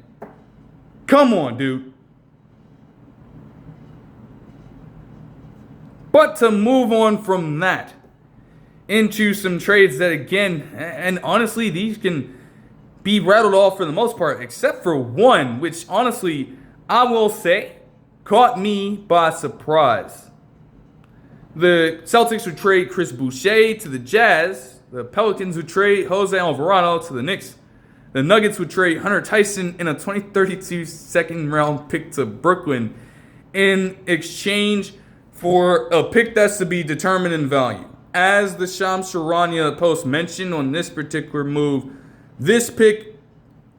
Come on, dude. But to move on from that into some trades that, again, and honestly, these can be rattled off for the most part, except for one, which honestly, I will say, caught me by surprise. The Celtics would trade Chris Boucher to the Jazz. The Pelicans would trade Jose Alvarado to the Knicks. The Nuggets would trade Hunter Tyson in a 2032 second-round pick to Brooklyn in exchange for a pick that's to be determined in value. As the Shams Charania post mentioned on this particular move, this pick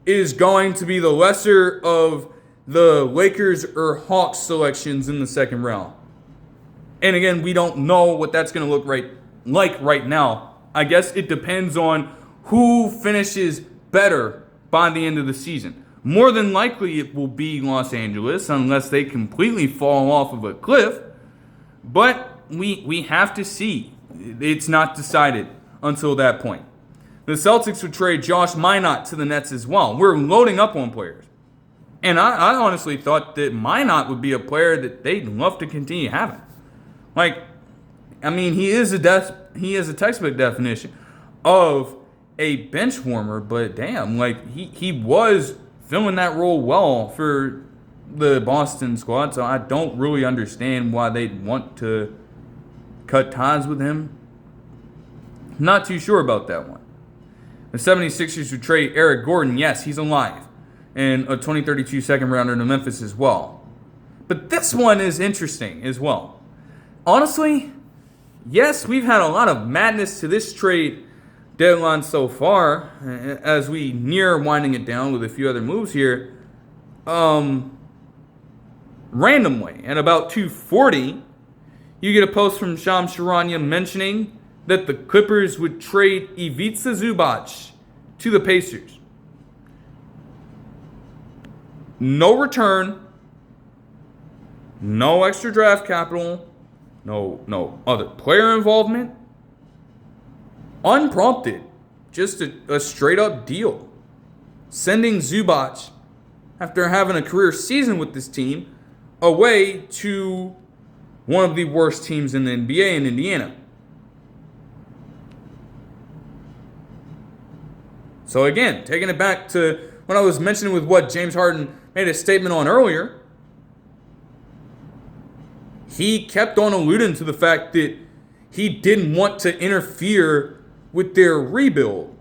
is going to be the lesser of the Lakers or Hawks selections in the second round. And again, we don't know what that's going to look like right now. I guess it depends on who finishes better by the end of the season. More than likely, it will be Los Angeles unless they completely fall off of a cliff. But we have to see. It's not decided until that point. The Celtics would trade Josh Minott to the Nets as well. We're loading up on players. And I honestly thought that Minott would be a player that they'd love to continue having. He is a textbook definition of a bench warmer, but damn, he was filling that role well for the Boston squad, so I don't really understand why they'd want to cut ties with him. Not too sure about that one. The 76ers would trade Eric Gordon. Yes, he's alive. And a 2032 second rounder to Memphis as well. But this one is interesting as well. Honestly, yes, we've had a lot of madness to this trade deadline so far, as we near winding it down with a few other moves here. Randomly, at about 2:40, you get a post from Shams Charania mentioning that the Clippers would trade Ivica Zubac to the Pacers. No return, no extra draft capital, no other player involvement. Unprompted, just a straight up deal. Sending Zubac, after having a career season with this team, away to one of the worst teams in the NBA in Indiana. So again, taking it back to when I was mentioning with what James Harden made a statement on earlier, he kept on alluding to the fact that he didn't want to interfere with their rebuild.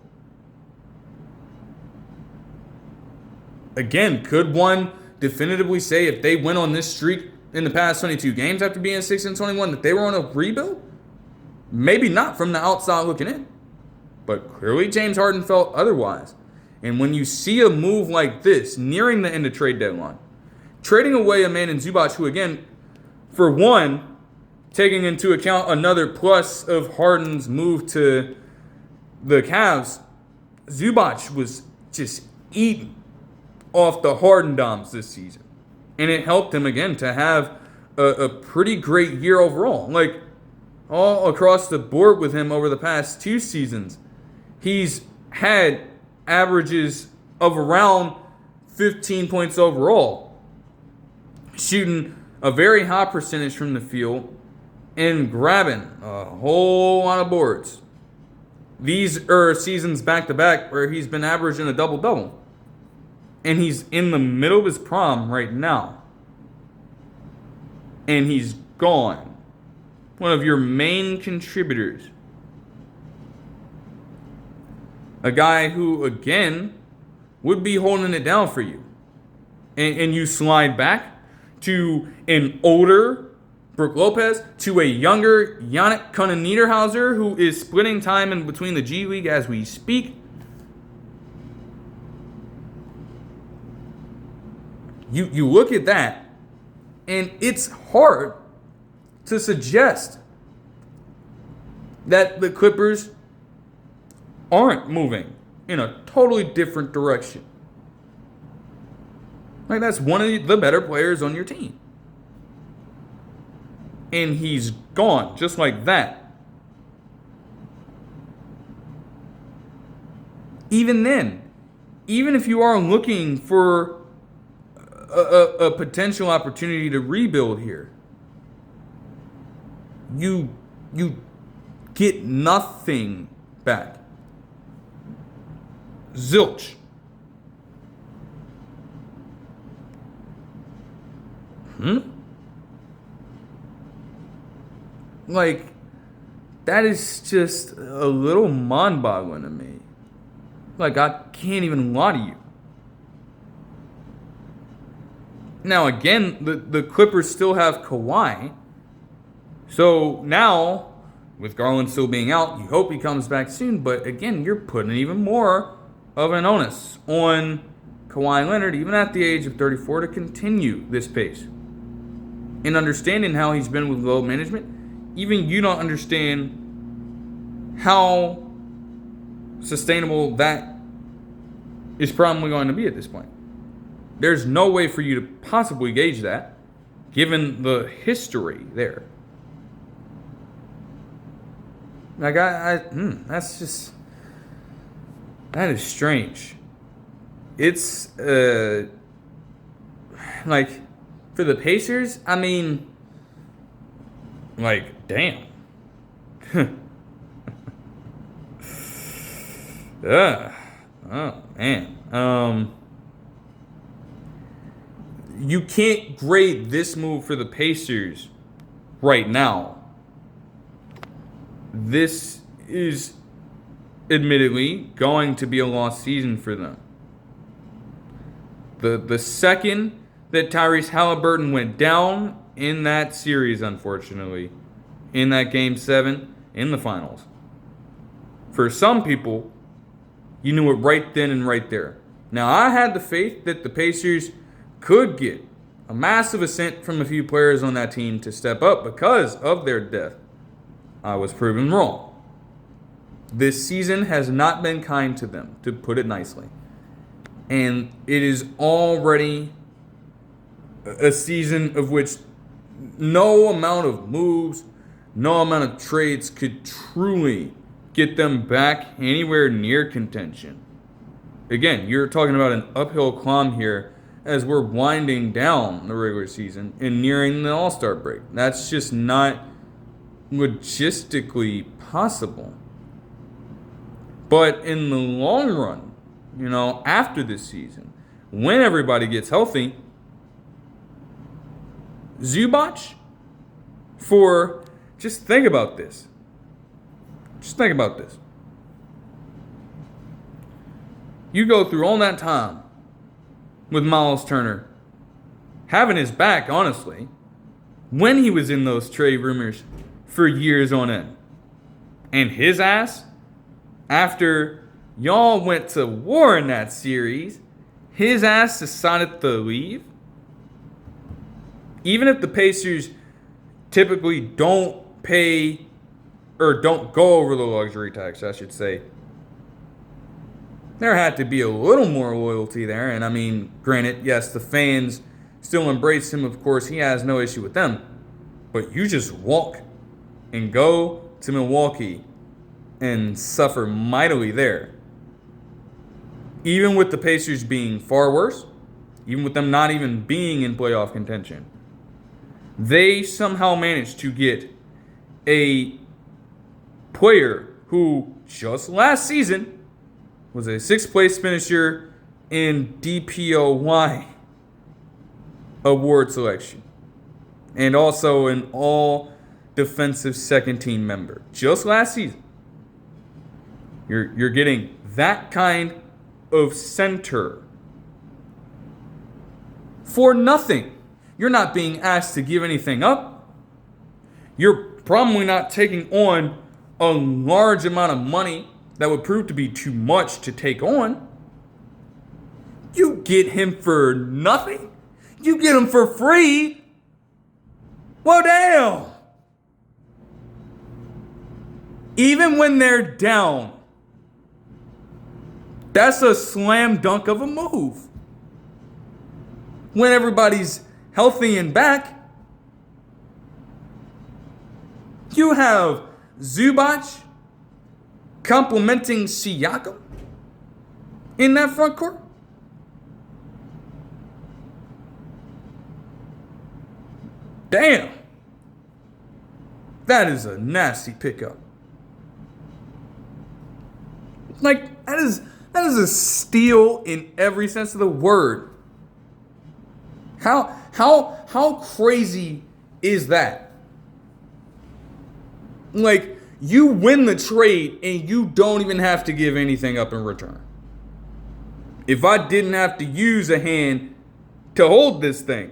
Again, could one definitively say if they went on this streak in the past 22 games after being 6-21 that they were on a rebuild? Maybe not from the outside looking in. But clearly James Harden felt otherwise. And when you see a move like this nearing the end of trade deadline, trading away a man in Zubac who, again, for one, taking into account another plus of Harden's move to the Cavs, Zubac was just eating off the Harden doms this season. And it helped him, again, to have a pretty great year overall. All across the board with him over the past 2 seasons, he's had averages of around 15 points overall, shooting a very high percentage from the field and grabbing a whole lot of boards. These are seasons back-to-back where he's been averaging a double-double. And he's in the middle of his prime right now. And he's gone. One of your main contributors. A guy who, again, would be holding it down for you. And you slide back to an older Brook Lopez, to a younger Yannick Niederhauser, who is splitting time in between the G League as we speak. You look at that, and it's hard to suggest that the Clippers aren't moving in a totally different direction. That's one of the better players on your team. And he's gone just like that. Even then, even if you are looking for a potential opportunity to rebuild here, you get nothing back. Zilch. That is just a little mind-boggling to me. I can't even lie to you. Now, again, the Clippers still have Kawhi. So now, with Garland still being out, you hope he comes back soon. But again, you're putting even more of an onus on Kawhi Leonard, even at the age of 34, to continue this pace. And understanding how he's been with load management, even you don't understand how sustainable that is probably going to be at this point. There's no way for you to possibly gauge that, given the history there. Like, that's just, that is strange. It's, like, for the Pacers, I mean, like, damn. Oh, man. You can't grade this move for the Pacers right now. This is admittedly going to be a lost season for them. The second that Tyrese Halliburton went down in that series, unfortunately, in that Game 7 in the finals, for some people, you knew it right then and right there. Now, I had the faith that the Pacers could get a massive ascent from a few players on that team to step up because of their depth. I was proven wrong. This season has not been kind to them, to put it nicely. And it is already a season of which no amount of moves, no amount of trades could truly get them back anywhere near contention. Again, you're talking about an uphill climb here as we're winding down the regular season and nearing the All-Star break. That's just not logistically possible. But in the long run, after this season, when everybody gets healthy, Zubac, just think about this. Just think about this. You go through all that time with Miles Turner having his back, honestly, when he was in those trade rumors for years on end. And his ass, after y'all went to war in that series, his ass decided to leave. Even if the Pacers typically don't pay or don't go over the luxury tax, I should say, there had to be a little more loyalty there. And I mean, granted, yes, the fans still embrace him. Of course, he has no issue with them. But you just walk and go to Milwaukee and suffer mightily there. Even with the Pacers being far worse, even with them not even being in playoff contention, they somehow managed to get a player who just last season was a sixth-place finisher in DPOY award selection, and also an all-defensive second-team member. Just last season, you're getting that kind of center for nothing. You're not being asked to give anything up. You're probably not taking on a large amount of money that would prove to be too much to take on. You get him for nothing? You get him for free? Well, damn. Even when they're down, that's a slam dunk of a move. When everybody's healthy and back, you have Zubac complimenting Siakam in that front court. Damn. That is a nasty pickup. Like, that is a steal in every sense of the word. How crazy is that? Like, you win the trade and you don't even have to give anything up in return. If I didn't have to use a hand to hold this thing,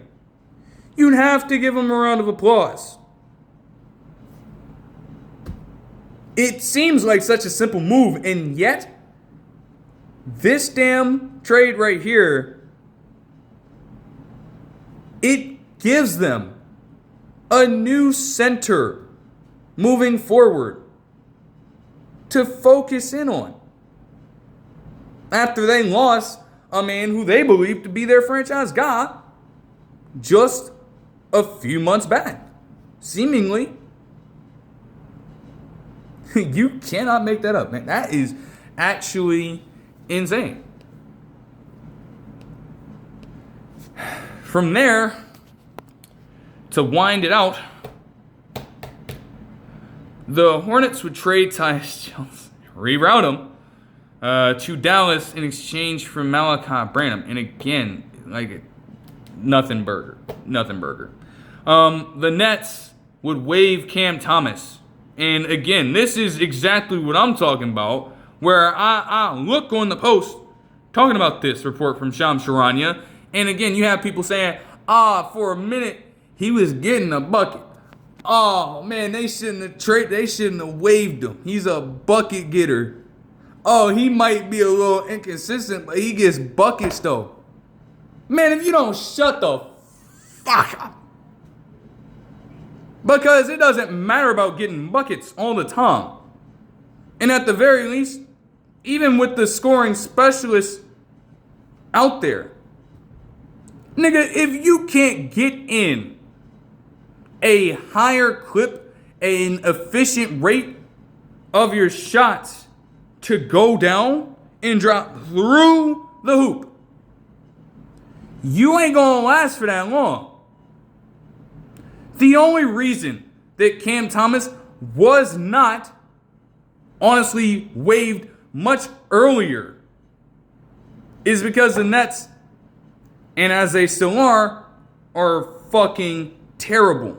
you'd have to give him a round of applause. It seems like such a simple move, and yet this damn trade right here, it gives them a new center moving forward to focus in on after they lost a man who they believed to be their franchise guy just a few months back, seemingly. You cannot make that up, man. That is actually insane. From there, to wind it out, the Hornets would trade Tyus Jones, reroute him to Dallas in exchange for Malaki Branham. And again, like, nothing burger. The Nets would waive Cam Thomas. And again, this is exactly what I'm talking about, where I look on the Post talking about this report from Shams Charania. And again, you have people saying, for a minute, he was getting a bucket. Oh, man, they shouldn't have waived him. He's a bucket getter. Oh, he might be a little inconsistent, but he gets buckets, though. Man, if you don't shut the fuck up. Because it doesn't matter about getting buckets all the time. And at the very least, even with the scoring specialists out there, nigga, if you can't get in a higher clip, an efficient rate of your shots to go down and drop through the hoop, you ain't gonna last for that long. The only reason that Cam Thomas was not honestly waived much earlier is because the Nets, and as they still are fucking terrible.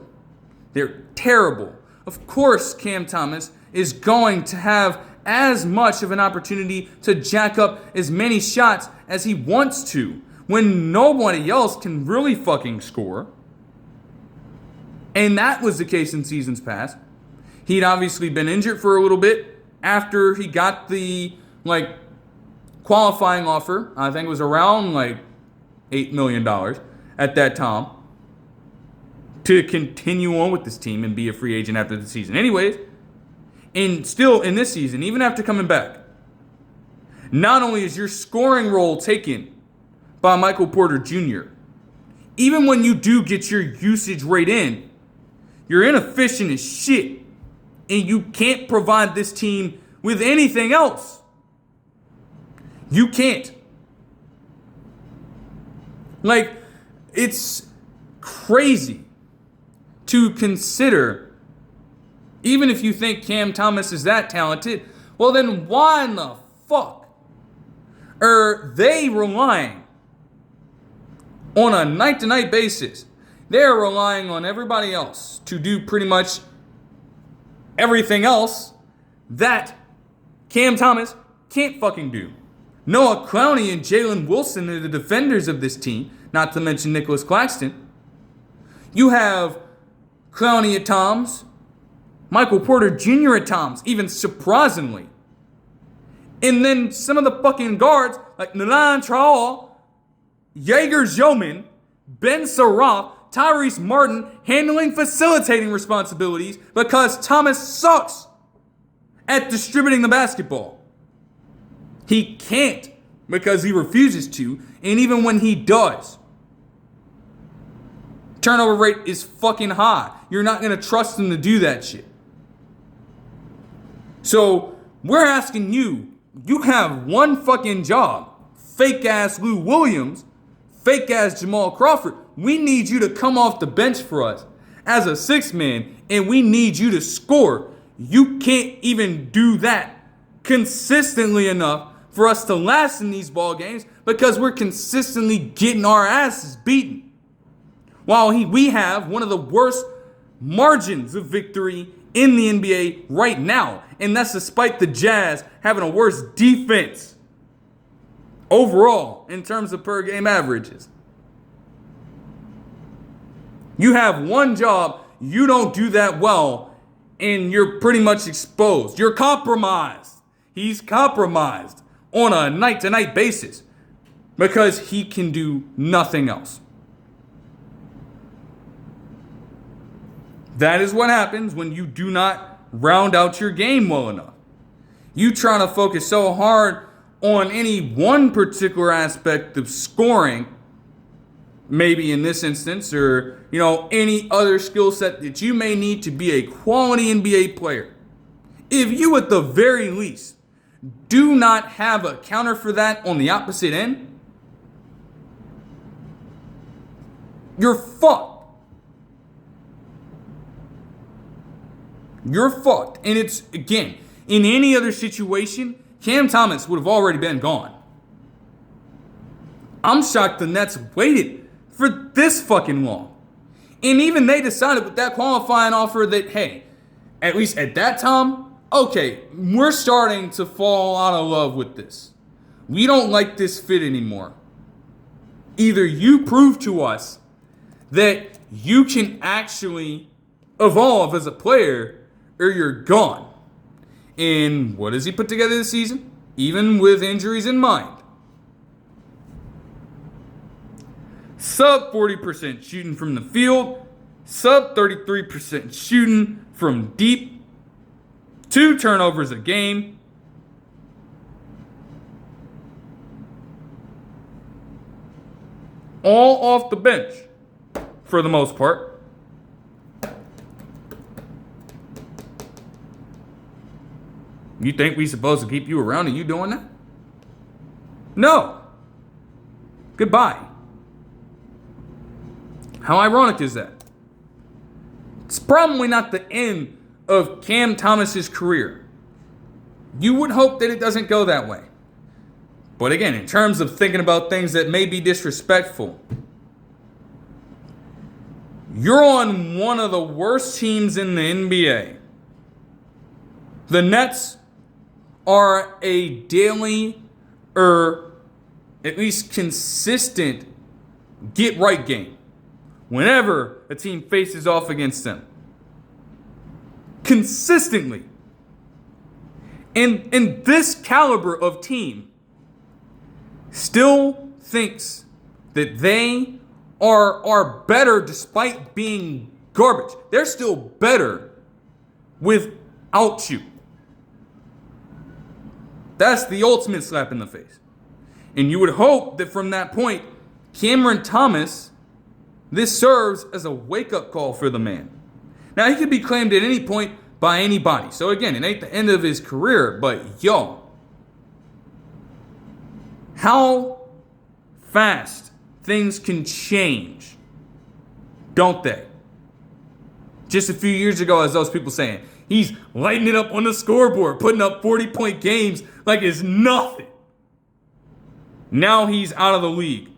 They're terrible. Of course, Cam Thomas is going to have as much of an opportunity to jack up as many shots as he wants to when nobody else can really fucking score. And that was the case in seasons past. He'd obviously been injured for a little bit after he got the, qualifying offer. I think it was around, $8 million at that time to continue on with this team and be a free agent after the season. Anyways, and still in this season, even after coming back, not only is your scoring role taken by Michael Porter Jr., even when you do get your usage rate in, you're inefficient as shit, and you can't provide this team with anything else. You can't. It's crazy to consider, even if you think Cam Thomas is that talented, well then why in the fuck are they relying on a night-to-night basis? They're relying on everybody else to do pretty much everything else that Cam Thomas can't fucking do. Noah Clowney and Jalen Wilson are the defenders of this team, not to mention Nicholas Claxton. You have Clowney at times, Michael Porter Jr. at times, even surprisingly. And then some of the fucking guards, like Nalan Traore, Jaeger Zoman, Ben Saraf, Tyrese Martin, handling facilitating responsibilities because Thomas sucks at distributing the basketball. He can't because he refuses to, and even when he does, turnover rate is fucking high. You're not going to trust him to do that shit. So we're asking you, you have one fucking job, fake ass Lou Williams, fake ass Jamal Crawford. We need you to come off the bench for us as a sixth man, and we need you to score. You can't even do that consistently enough for us to last in these ball games because we're consistently getting our asses beaten. While we have one of the worst margins of victory in the NBA right now, and that's despite the Jazz having a worse defense overall in terms of per game averages. You have one job, you don't do that well, and you're pretty much exposed. You're compromised. He's compromised on a night-to-night basis because he can do nothing else. That is what happens when you do not round out your game well enough. You trying to focus so hard on any one particular aspect of scoring, maybe in this instance, or, any other skill set that you may need to be a quality NBA player. If you, at the very least, do not have a counter for that on the opposite end, you're fucked. You're fucked. And it's, again, in any other situation, Cam Thomas would have already been gone. I'm shocked the Nets waited for this fucking long. And even they decided with that qualifying offer that, hey, at least at that time, okay, we're starting to fall out of love with this. We don't like this fit anymore. Either you prove to us that you can actually evolve as a player, or you're gone. And what does he put together this season? Even with injuries in mind. Sub 40% shooting from the field. Sub 33% shooting from deep. 2 turnovers a game. All off the bench, for the most part. You think we supposed to keep you around and you doing that? No. Goodbye. How ironic is that? It's probably not the end of Cam Thomas's career. You would hope that it doesn't go that way. But again, in terms of thinking about things that may be disrespectful, you're on one of the worst teams in the NBA. The Nets are a daily, or at least consistent, get-right game whenever a team faces off against them. Consistently. And this caliber of team still thinks that they are better despite being garbage. They're still better without you. That's the ultimate slap in the face. And you would hope that from that point, Cameron Thomas, this serves as a wake-up call for the man. Now, he could be claimed at any point by anybody. So again, it ain't the end of his career, but how fast things can change, don't they? Just a few years ago, as those people saying, he's lighting it up on the scoreboard, putting up 40-point games like it's nothing. Now he's out of the league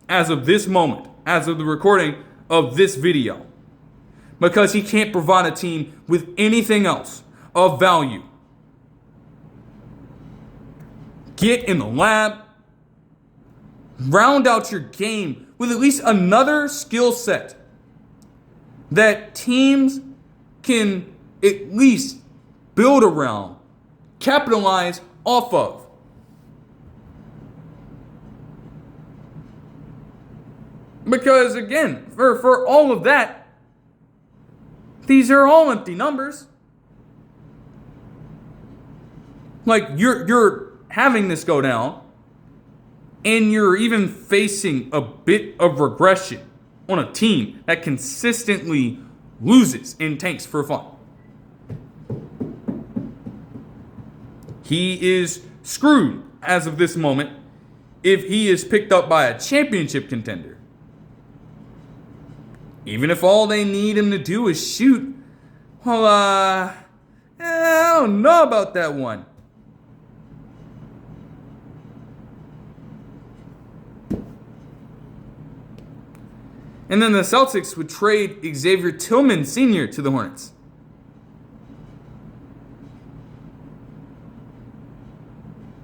as of this moment, as of the recording of this video, because he can't provide a team with anything else of value. Get in the lab, round out your game with at least another skill set that teams can at least build around, capitalize off of. Because again, for all of that, these are all empty numbers. Like you're having this go down, and you're even facing a bit of regression on a team that consistently loses and tanks for fun. He is screwed as of this moment if he is picked up by a championship contender. Even if all they need him to do is shoot, well, I don't know about that one. And then the Celtics would trade Xavier Tillman Sr. to the Hornets.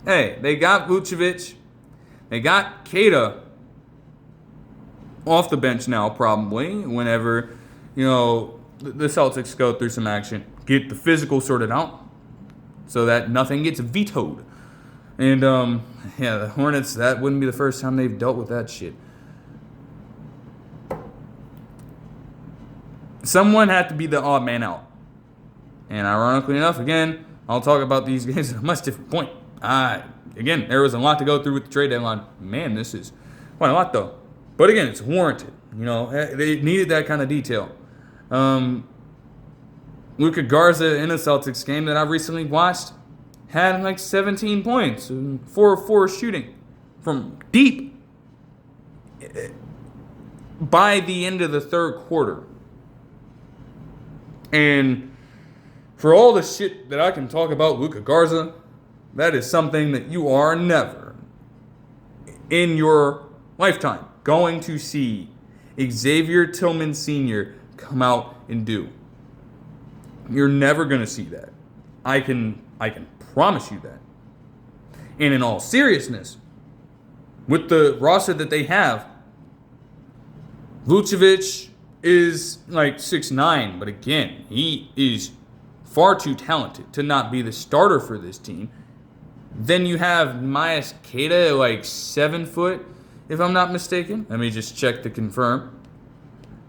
Hey, they got Vucevic. They got Keita off the bench now, probably, whenever, the Celtics go through some action. Get the physical sorted out so that nothing gets vetoed. And, the Hornets, that wouldn't be the first time they've dealt with that shit. Someone had to be the odd man out. And ironically enough, again, I'll talk about these games at a much different point. Again, there was a lot to go through with the trade deadline. Man, this is quite a lot, though. But again, it's warranted. They needed that kind of detail. Luka Garza in a Celtics game that I recently watched had like 17 points, 4 of 4 shooting from deep by the end of the third quarter. And for all the shit that I can talk about Luka Garza, that is something that you are never in your lifetime going to see Xavier Tillman Sr. come out and do. You're never going to see that. I can promise you that. And in all seriousness, with the roster that they have, Vucevic is like 6'9", but again, he is far too talented to not be the starter for this team. Then you have Myles Keita like 7 foot, if I'm not mistaken. Let me just check to confirm.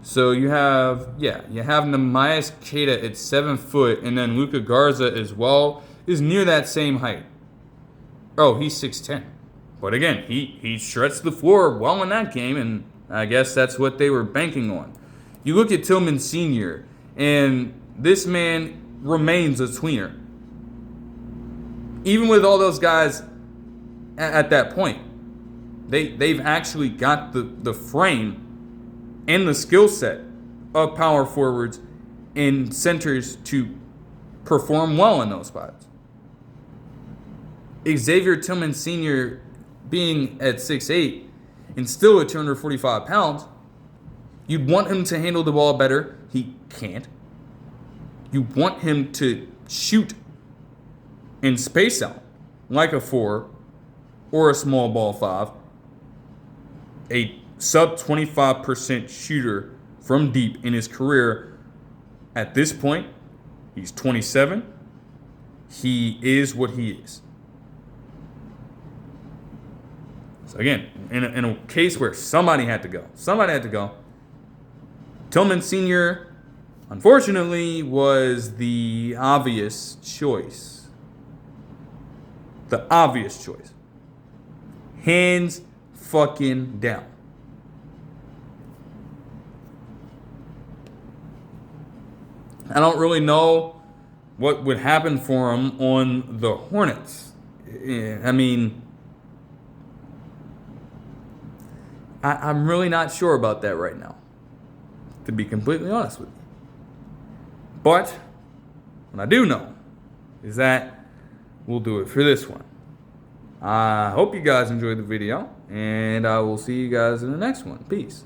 So you have Myles Keita at 7 foot, and then Luka Garza as well is near that same height. Oh, he's 6'10". But again, he stretched the floor well in that game, and I guess that's what they were banking on. You look at Tillman Sr., and this man remains a tweener. Even with all those guys at that point, they've actually got the frame and the skill set of power forwards and centers to perform well in those spots. Xavier Tillman Sr. being at 6'8" and still at 245 pounds, you'd want him to handle the ball better. He can't. You want him to shoot and space out like a 4 or a small ball 5. A sub 25% shooter from deep in his career. At this point, he's 27. He is what he is. So again, in a case where somebody had to go. Tillman Sr., unfortunately, was the obvious choice. The obvious choice. Hands fucking down. I don't really know what would happen for him on the Hornets. I mean, I'm really not sure about that right now, to be completely honest with you. But what I do know is that we'll do it for this one. I hope you guys enjoyed the video, and I will see you guys in the next one. Peace.